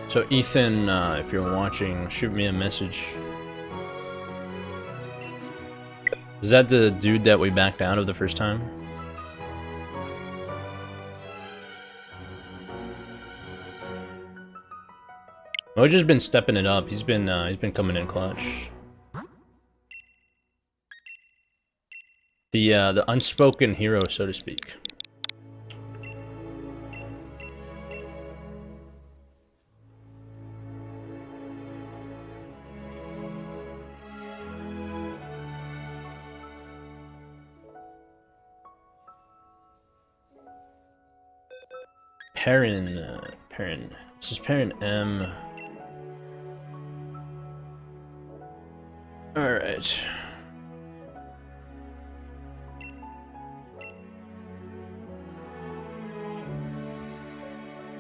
So Ethan, if you're watching, shoot me a message. Is that the dude that we backed out of the first time? Mojo's been stepping it up. He's been coming in clutch. The unspoken hero, so to speak. Perrin. This is Perrin M. Alright.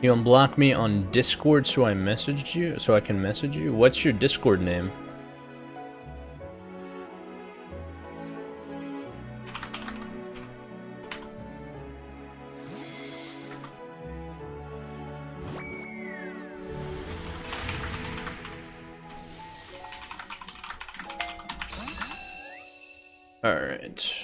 You unblock me on Discord so I messaged you, so I can message you? What's your Discord name? Alright.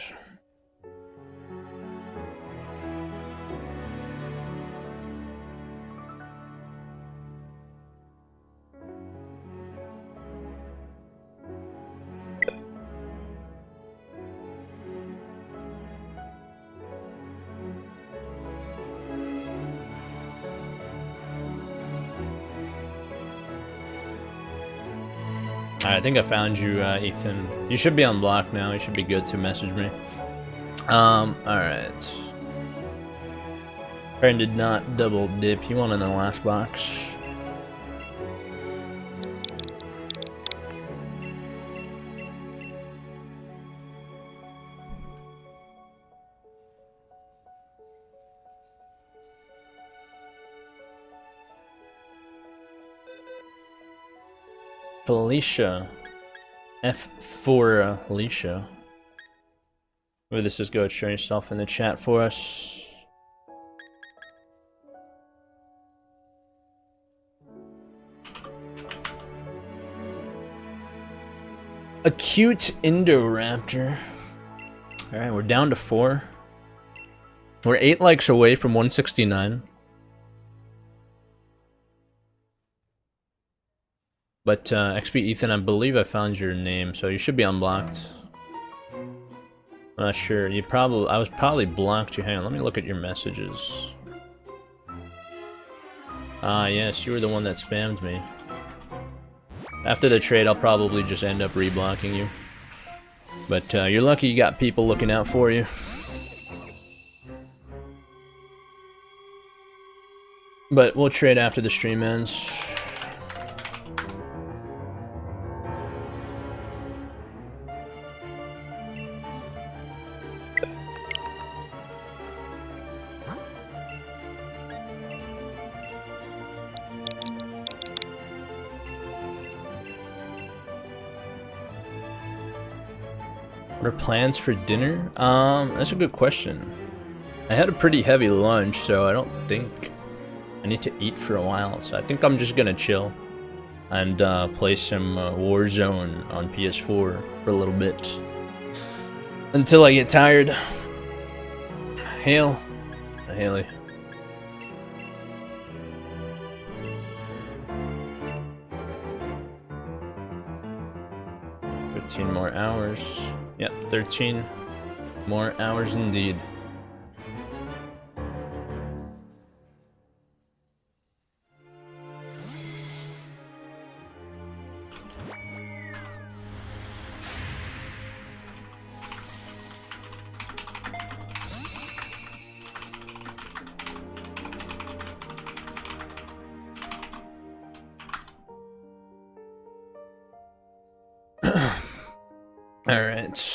I think I found you, Ethan. You should be unblocked now. You should be good to message me. Alright. Aaron did not double dip. He won in the last box. Felicia. F4 Alicia. Where this is, go share yourself in the chat for us. Acute Indoraptor. Alright, we're down to 4. We're 8 likes away from 169. But XP Ethan, I believe I found your name, so you should be unblocked. I'm not sure. I was probably blocked you. Hang on, let me look at your messages. Ah, yes, you were the one that spammed me. After the trade, I'll probably just end up reblocking you. But you're lucky you got people looking out for you. But we'll trade after the stream ends. What are plans for dinner? That's a good question. I had a pretty heavy lunch, so I don't think I need to eat for a while. So I think I'm just gonna chill and play some Warzone on PS4 for a little bit until I get tired. Hail, Haley. More hours. Yep, 13 more hours indeed. All right.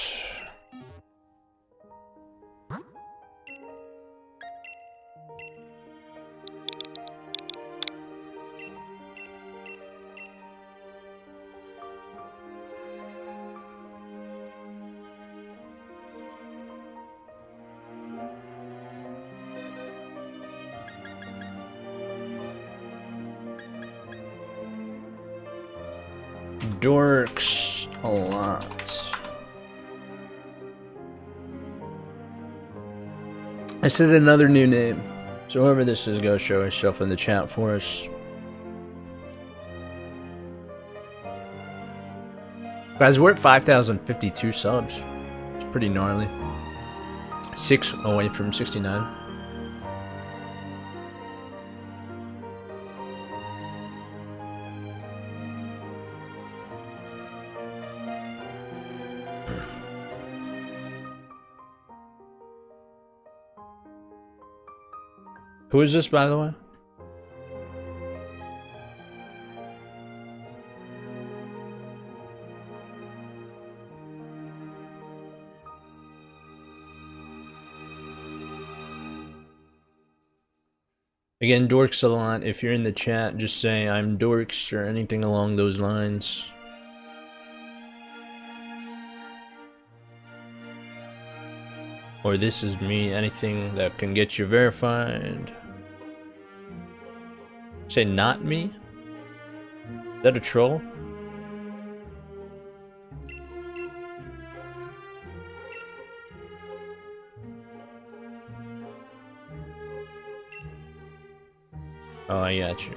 Dorks a lot. This is another new name. So whoever this is, go show yourself in the chat for us. Guys, we're at 5,052 subs. It's pretty gnarly. 6 away from 69. Who is this, by the way? Again, Dorks a lot. If you're in the chat, just say I'm Dorks or anything along those lines. Or this is me, anything that can get you verified. Say not me? Is that a troll? Oh, I got you.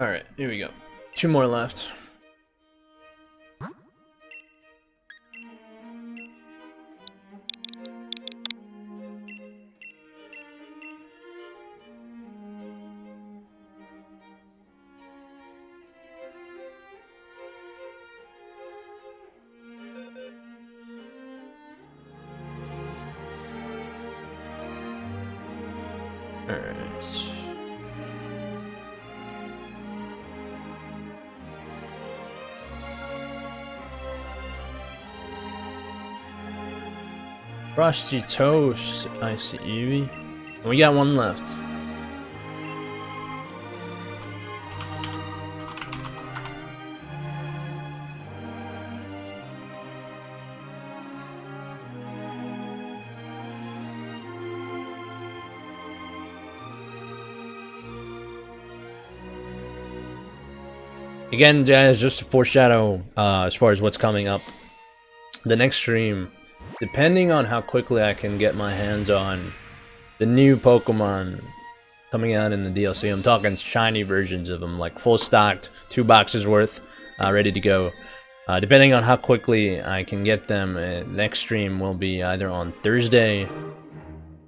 Alright, here we go. 2 more left. Alright. Frosty Toast, Icy Eevee. And we got 1 left. Again, guys, just to foreshadow as far as what's coming up. The next stream, depending on how quickly I can get my hands on the new Pokemon coming out in the DLC, I'm talking shiny versions of them, like full stocked, 2 boxes worth, ready to go. Depending on how quickly I can get them, next stream will be either on Thursday,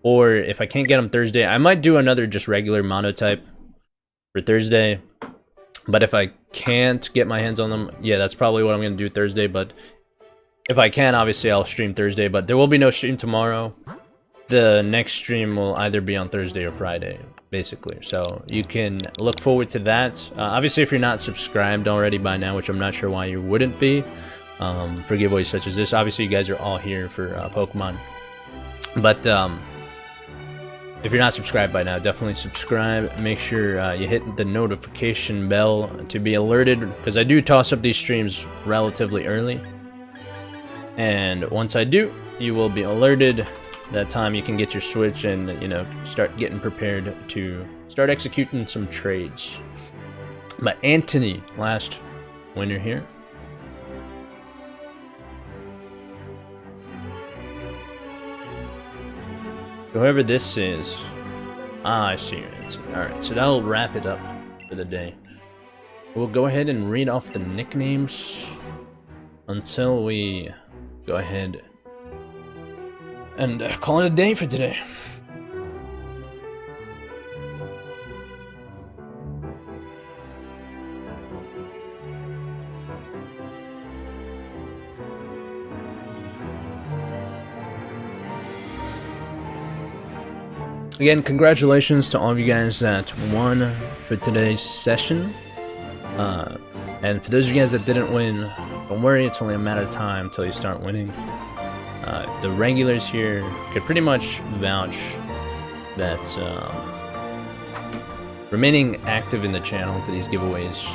or if I can't get them Thursday, I might do another just regular monotype for Thursday. But if I can't get my hands on them, yeah, that's probably what I'm going to do Thursday. But if I can, obviously I'll stream Thursday, but there will be no stream tomorrow. The next stream will either be on Thursday or Friday, basically. So you can look forward to that. Obviously, if you're not subscribed already by now, which I'm not sure why you wouldn't be, for giveaways such as this. Obviously, you guys are all here for Pokemon. But if you're not subscribed by now, definitely subscribe. Make sure you hit the notification bell to be alerted, because I do toss up these streams relatively early. And once I do, you will be alerted. That time you can get your Switch and, you know, start getting prepared to start executing some trades. But Anthony, last winner here. Whoever this is. Ah, I see your answer. Alright, so that'll wrap it up for the day. We'll go ahead and read off the nicknames until we go ahead and call it a day for today. Again, congratulations to all of you guys that won for today's session. And for those of you guys that didn't win, don't worry, it's only a matter of time until you start winning. The regulars here could pretty much vouch that remaining active in the channel for these giveaways,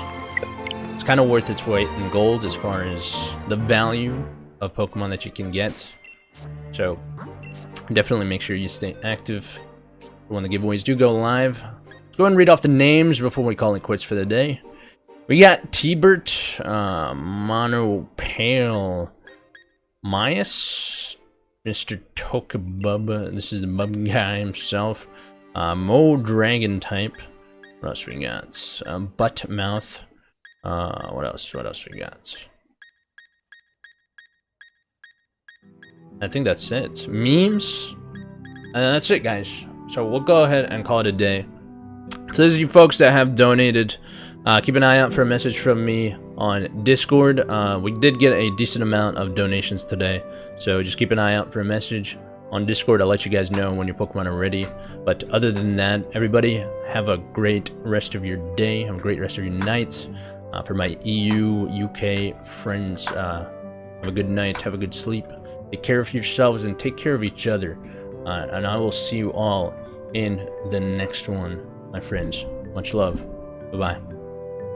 it's kind of worth its weight in gold as far as the value of Pokemon that you can get. So definitely make sure you stay active when the giveaways do go live. Let's go ahead and read off the names before we call it quits for the day. We got T-Bert, Monopale, Myas, Mr. Tokabub, this is the bub guy himself, Mo Dragon type, what else we got, Buttmouth, what else we got? I think that's it. Memes, And that's it, guys. So we'll go ahead and call it a day. So those of you folks that have donated, keep an eye out for a message from me on Discord. We did get a decent amount of donations today, so just keep an eye out for a message on Discord. I'll let you guys know when your Pokemon are ready. But other than that, everybody have a great rest of your day. Have a great rest of your nights. For my EU, UK friends, have a good night. Have a good sleep. Take care of yourselves and take care of each other. And I will see you all in the next one, my friends. Much love. Bye-bye.